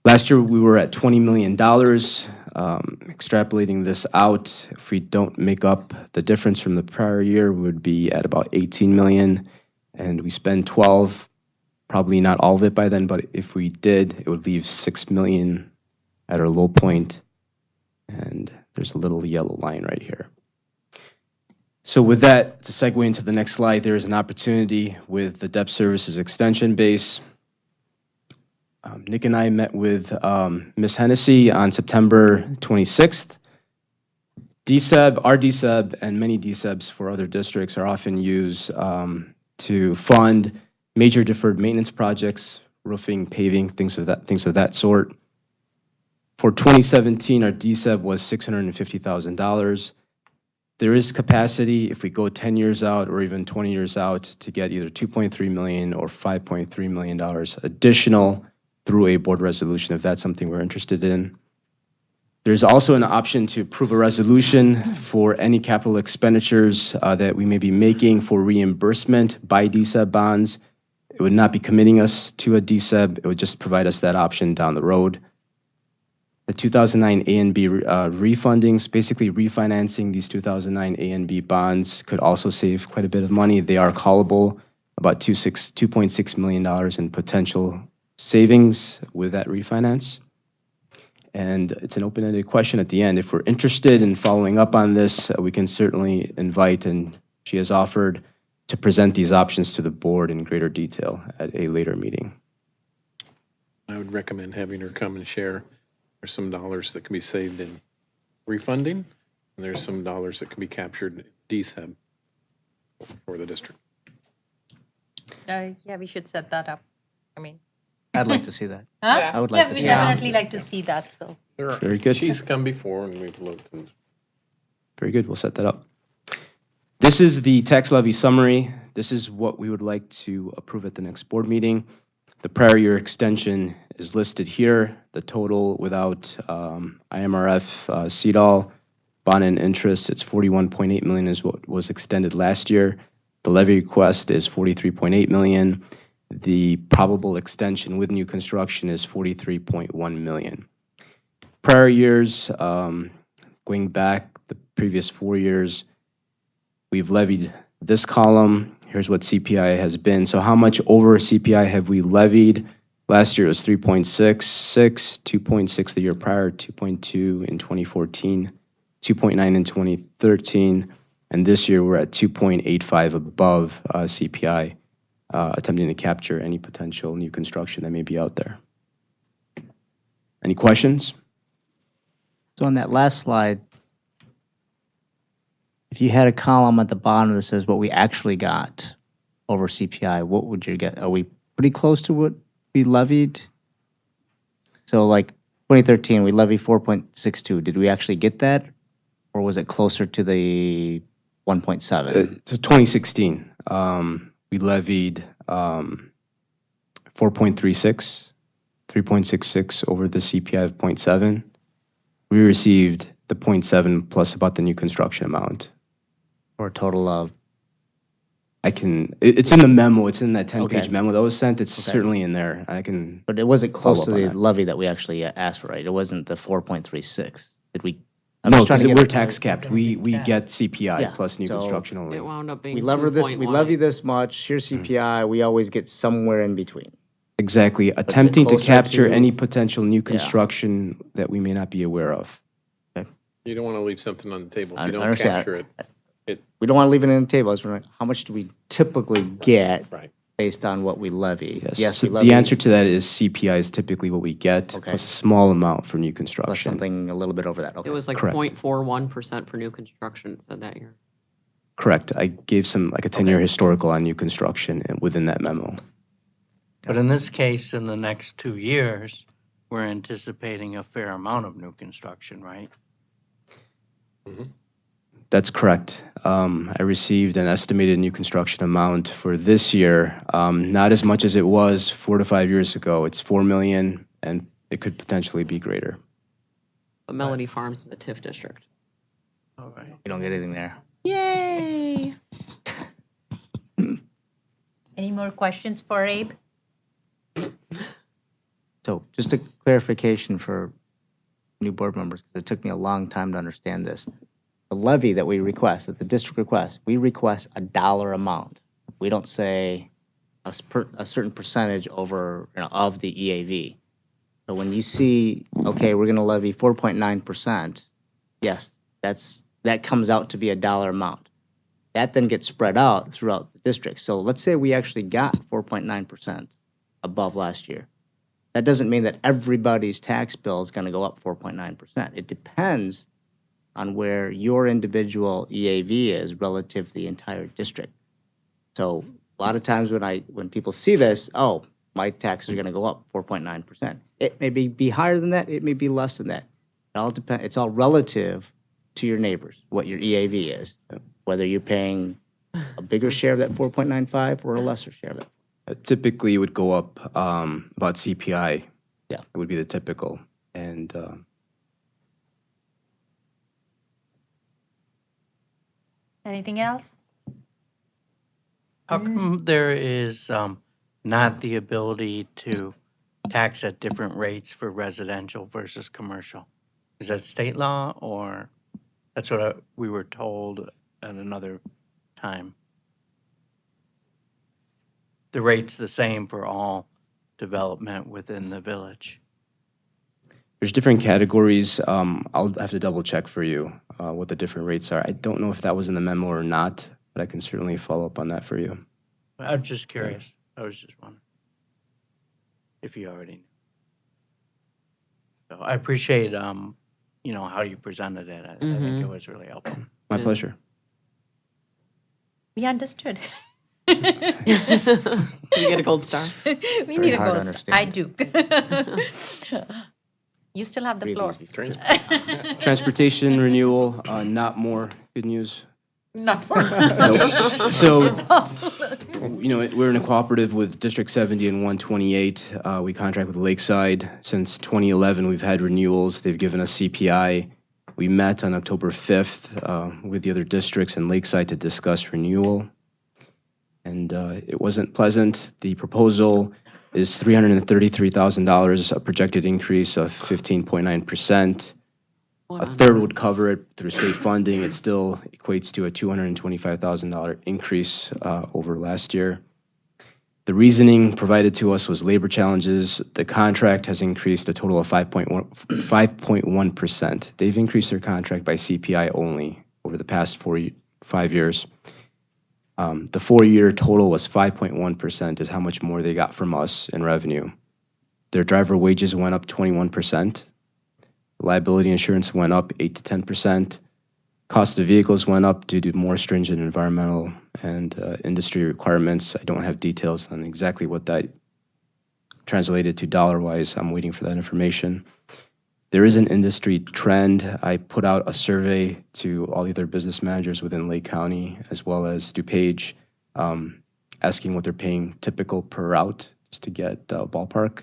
Last year, we were at $20 million. Extrapolating this out, if we don't make up the difference from the prior year, we would be at about $18 million, and we spend 12. Probably not all of it by then, but if we did, it would leave $6 million at our low point, and there's a little yellow line right here. So with that, to segue into the next slide, there is an opportunity with the debt services extension base. Nick and I met with Ms. Hennessy on September 26th. DSEB, our DSEB, and many DSEBs for other districts are often used to fund major deferred maintenance projects, roofing, paving, things of that sort. For 2017, our DSEB was $650,000. There is capacity if we go 10 years out or even 20 years out to get either $2.3 million or $5.3 million additional through a board resolution if that's something we're interested in. There's also an option to approve a resolution for any capital expenditures that we may be making for reimbursement by DSEB bonds. It would not be committing us to a DSEB. It would just provide us that option down the road. The 2009 A and B refundings, basically refinancing these 2009 A and B bonds, could also save quite a bit of money. They are callable, about $2.6 million in potential savings with that refinance. And it's an open-ended question at the end. If we're interested in following up on this, we can certainly invite, and she has offered, to present these options to the board in greater detail at a later meeting. I would recommend having her come and share. There's some dollars that can be saved in refunding, and there's some dollars that can be captured in DSEB for the district. Yeah, we should set that up. I mean. I'd like to see that. Huh? I would like to see Yeah, that. we definitely like to see that, so. Very good. She's come before and we've looked. And Very good, we'll set that up. This is the tax levy summary. This is what we would like to approve at the next board meeting. The prior year extension is listed here. The total without IMRF, CEDAL, bond and interest, it's $41.8 million is what was extended last year. The levy request is $43.8 million. The probable extension with new construction is $43.1 million. Prior years, going back the previous 4 years, we've levied this column. Here's what CPI has been. So how much over CPI have we levied? Last year it was 3.66, 2.6 the year prior, 2.2 in 2014, 2.9 in 2013, and this year we're at 2.85 above CPI, attempting to capture any potential new construction that may be out there. Any questions? So on that last slide, if you had a column at the bottom that says what we actually got over CPI, what would you get? Are we pretty close to what we levied? So like 2013, we levied 4.62. Did we actually get that? Or was it closer to the 1.7? So 2016, we levied 4.36. 3.66 over the CPI of 0.7. We received the 0.7 plus about the new construction amount. For a total of, It's in the memo, it's in that 10-page Okay. memo that was sent, it's Okay. certainly in there. I can, but it wasn't close to Follow up on the that. levy that we actually asked for, right? It wasn't the 4.36. Did we? I'm no, just trying because to get we're it- tax capped. We get CPI Yeah, plus new so construction only. It wound up being We levy 2.1. this much, here's CPI, we always get somewhere in between. Exactly, attempting to closer capture to- any potential new construction that we may not be aware of. You don't want to leave something on the table if I you don't understand. capture it. We don't want to leave it on the table. I was wondering, how much do we typically get Right. based on what we levy? Yes, we so levy the answer to that is CPI is typically what we get, plus a small amount for new plus construction. something a little bit over that. Okay. It was like Correct. 0.41% for new construction, it said that year. Correct, I gave some, like a 10-year historical on new construction within that memo. But in this case, in the next 2 years, we're anticipating a fair amount of new construction, right? That's correct. I received an estimated new construction amount for this year, not as much as it was 4 to 5 years ago. It's 4 million, and it could potentially be greater. But Melody Farms is a TIF district. All right. We don't get anything there. Yay! Any more questions for Abe? So just a clarification for new board members, because it took me a long time to understand this. The levy that we request, that the district requests, we request a dollar amount. We don't say a certain percentage over, of the EAV. So when you see, okay, we're going to levy 4.9%, yes, that comes out to be a dollar amount. That then gets spread out throughout the district. So let's say we actually got 4.9% above last year. That doesn't mean that everybody's tax bill is going to go up 4.9%. It depends on where your individual EAV is relative to the entire district. So a lot of times when people see this, oh, my taxes are going to go up 4.9%. It may be higher than that. It may be less than that. It all depends. It's all relative to your neighbors, what your EAV is, whether you're paying a bigger share of that 4.95 or a lesser share of that. Typically, it would go up about CPI. Yeah. It would be the typical. And Anything else? How come there is not the ability to tax at different rates for residential versus commercial? Is that state law, or that's what we were told at another time? The rate's the same for all development within the village. there's different categories. I'll have to double check for you what the different rates are. I don't know if that was in the memo or not, but I can certainly follow up on that for you. I'm just curious. I was just wondering if you already knew. So I appreciate, how you presented it. I think it was really helpful. My pleasure. We understood. You get a gold star. We need a gold star. I do. You still have the floor. Transportation renewal, not more good news. Not for. Nope. So, It's awful. we're in a cooperative with District 70 and 128. We contract with Lakeside. Since 2011, we've had renewals. They've given us CPI. We met on October 5th with the other districts and Lakeside to discuss renewal. And it wasn't pleasant. The proposal is $333,000, a projected increase of 15.9%. A third would cover it through state funding. It still equates to a $225,000 increase over last year. The reasoning provided to us was labor challenges. The contract has increased a total of 5.1%. They've increased their contract by CPI only over the past 5 years. The 4-year total was 5.1% is how much more they got from us in revenue. Their driver wages went up 21%. Liability insurance went up 8 to 10%. Cost of vehicles went up due to more stringent environmental and industry requirements. I don't have details on exactly what that translated to dollar-wise. I'm waiting for that information. There is an industry trend. I put out a survey to all the other business managers within Lake County, as well as DuPage, asking what they're paying typical per route, just to get ballpark.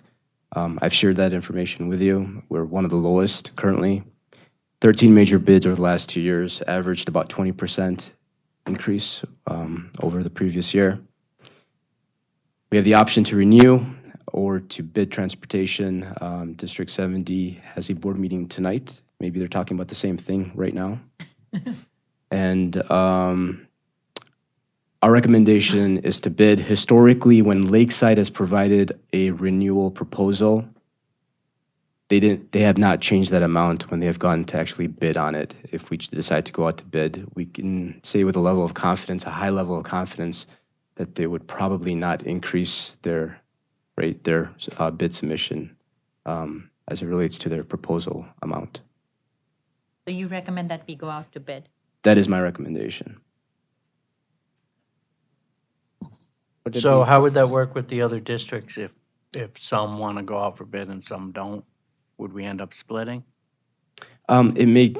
I've shared that information with you. We're one of the lowest currently. 13 major bids over the last 2 years, averaged about 20% increase over the previous year. We have the option to renew or to bid transportation. District 7D has a board meeting tonight. Maybe they're talking about the same thing right now. And our recommendation is to bid. Historically, when Lakeside has provided a renewal proposal, they have not changed that amount when they have gone to actually bid on it. If we decide to go out to bid, we can say with a level of confidence, a high level of confidence, that they would probably not increase their rate, their bid submission as it relates to their proposal amount. So you recommend that we go out to bid? That is my recommendation. So how would that work with the other districts if some want to go out for bid and some don't? Would we end up splitting? It may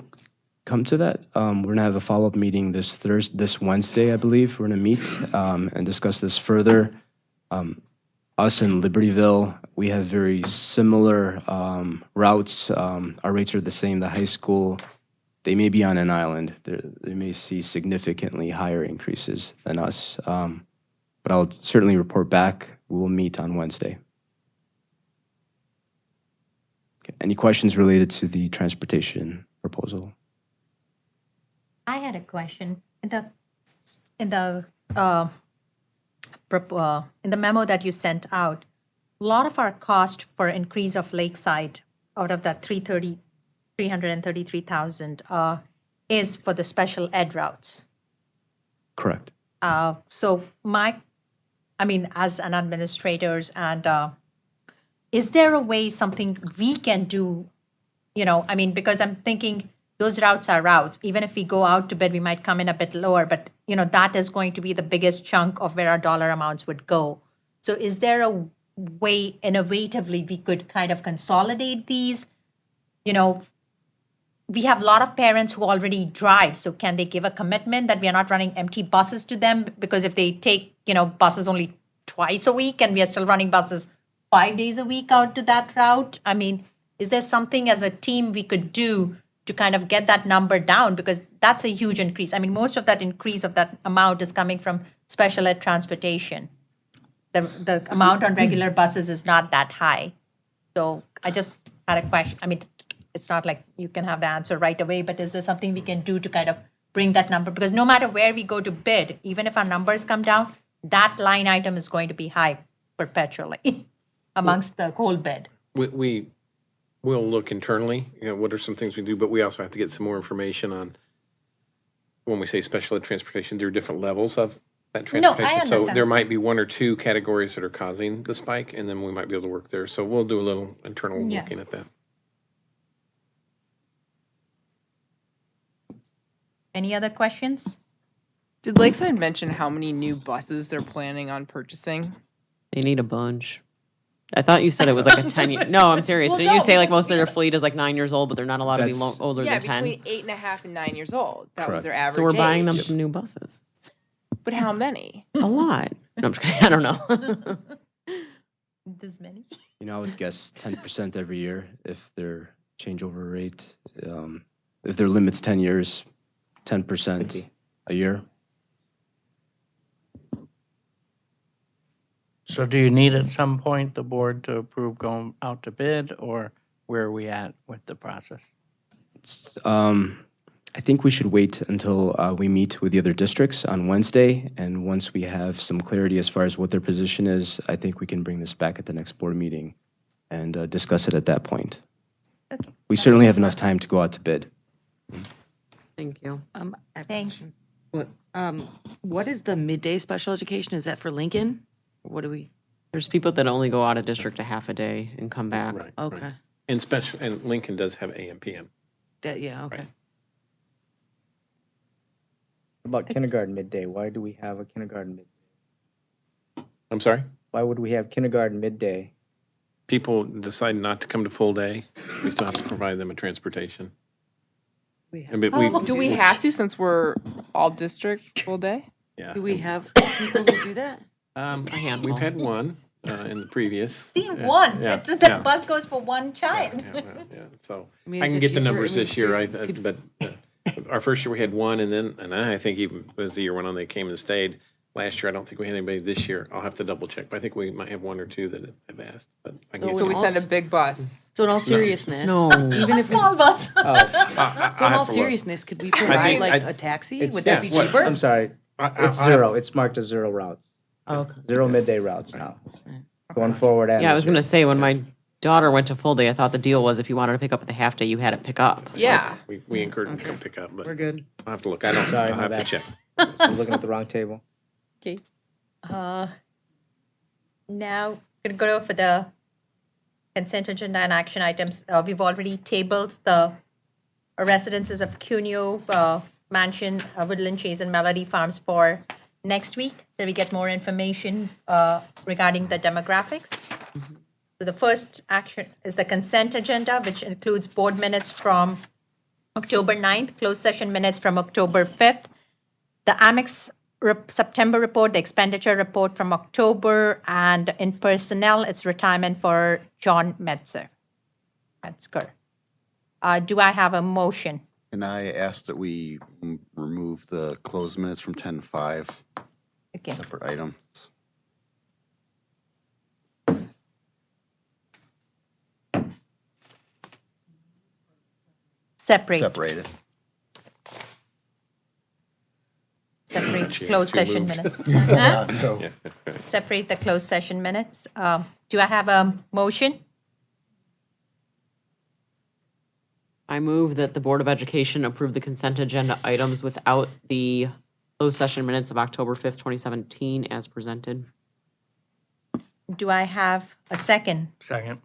come to that. We're gonna have a follow-up meeting this Wednesday, I believe. We're gonna meet and discuss this further. Us in Libertyville, we have very similar routes. Our rates are the same. The high school, they may be on an island. They may see significantly higher increases than us. But I'll certainly report back. We will meet on Wednesday. Okay. Any questions related to the transportation proposal? I had a question. In the memo that you sent out, a lot of our cost for increase of Lakeside out of that 333,000 is for the special ed routes. Correct. So as an administrators and is there a way something we can do, because I'm thinking those routes are routes. Even if we go out to bid, we might come in a bit lower, but that is going to be the biggest chunk of where our dollar amounts would go. So is there a way innovatively we could kind of consolidate these? We have a lot of parents who already drive, so can they give a commitment that we are not running empty buses to them? Because if they take, buses only twice a week and we are still running buses 5 days a week out to that route, is there something as a team we could do to kind of get that number down? Because that's a huge increase. Most of that increase of that amount is coming from special ed transportation. The amount on regular buses is not that high. So I just had a question. It's not like you can have the answer right away, but is there something we can do to kind of bring that number? Because no matter where we go to bid, even if our numbers come down, that line item is going to be high perpetually amongst the whole bid. We'll look internally, what are some things we do, but we also have to get some more information on, when we say special ed transportation, there are different levels of that transportation. So understand. there might be one or two categories that are causing the spike, and then we might be able to work there. So we'll do a little internal Yeah. looking at that. Any other questions? Did Lakeside mention how many new buses they're planning on purchasing? They need a bunch. I thought you said it was like a 10-year. No, I'm serious. Well, Didn't you no, say like because- most of their fleet is like 9 years old, but they're not allowed to be older Yeah, than 10? between 8.5 and 9 years old. That was their Correct. average So we're buying them age. some new buses. But how many? A lot. No, I'm just kidding. I don't know. This many? I would guess 10% every year if their changeover rate, if their limit's 10 years, 10% a year. So do you need at some point the board to approve going out to bid, or where are we at with the process? I think we should wait until we meet with the other districts on Wednesday, and once we have some clarity as far as what their position is, I think we can bring this back at the next board meeting and discuss it at that point. Okay. We certainly have enough time to go out to bid. Thank you. Thanks. What is the midday special education? Is that for Lincoln? What do we? There's people that only go out of district a half a day and come back. Right. Okay. And Lincoln does have AM, PM. Yeah. Okay. About kindergarten midday, why do we have a kindergarten midday? I'm sorry? Why would we have kindergarten midday? People decide not to come to full day, we still have to provide them a transportation. Do we have to since we're all district full day? Yeah. Do we have people who do that? A handful. We've had one. in the previous. See, one. Yeah, The yeah. bus goes for one child. Yeah, so I mean, I is can it get the cheaper? numbers I mean, this year, seriously, but our first year we had one, and I think even as the year went on, they came and stayed. Last year, I don't think we had anybody. This year, I'll have to double check, but I think we might have one or two that have asked. But I can get So we you- send a big bus. So in all seriousness, No. even A if small bus. so in I all have to look. seriousnly, could we provide think- like I- a taxi? It's- Would that be yes. cheaper? I'm sorry. It's I- zero. It's marked as zero routes. Okay. Zero midday routes now. Going forward and Yeah, I was this year. gonna say, when my daughter went to full day, I thought the deal was if you wanted to pick up at the half day, you had to pick up. Yeah. We encourage them to come pick up, but We're good. I'll have to look. I don't. Sorry, I'll my have to bad. check. I was looking at the wrong table. Okay. Now, we're going to go for the consent agenda and action items. We've already tabled the residences of Cuneo Mansion, Woodland Chase, and Melody Farms for next week, till we get more information regarding the demographics. So the first action is the consent agenda, which includes board minutes from October 9th, closed session minutes from October 5th, the Amex September report, the expenditure report from October, and in personnel, it's retirement for John Metzger. Do I have a motion? And I ask that we remove the closed minutes from 10-5, Okay. separate items. Separate. Separated. Separate She has closed two session moved. minutes. Yeah, Huh? so- Yeah. Separate the closed session minutes. Do I have a motion? I move that the Board of Education approve the consent agenda items without the closed session minutes of October 5th, 2017 as presented. Do I have a second? Second.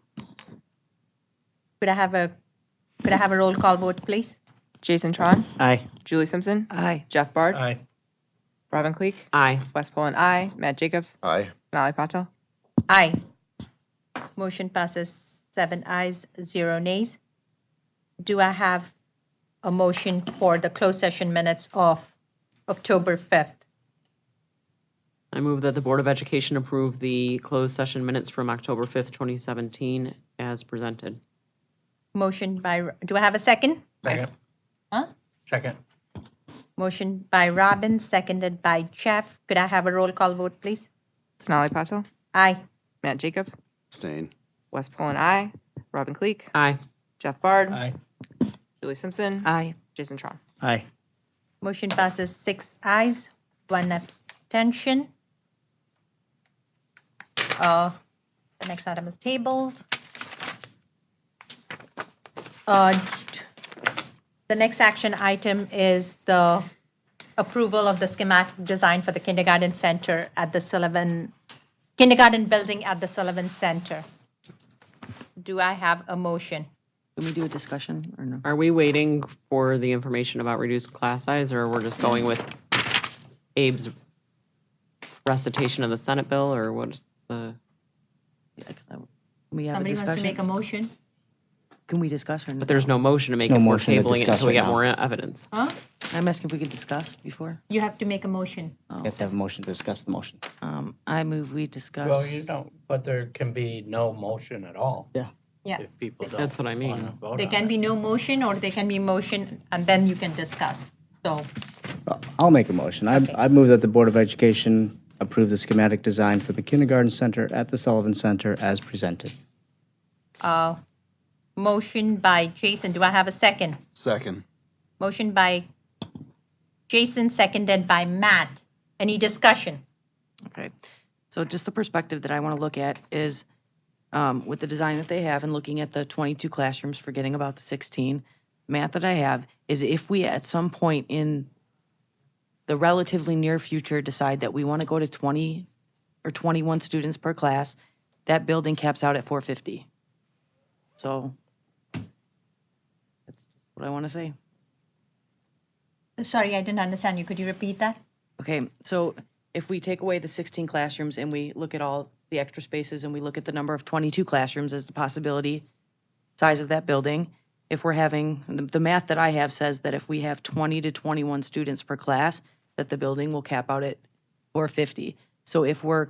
Could I have a roll call vote, please? Jason Tron, Aye. Julie Simpson, Aye. Jeff Bard, Aye. Robin Cleek, Aye. West Poland, I, Matt Jacobs, Aye. Sonali Patel. Aye. Motion passes 7 ayes, 0 nays. Do I have a motion for the closed session minutes of October 5th? I move that the Board of Education approve the closed session minutes from October 5th, 2017 as presented. Motion by, do I have a second? Second. Huh? Second. Motion by Robin, seconded by Jeff. Could I have a roll call vote, please? Sonali Patel, Aye. Matt Jacobs, Abstain. West Poland, I, Robin Cleek, Aye. Jeff Bard, Aye. Julie Simpson, Aye. Jason Tron. Aye. Motion passes 6 ayes, 1 abstention. The next item is tabled. The next action item is the approval of the schematic design for the kindergarten center at the kindergarten building at the Sullivan Center. Do I have a motion? Can we do a discussion or no? Are we waiting for the information about reduced class size, or we're just going with Abe's recitation of the Senate bill, or what's the? Yeah, 'cause Can we have a Somebody wants to discussion? make a motion? Can we discuss or no? But there's no motion to make no if we're motion to tabling it discuss until we right get now. more evidence. Huh? I'm asking if we could discuss before. You have to make a motion. You have to have a motion to discuss the motion. I move we discuss. Well, you don't, but there can be no motion at all. Yeah. Yeah. If people don't. That's what I mean. wanna vote There on can it. be no motion, or there can be motion, and then you can discuss. So, I'll make a motion. I move that the Board of Education approve the schematic design for the kindergarten center at the Sullivan Center as presented. motion by Jason. Do I have a second? Second. Motion by Jason, seconded by Matt. Any discussion? Okay, so just the perspective that I want to look at is with the design that they have and looking at the 22 classrooms, forgetting about the 16, math that I have is if we at some point in the relatively near future decide that we want to go to 20 or 21 students per class, that building caps out at 450. So that's what I want to say. Sorry, I didn't understand you. Could you repeat that? Okay, so if we take away the 16 classrooms and we look at all the extra spaces and we look at the number of 22 classrooms as the possibility size of that building, if we're having, the math that I have says that if we have 20 to 21 students per class, that the building will cap out at 450. So if we're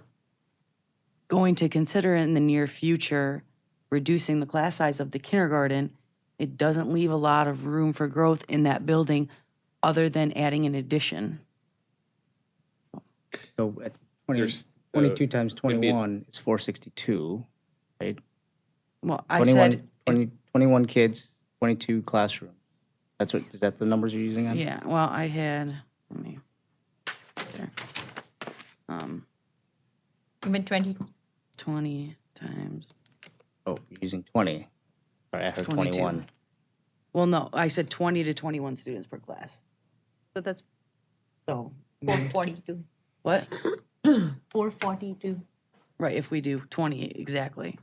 going to consider in the near future reducing the class size of the kindergarten, it doesn't leave a lot of room for growth in that building other than adding an addition. So at 20 There's, 22 times it'd be- 21 is 462, right? Well, I 21, said, 21 kids, 22 classrooms. That's what, is that the numbers you're using on? yeah, well, I had, let me, there. Even 20, 20 times, Oh, you're using 20. Sorry, I heard 22. 21. well, no, I said 20 to 21 students per class. so that's So, 442. what? 442. Right, if we do 20, exactly.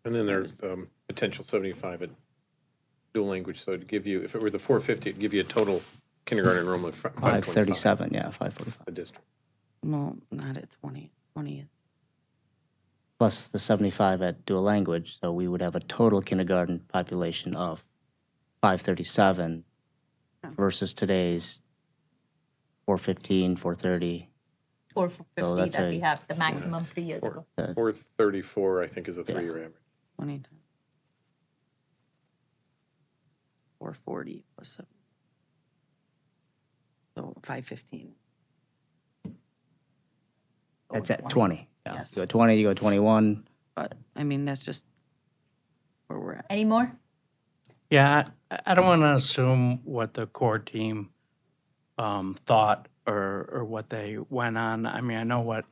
And then there's potential 75 at dual language, so it'd give you, if it were the 450, it'd give you a total kindergarten enrollment of 525. 537, yeah, 545. The district. No, not at 20. 20, Plus the 75 at dual language, so we would have a total kindergarten population of 537 versus today's 415, 430. 450 that's that a- we have, the maximum 3 years ago. 434, I think, is a three-year average. 20 times 440 plus 7. So 515. That's at 20. Yeah. Yes. You go 20, you go 21. But, I mean, that's just where we're at. Any more? Yeah, I don't want to assume what the core team thought or what they went on. I mean, I know what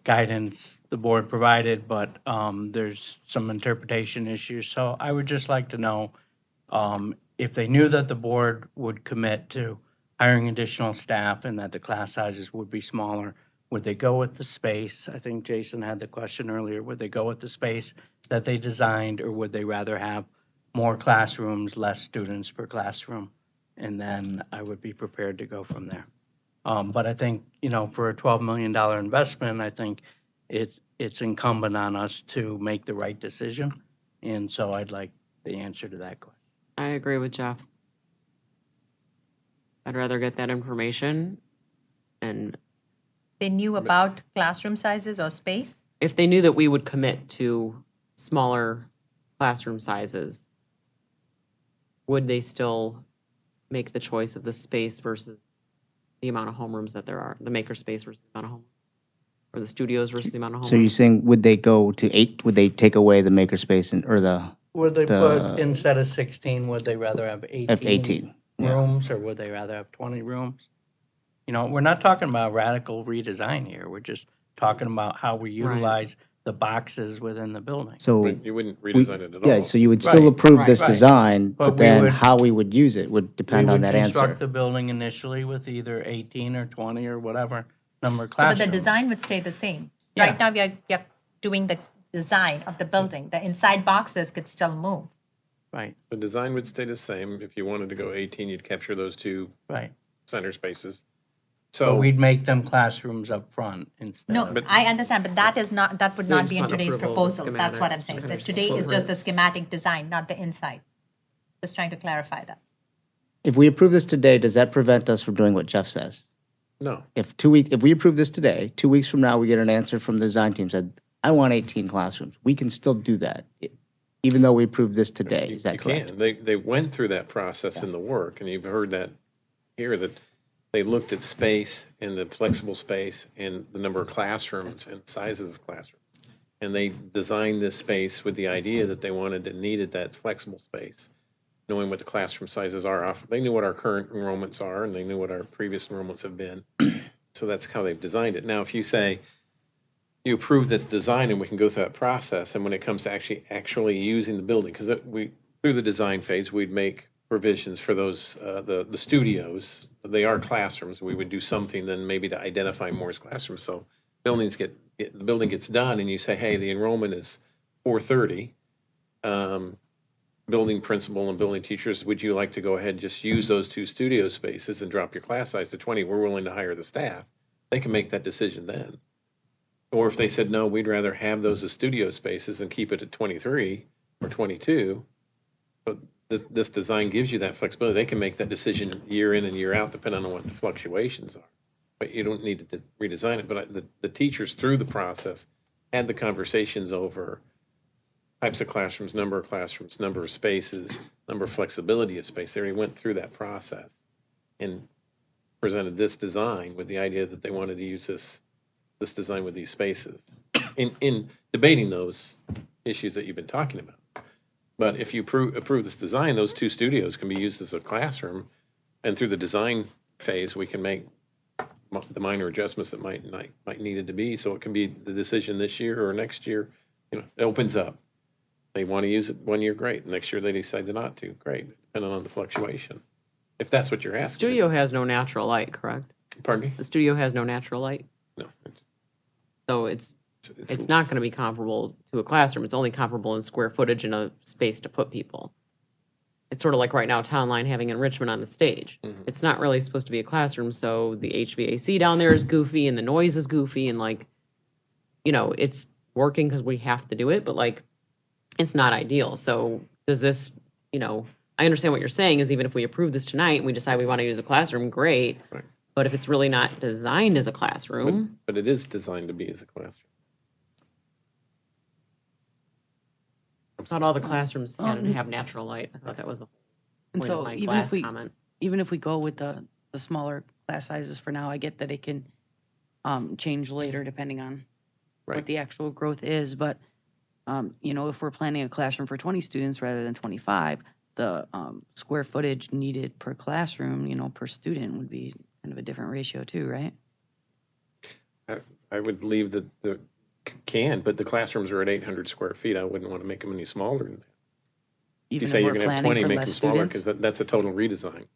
guidance the board provided, but there's some interpretation issues. So I would just like to know if they knew that the board would commit to hiring additional staff and that the class sizes would be smaller, would they go with the space? I think Jason had the question earlier. Would they go with the space that they designed, or would they rather have more classrooms, less students per classroom? And then I would be prepared to go from there. But I think, for a $12 million investment, I think it's incumbent on us to make the right decision. And so I'd like the answer to that question. I agree with Jeff. I'd rather get that information, and They knew about classroom sizes or space? if they knew that we would commit to smaller classroom sizes, would they still make the choice of the space versus the amount of homerooms that there are, the maker space versus the amount of home, or the studios versus the amount of homerooms? So you're saying, would they go to 8? Would they take away the makerspace or the Would they The- put, instead of 16, would they rather have 18? 18? Yeah. Rooms, or would they rather have 20 rooms? We're not talking about radical redesign here. We're just talking about how we utilize the boxes within the building. So You wouldn't redesign it at all. yeah, so you would still approve this Right. design, But but we then would- how we would use it would depend on that We would answer. construct the building initially with either 18 or 20 or whatever number of So, but the classrooms. design would stay the same. Yeah. Right now, we are doing the design of the building. The inside boxes could still move. Right, The design would stay the same. If you wanted to go 18, you'd capture those two right. center spaces. So So we'd make them classrooms up front instead No, of. I understand, but that would Yeah, not just be in want today's approval of the proposal. That's what I'm schematic. saying. That Understand. today is just the schematic design, not the inside. Just trying to clarify that. If we approve this today, does that prevent us from doing what Jeff says? no, If we approve this today, 2 weeks from now, we get an answer from the design team said, I want 18 classrooms. We can still do that, even though we approve this today. Is that you correct? can. They went through that process in the work, and you've heard that here, that they looked at space and the flexible space and the number of classrooms and sizes of classrooms. And they designed this space with the idea that they wanted and needed that flexible space, knowing what the classroom sizes are. They knew what our current enrollments are, and they knew what our previous enrollments have been. So that's how they've designed it. Now, if you say, you approve this design and we can go through that process, and when it comes to actually using the building, because through the design phase, we'd make provisions for those, the studios. They are classrooms. We would do something then maybe to identify more as classrooms. So the building gets done, and you say, hey, the enrollment is 430. Building principal and building teachers, would you like to go ahead and just use those 2 studio spaces and drop your class size to 20? We're willing to hire the staff. They can make that decision then. Or if they said, no, we'd rather have those as studio spaces and keep it at 23 or 22. But this design gives you that flexibility. They can make that decision year in and year out, depending on what the fluctuations are. but you don't need to redesign it. But the teachers through the process had the conversations over types of classrooms, number of spaces, number of flexibility of space. They already went through that process and presented this design with the idea that they wanted to use this design with these spaces in debating those issues that you've been talking about. But if you approve this design, those 2 studios can be used as a classroom, and through the design phase, we can make the minor adjustments that might needed to be, so it can be the decision this year or next year. You know, it opens up. They want to use it 1 year, great. Next year they decide not to, great, depending on the fluctuation. If that's what you're The asking. studio has no natural light, correct? Pardon me? The studio has no natural light, No. so it's not going to be comparable to a classroom. It's only comparable in square footage and a space to put people. It's sort of like right now, Town Line having enrichment on the stage. It's not really supposed to be a classroom, so the HVAC down there is goofy and the noise is goofy and like, you know, it's working because we have to do it, but like, it's not ideal. So does this, you know, I understand what you're saying is even if we approve this tonight and we decide we want to use a classroom, great. Right. But if it's really not designed as a classroom, But it is designed to be as a classroom. I thought all the classrooms had to have natural light. I thought that was the And point of so my even glass if we, comment. even if we go with the smaller class sizes for now, I get that it can change later depending on Right. what the actual growth is. But, you know, if we're planning a classroom for 20 students rather than 25, the square footage needed per classroom, you know, per student would be kind of a different ratio too, right? I would leave the but the classrooms are at 800 square feet. I wouldn't want to make them any smaller than that. Even You if say you're we're going to have planning 20, for make them less smaller, students? because that's a total redesign.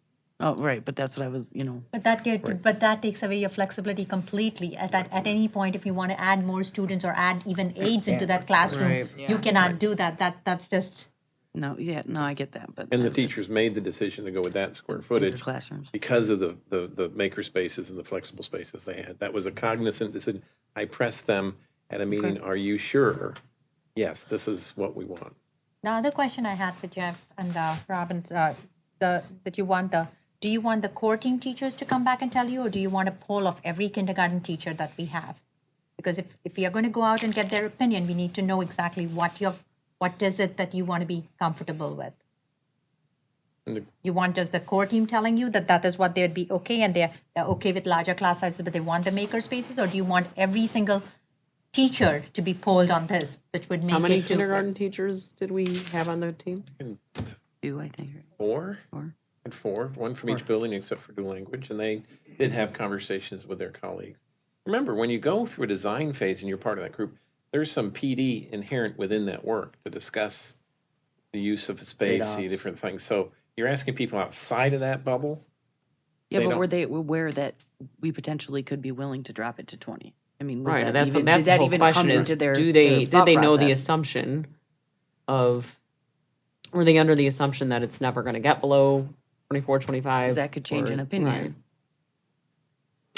Oh, right, but that's what I was, you know. But that takes away your flexibility completely. At any point, if you want to add more students or add even aides into that classroom, Right. you cannot do that. That's just. No, I get that, but. And the that was just teachers made the decision to go with that square bigger footage classrooms. because of the maker spaces and the flexible spaces they had. That was a cognizant decision. I pressed them at a meeting, are you sure? Yes, this is what we want. The other question I had for Jeff and Robin, do you want the core team teachers to come back and tell you, or do you want a poll of every kindergarten teacher that we have? Because if we are going to go out and get their opinion, we need to know exactly what is it that you want to be comfortable with. You want just the core team telling you that is what they'd be okay, and they're okay with larger class sizes, but they want the maker spaces, or do you want every single teacher to be polled on this, which would make How many it to- kindergarten teachers did we have on the team? 2, I think. Right? Four? Four. Had four, one from each building except for dual language, and they did have conversations with their colleagues. Remember, when you go through a design phase and you're part of that group, there's some PD inherent within that work to discuss the use of the space, see Trade-offs. different things. So you're asking people outside of that bubble? Yeah, They but don't- were they aware that we potentially could be willing to drop it to 20? I mean, was Right, that and that's even, that's did the that whole even question come is, into their did their thought they know the process? assumption of, were they under the assumption that it's never going to get below 24, 25? 'Cause that could change or- an opinion.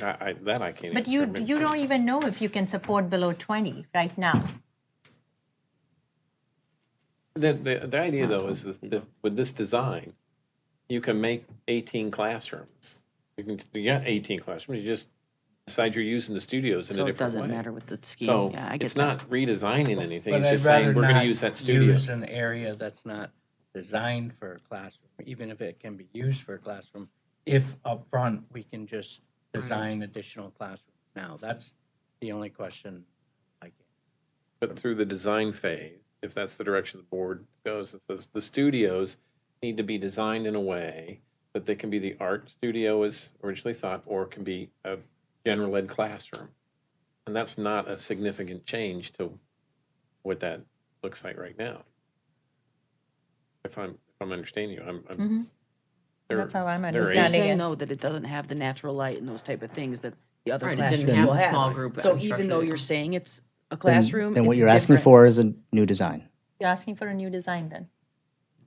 right. That I can't But answer. you I mean, you don't even know if you can support below 20 right now. The idea, though, is that with this design, you can make 18 classrooms. You got 18 classrooms, you just decide you're using the studios in a So it different way. doesn't matter with the scheme. So Yeah, I get it's that. not redesigning anything, But it's I'd just saying, rather we're gonna not use that studio. Use an area that's not designed for a classroom, even if it can be used for a classroom, if upfront we can just design additional classrooms now. That's the only question I get. But through the design phase, if that's the direction the board goes, it says the studios need to be designed in a way that they can be the art studio as originally thought, or can be a general ed classroom. And that's not a significant change to what that looks like right now. If I'm understanding you, Mhm. they're- That's how I'm they're You're understanding saying, it. though, that it doesn't have the natural light and those type of things that the other Right, it didn't classrooms have will the have. small group So structure even though that you're comes- saying it's a Then- classroom, Then what it's you're asking different. for is a new design. You're asking for a new design then.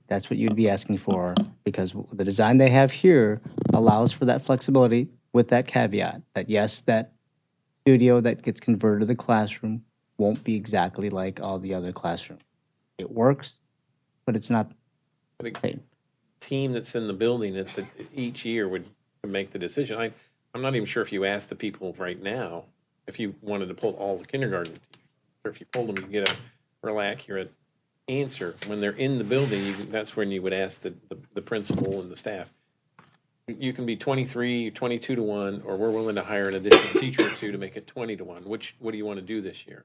That's what you'd be asking for, because the design they have here allows for that flexibility with that caveat, that yes, that studio that gets converted to the classroom won't be exactly like all the other classrooms. It works, but it's not But the same. team that's in the building that each year would make the decision. I'm not even sure if you asked the people right now, if you wanted to pull all the kindergarten, or if you pulled them, you get a real accurate answer. When they're in the building, that's when you would ask the principal and the staff. You can be 23, 22 to 1, or we're willing to hire an additional teacher or two to make it 20 to 1. What do you want to do this year?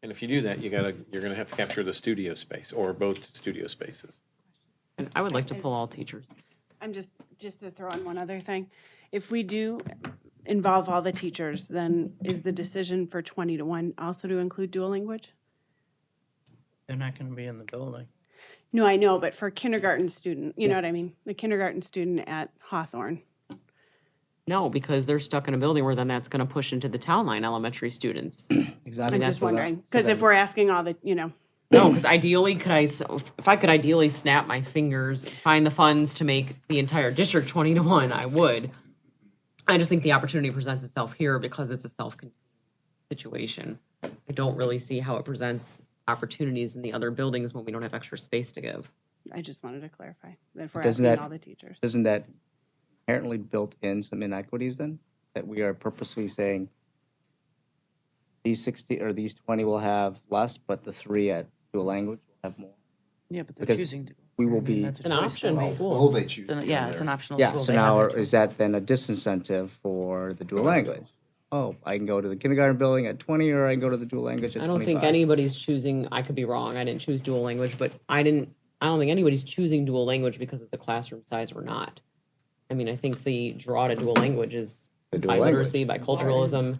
And if you do that, you're gonna have to capture the studio space or both studio spaces. And I would like to pull all teachers. I'm just to throw in one other thing. If we do involve all the teachers, then is the decision for 20 to 1 also to include dual language? They're not going to be in the building. No, I know, but for kindergarten student, you know what I mean? The kindergarten student at Hawthorne. No, because they're stuck in a building where then that's going to push into the town line elementary students. Exactly. I'm just wondering, because if we're asking all the, No, because ideally, if I could ideally snap my fingers, find the funds to make the entire district 20 to 1, I would. I just think the opportunity presents itself here because it's a self-contained situation. I don't really see how it presents opportunities in the other buildings when we don't have extra space to give. I just wanted to clarify that if we're Doesn't asking that- all the teachers. Isn't that inherently built in some inequities then? That we are purposely saying these 60 or these 20 will have less, but the 3 at dual language will have more? Yeah, but they're Because choosing to. we will I mean, be. that's a An choice option they make. school. Oh, they choose. Then, yeah, it's an optional Yeah, school. so They have now that choice. is that then a disincentive for the dual language? Oh, I can go to the kindergarten building at 20 or I can go to the dual language at 25. I don't think anybody's choosing, I could be wrong, I didn't choose dual language, but I don't think anybody's choosing dual language because of the classroom size or not. I mean, I think the draw to dual language is The dual by language. literacy, by culturalism.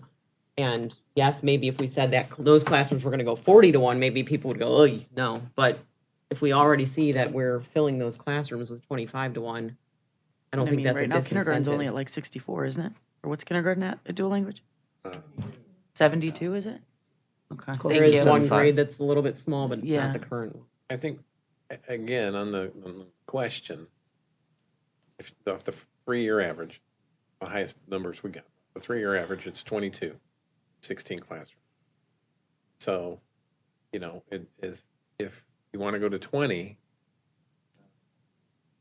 And yes, maybe if we said that those classrooms were gonna go 40 to 1, maybe people would go, oh, no. But if we already see that we're filling those classrooms with 25 to 1, I don't think that's a right now kindergarten's only disincentive. at like 64, isn't it? Or what's kindergarten at dual language? 72, is it? Okay. There Thank is you. one grade that's a little bit small, but it's Yeah. not the current one. I think, again, on the question, if the 3-year average, the highest numbers we got, the 3-year average, it's 22, 16 classrooms. So, it is, if you want to go to 20,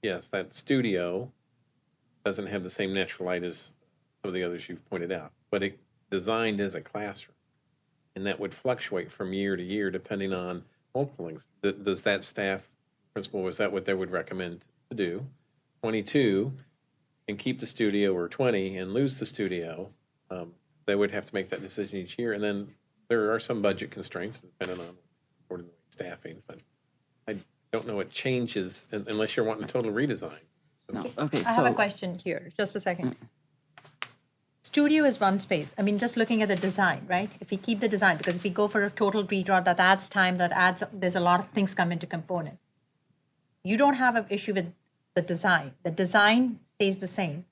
yes, that studio doesn't have the same natural light as some of the others you've pointed out, but it designed as a classroom. And that would fluctuate from year to year depending on multiple things. Does that staff principal, is that what they would recommend to do? 22 and keep the studio, or 20 and lose the studio? They would have to make that decision each year. And then there are some budget constraints depending on staffing, but I don't know what changes unless you're wanting a total redesign. No, okay, I have a so, question here, just a second. Studio is one space. I mean, just looking at the design, right? If we keep the design, because if we go for a total redraw, that adds time, there's a lot of things come into component. You don't have an issue with the design. The design stays the same.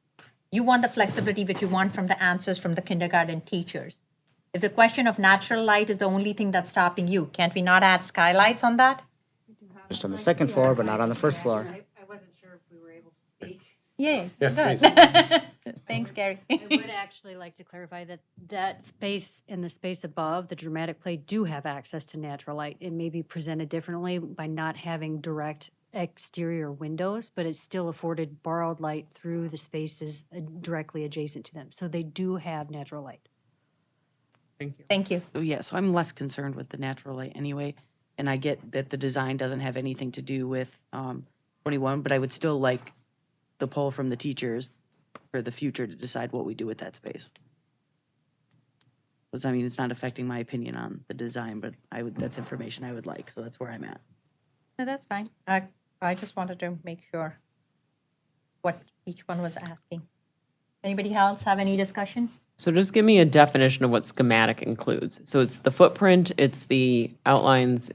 You want the flexibility which you want from the answers from the kindergarten teachers. If the question of natural light is the only thing that's stopping you, can't we not add skylights on that? Just on the second floor, but not on the first floor. I wasn't sure if we were able to speak. Yeah, Yeah, good. Thanks, Gary. I would actually like to clarify that that space and the space above, the dramatic play, do have access to natural light. It may be presented differently by not having direct exterior windows, but it's still afforded borrowed light through the spaces directly adjacent to them. So they do have natural light. Thank you. Thank you. yeah, so I'm less concerned with the natural light anyway. And I get that the design doesn't have anything to do with 21, but I would still like the poll from the teachers for the future to decide what we do with that space. Because, I mean, it's not affecting my opinion on the design, but that's information I would like, so that's where I'm at. No, that's fine. I just wanted to make sure what each one was asking. Anybody else have any discussion? So just give me a definition of what schematic includes. So it's the footprint, it's the outlines,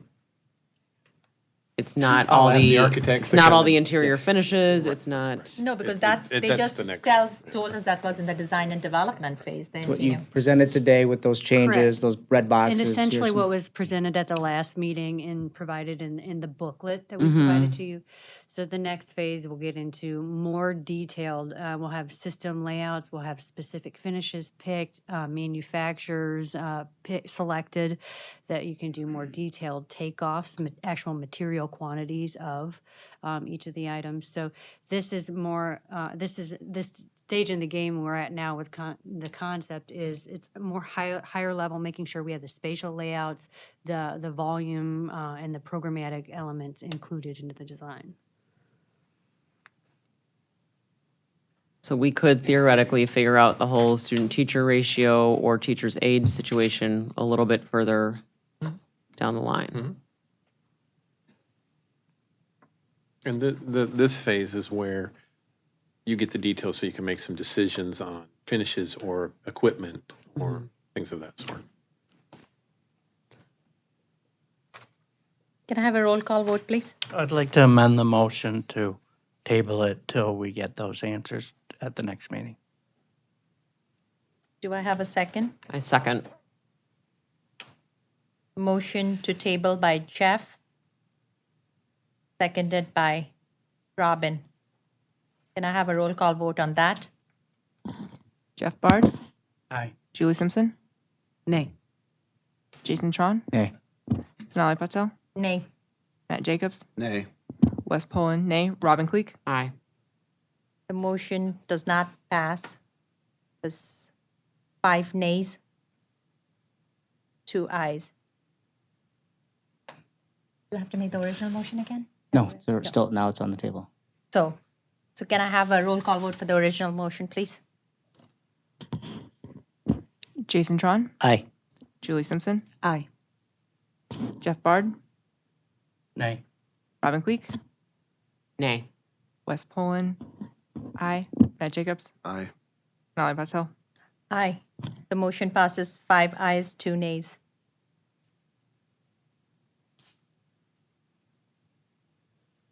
it's not all ask the the, architects it's to not come all in. the interior finishes, it's not. No, because It- they that's just the next- told us that was in the design and development phase. The What you engineer. presented today with those changes, Correct. those red boxes. And here's essentially some- what was presented at the last meeting and provided in the booklet that we Mhm. provided to you. So the next phase, we'll get into more detailed, we'll have system layouts, we'll have specific finishes picked, manufacturers selected, that you can do more detailed takeoffs, actual material quantities of each of the items. So this is more, this stage in the game we're at now with the concept is it's a more higher level, making sure we have the spatial layouts, the volume, and the programmatic elements included into the design. So we could theoretically figure out the whole student-teacher ratio or teacher's aide situation a little bit further down the line. And this phase is where you get the details so you can make some decisions on finishes or equipment or things of that sort. Can I have a roll call vote, please? I'd like to amend the motion to table it till we get those answers at the next meeting. Do I have a second? I second. Motion to table by Jeff, seconded by Robin. Can I have a roll call vote on that? Jeff Bard, Aye. Julie Simpson, Nay. Jason Tron, Nay. Sonali Patel, Nay. Matt Jacobs, Nay. Wes Poland, nay. Robin Cleek. Aye. The motion does not pass. There's 5 nays, 2 ayes. Do I have to make the original motion again? No, so still, now it's on the table. So can I have a roll call vote for the original motion, please? Jason Tron, Aye. Julie Simpson, Aye. Jeff Bard, Nay. Robin Cleek, Nay. Wes Poland, aye. Matt Jacobs, Aye. Sonali Patel. Aye. The motion passes 5 ayes, 2 nays.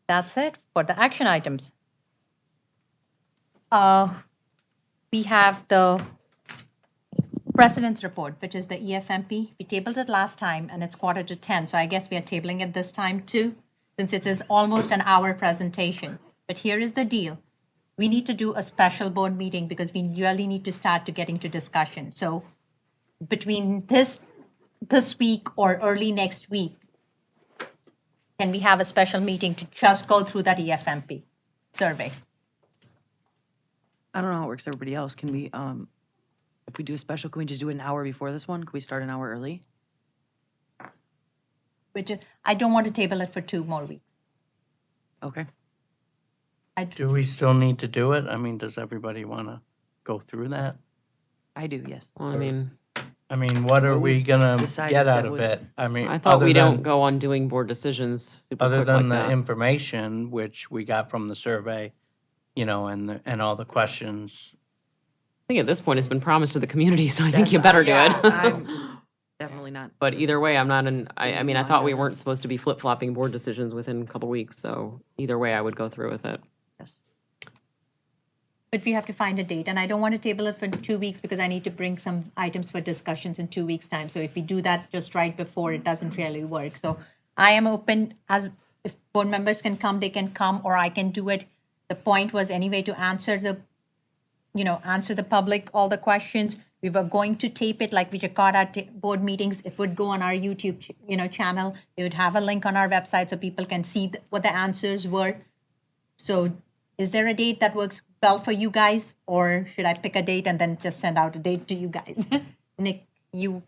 That's it for the action items. We have the President's report, which is the EFMP. We tabled it last time and it's 9:45, so I guess we are tabling it this time too, since it is almost an hour presentation. But here is the deal. We need to do a special board meeting because we really need to start to getting to discussion. So between this week or early next week, can we have a special meeting to just go through that EFMP survey? I don't know how it works for everybody else. Can we, if we do a special, can we just do it an hour before this one? Can we start an hour early? I don't want to table it for 2 more weeks. Okay. Do we still need to do it? I mean, does everybody want to go through that? I do, yes. Well, I mean, what are Well, we we gonna decided get that out of was- it? I mean, I thought other we don't than- go on doing board decisions super Other quick like than the that. information, which we got from the survey, you know, and all the questions. I think at this point it's been promised to the community, so I think you better do it. I'm definitely not. But either way, I'm not I mean, I Mind thought we on it. weren't supposed to be flip-flopping board decisions within a couple weeks, so either way, I would go through with it. Yes. But we have to find a date, and I don't want to table it for 2 weeks because I need to bring some items for discussions in 2 weeks' time. So if we do that just right before, it doesn't really work. So I am open, as if board members can come, they can come, or I can do it. The point was anyway to answer the public all the questions. We were going to tape it like we record our board meetings. It would go on our YouTube, channel. We would have a link on our website so people can see what the answers were. So is there a date that works well for you guys, or should I pick a date and then just send out a date to you guys? Nick, you.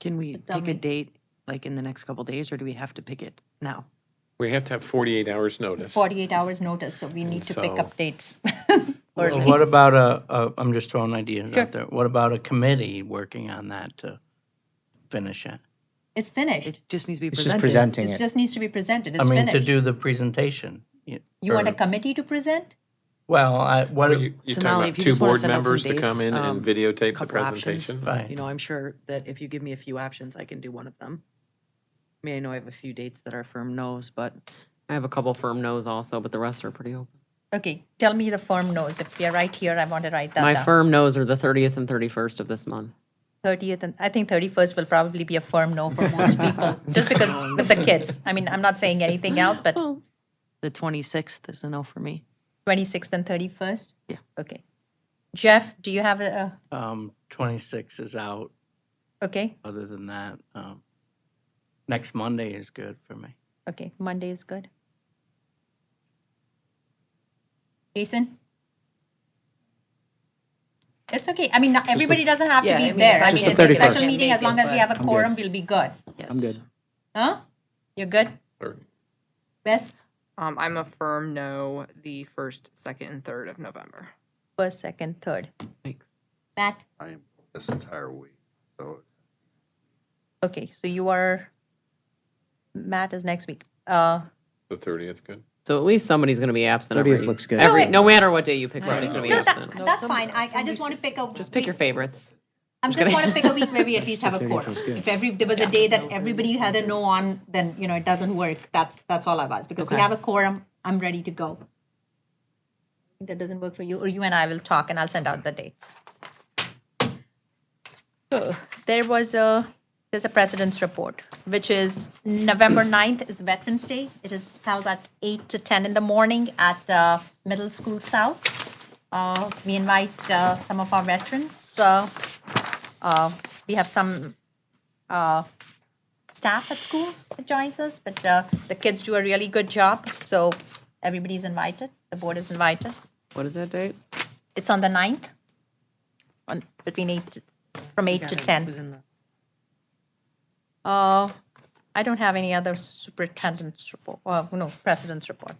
Can we Tell pick a me. date like in the next couple days, or do we have to pick it now? We have to have 48 hours notice. 48 hours notice, so we need to pick so- up dates Well, early. what about I'm just throwing ideas Sure. out there. What about a committee working on that to finish it? It's finished. It just needs to be It's just presented. presenting It it. just needs to be presented. It's I mean, to finished. do the presentation. You want a or- committee to present? Well, You're So talking Nolly, about if you 2 just wanna board send out some members to come dates, in and videotape the couple options. presentation? Right. I'm sure that if you give me a few options, I can do one of them. I mean, I know I have a few dates that are firm no's, but I have a couple firm no's also, but the rest are pretty open. Okay, tell me the firm no's. If you're right here, I want to write that My down. firm no's are the 30th and 31st of this month. 30th, and I think 31st will probably be a firm no for most people, just because with the kids. I mean, I'm not saying anything else, but the 26th is a no for me. 26th and 31st? Yeah. Okay. Jeff, do you have a, 26 is out. okay, Other than that, next Monday is good for me. okay, Monday is good. Jason? It's okay. I mean, not everybody doesn't have to Yeah, be I mean, there. if I I mean, Just it's the a 31st. special meeting. As long as we have a I'm good. quorum, we'll be good. Yes. I'm good. Huh? You're good? Third. Bess? I'm a firm no the 1st, 2nd, and 3rd of November. First, second, third. Thanks. Matt? I am this entire week, so Okay, so you are, Matt is next week. The 30th, good. So at least somebody's going to be absent. 30th every- looks good. Every, No, wait. no matter what day you pick, somebody's Right. going to be No, absent. that's fine. I just want to pick a. Just pick your favorites. I'm just want to pick a week where we at least have a 30th quorum. was good. If there was a day that everybody had a no on, then, you know, it doesn't work. That's all I was. Because we Okay. have a quorum, I'm ready to go. That doesn't work for you, or you and I will talk and I'll send out the dates. There's a president's report, which is November 9th is Veterans Day. It is held at 8 to 10 in the morning at Middle School South. We invite some of our veterans. We have some staff at school that joins us, but the kids do a really good job. So everybody's invited. The board is invited. What is that date? It's on the 9th, from 8 to 10. Was in the- I don't have any other superintendent's report, no, president's report.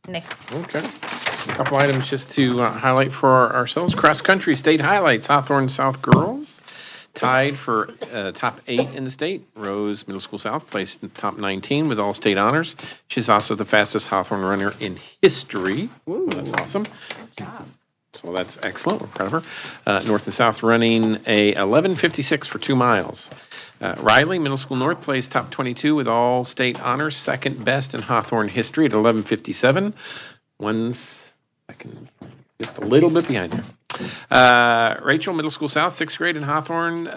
Nick? Okay. A couple items just to highlight for ourselves. Cross-country state highlights. Hawthorne South girls tied for top 8 in the state. Rose Middle School South placed in top 19 with all state honors. She's also the fastest Hawthorne runner in history. That's awesome. So that's excellent. We're proud of her. North and South running a 11:56 for 2 miles. Riley Middle School North placed top 22 with all state honors, second best in Hawthorne history at 11:57. One second, just a little bit behind there. Rachel Middle School South, 6th grade in Hawthorne,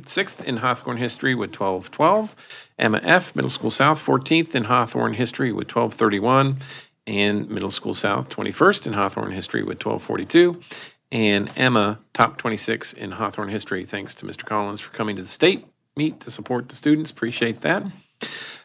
6th in Hawthorne history with 12:12. Emma F. Middle School South, 14th in Hawthorne history with 12:31. And Middle School South, 21st in Hawthorne history with 12:42. And Emma, top 26 in Hawthorne history, thanks to Mr. Collins for coming to the state meet to support the students. Appreciate that.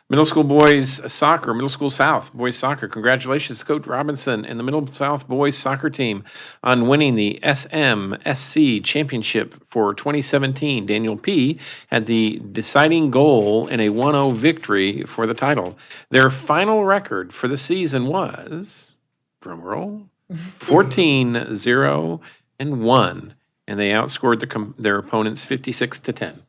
Middle school boys soccer, Middle School South boys soccer. Congratulations, Coach Robinson and the Middle South boys soccer team on winning the SMSC championship for 2017. Daniel P. had the deciding goal in a 1-0 victory for the title. Their final record for the season was, drum roll, 14-0-1, and they outscored their opponents 56-10.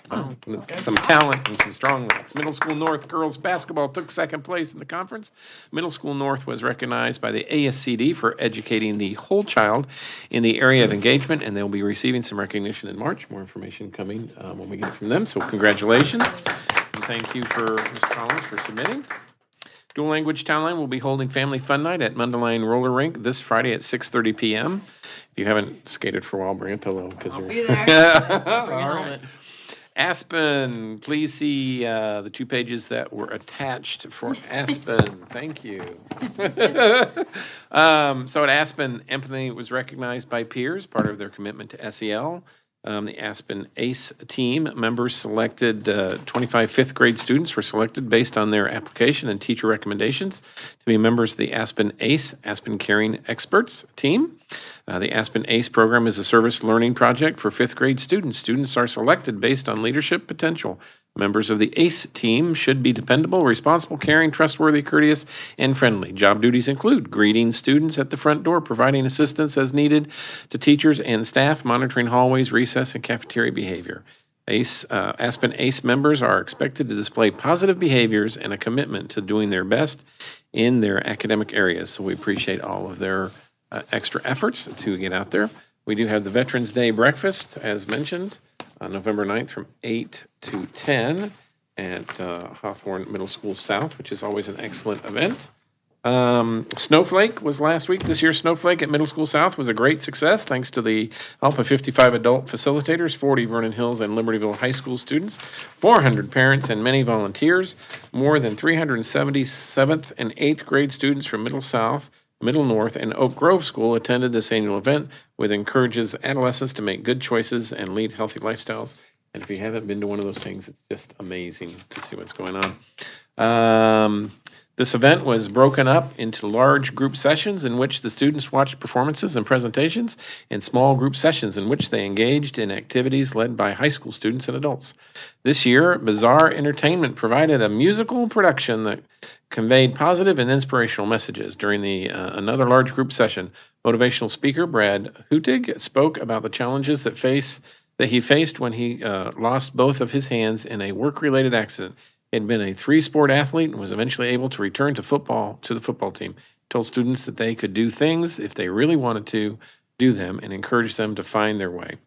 So, some talent and some strong legs. Middle School North girls basketball took second place in the conference. Middle School North was recognized by the ASCD for educating the whole child in the area of engagement, and they'll be receiving some recognition in March. More information coming when we get it from them. So congratulations. And thank you for Mr. Collins for submitting. Dual Language Town Line will be holding Family Fun Night at Mundelein Roller Rink this Friday at 6:30 p.m. If you haven't skated for a while, bring a pillow because you're. Be there. All right. Aspen, please see the 2 pages that were attached for Aspen. Thank you. So at Aspen, empathy was recognized by peers, part of their commitment to SEL. The Aspen ACE team members selected 25 fifth grade students were selected based on their application and teacher recommendations to be members of the Aspen ACE, Aspen Caring Experts team. The Aspen ACE program is a service learning project for fifth grade students. Students are selected based on leadership potential. Members of the ACE team should be dependable, responsible, caring, trustworthy, courteous, and friendly. Job duties include greeting students at the front door, providing assistance as needed to teachers and staff, monitoring hallways, recess, and cafeteria behavior. Aspen ACE members are expected to display positive behaviors and a commitment to doing their best in their academic areas. So we appreciate all of their extra efforts to get out there. We do have the Veterans Day breakfast, as mentioned, on November 9th from 8 to 10 at Hawthorne Middle School South, which is always an excellent event. Snowflake was last week. This year's Snowflake at Middle School South was a great success thanks to the help of 55 adult facilitators, 40 Vernon Hills and Libertyville High School students, 400 parents, and many volunteers. More than 370 7th and 8th grade students from Middle South, Middle North, and Oak Grove School attended this annual event, which encourages adolescents to make good choices and lead healthy lifestyles. And if you haven't been to one of those things, it's just amazing to see what's going on. This event was broken up into large group sessions in which the students watched performances and presentations, and small group sessions in which they engaged in activities led by high school students and adults. This year, Bizarre Entertainment provided a musical production that conveyed positive and inspirational messages. During the another large group session, motivational speaker Brad Hutig spoke about the challenges that he faced when he lost both of his hands in a work-related accident. He had been a 3-sport athlete and was eventually able to return to the football team. He told students that they could do things if they really wanted to do them and encouraged them to find their way.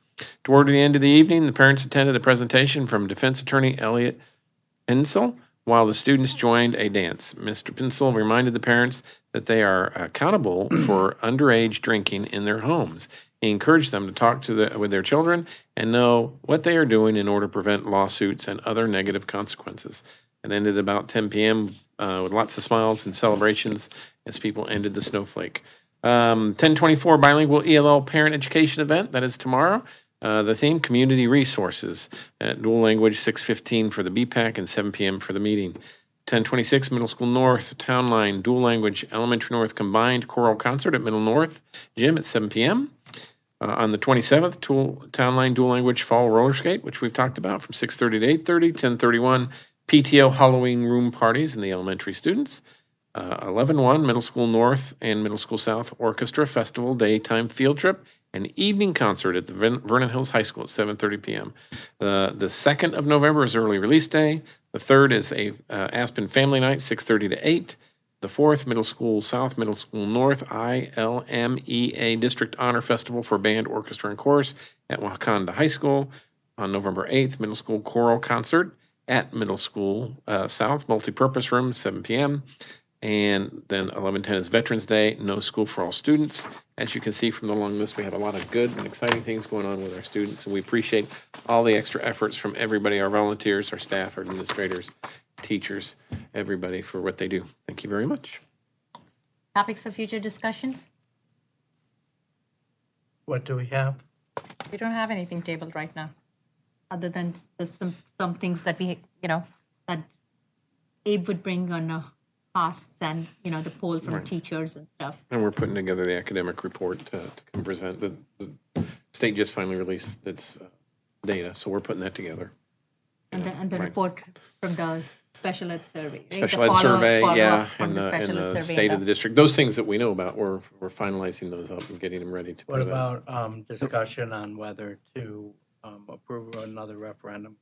Toward the end of the evening, the parents attended a presentation from defense attorney Elliot Pinsel, while the students joined a dance. Mr. Pinsel reminded the parents that they are accountable for underage drinking in their homes. He encouraged them to talk with their children and know what they are doing in order to prevent lawsuits and other negative consequences. It ended about 10 p.m. With lots of smiles and celebrations as people ended the snowflake. 1024 bilingual ELL parent education event, that is tomorrow. The theme, community resources at dual language, 6:15 for the BPAC and 7 p.m. for the meeting. 1026 Middle School North, Town Line, dual language, Elementary North combined choral concert at Middle North Gym at 7 p.m. On the 27th, Town Line dual language fall roller skate, which we've talked about, from 6:30 to 8:30. 1031 PTO Halloween room parties in the elementary students. 11:1 Middle School North and Middle School South Orchestra Festival daytime field trip and evening concert at the Vernon Hills High School at 7:30 p.m. The 2nd of November is early release day. The 3rd is a Aspen Family Night, 6:30 to 8. The 4th, Middle School South, Middle School North, ILMEA District Honor Festival for Band, Orchestra, and Chorus at Wakanda High School. On November 8th, Middle School Choral Concert at Middle School South, Multipurpose Room, 7 p.m. And then 11:10 is Veterans Day, no school for all students. As you can see from the long list, we have a lot of good and exciting things going on with our students, and we appreciate all the extra efforts from everybody, our volunteers, our staff, our administrators, teachers, everybody for what they do. Thank you very much. Topics for future discussions? What do we have? We don't have anything tabled right now, other than some things that that Abe would bring on costs and, the poll from Right. teachers and stuff. And we're putting together the academic report to come present. The state just finally released its data, so we're putting that together. And the Right. report from the special ed survey. right? The Special ed follow-up survey, follow-up from and the special ed survey state of and the district. Those things that we know about, we're finalizing those up and getting them ready to What present. about discussion on whether to approve another referendum?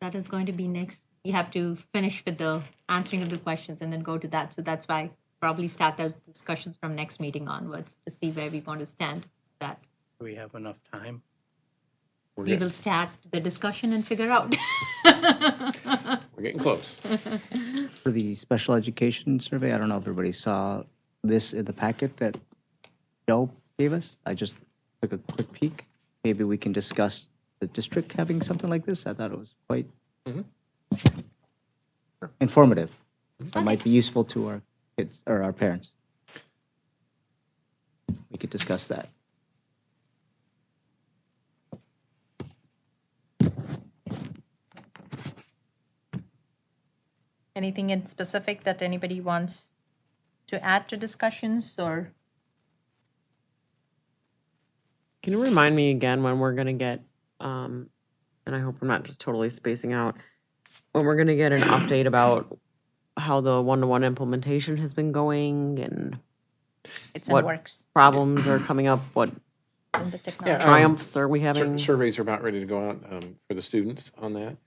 That is going to be next. You have to finish with the answering of the questions and then go to that. So that's why probably start those discussions from next meeting onwards to see where we want to stand with that. Do we have enough time? We will start the discussion and figure out. We're getting close. For the special education survey, I don't know if everybody saw this in the packet that Joe gave us. I just took a quick peek. Maybe we can discuss the district having something like this. I thought it was quite informative. That might be useful to our kids or our parents. We could discuss that. Anything in specific that anybody wants to add to discussions or? Can you remind me again when we're gonna get, and I hope I'm not just totally spacing out, when we're gonna get an update about how the one-to-one implementation has been going and It's in what works. problems are coming up, what In the technology. triumphs are we having? Surveys are about ready to go out for the students on that.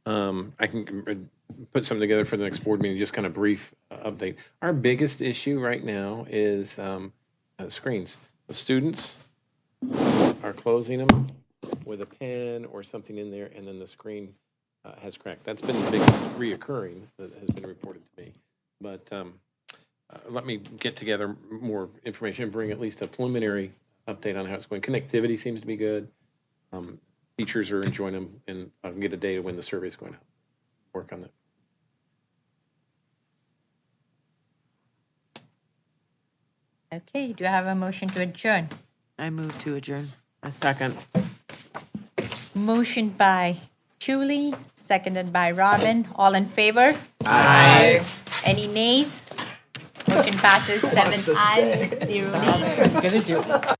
I can put something together for the next board meeting, just kind of brief update. Our biggest issue right now is screens. The students are closing them with a pen or something in there, and then the screen has cracked. That's been the biggest reoccurring that has been reported to me. But let me get together more information, bring at least a preliminary update on how it's going. Connectivity seems to be good. Teachers are enjoying them, and I can get a date of when the survey is going out. Work on that. Okay, do I have a motion to adjourn? I move to adjourn. A second. Motion by Julie, seconded by Robin. All in favor? Aye. Any nays? Motion passes 7 ayes, 0 nays. Gonna do it.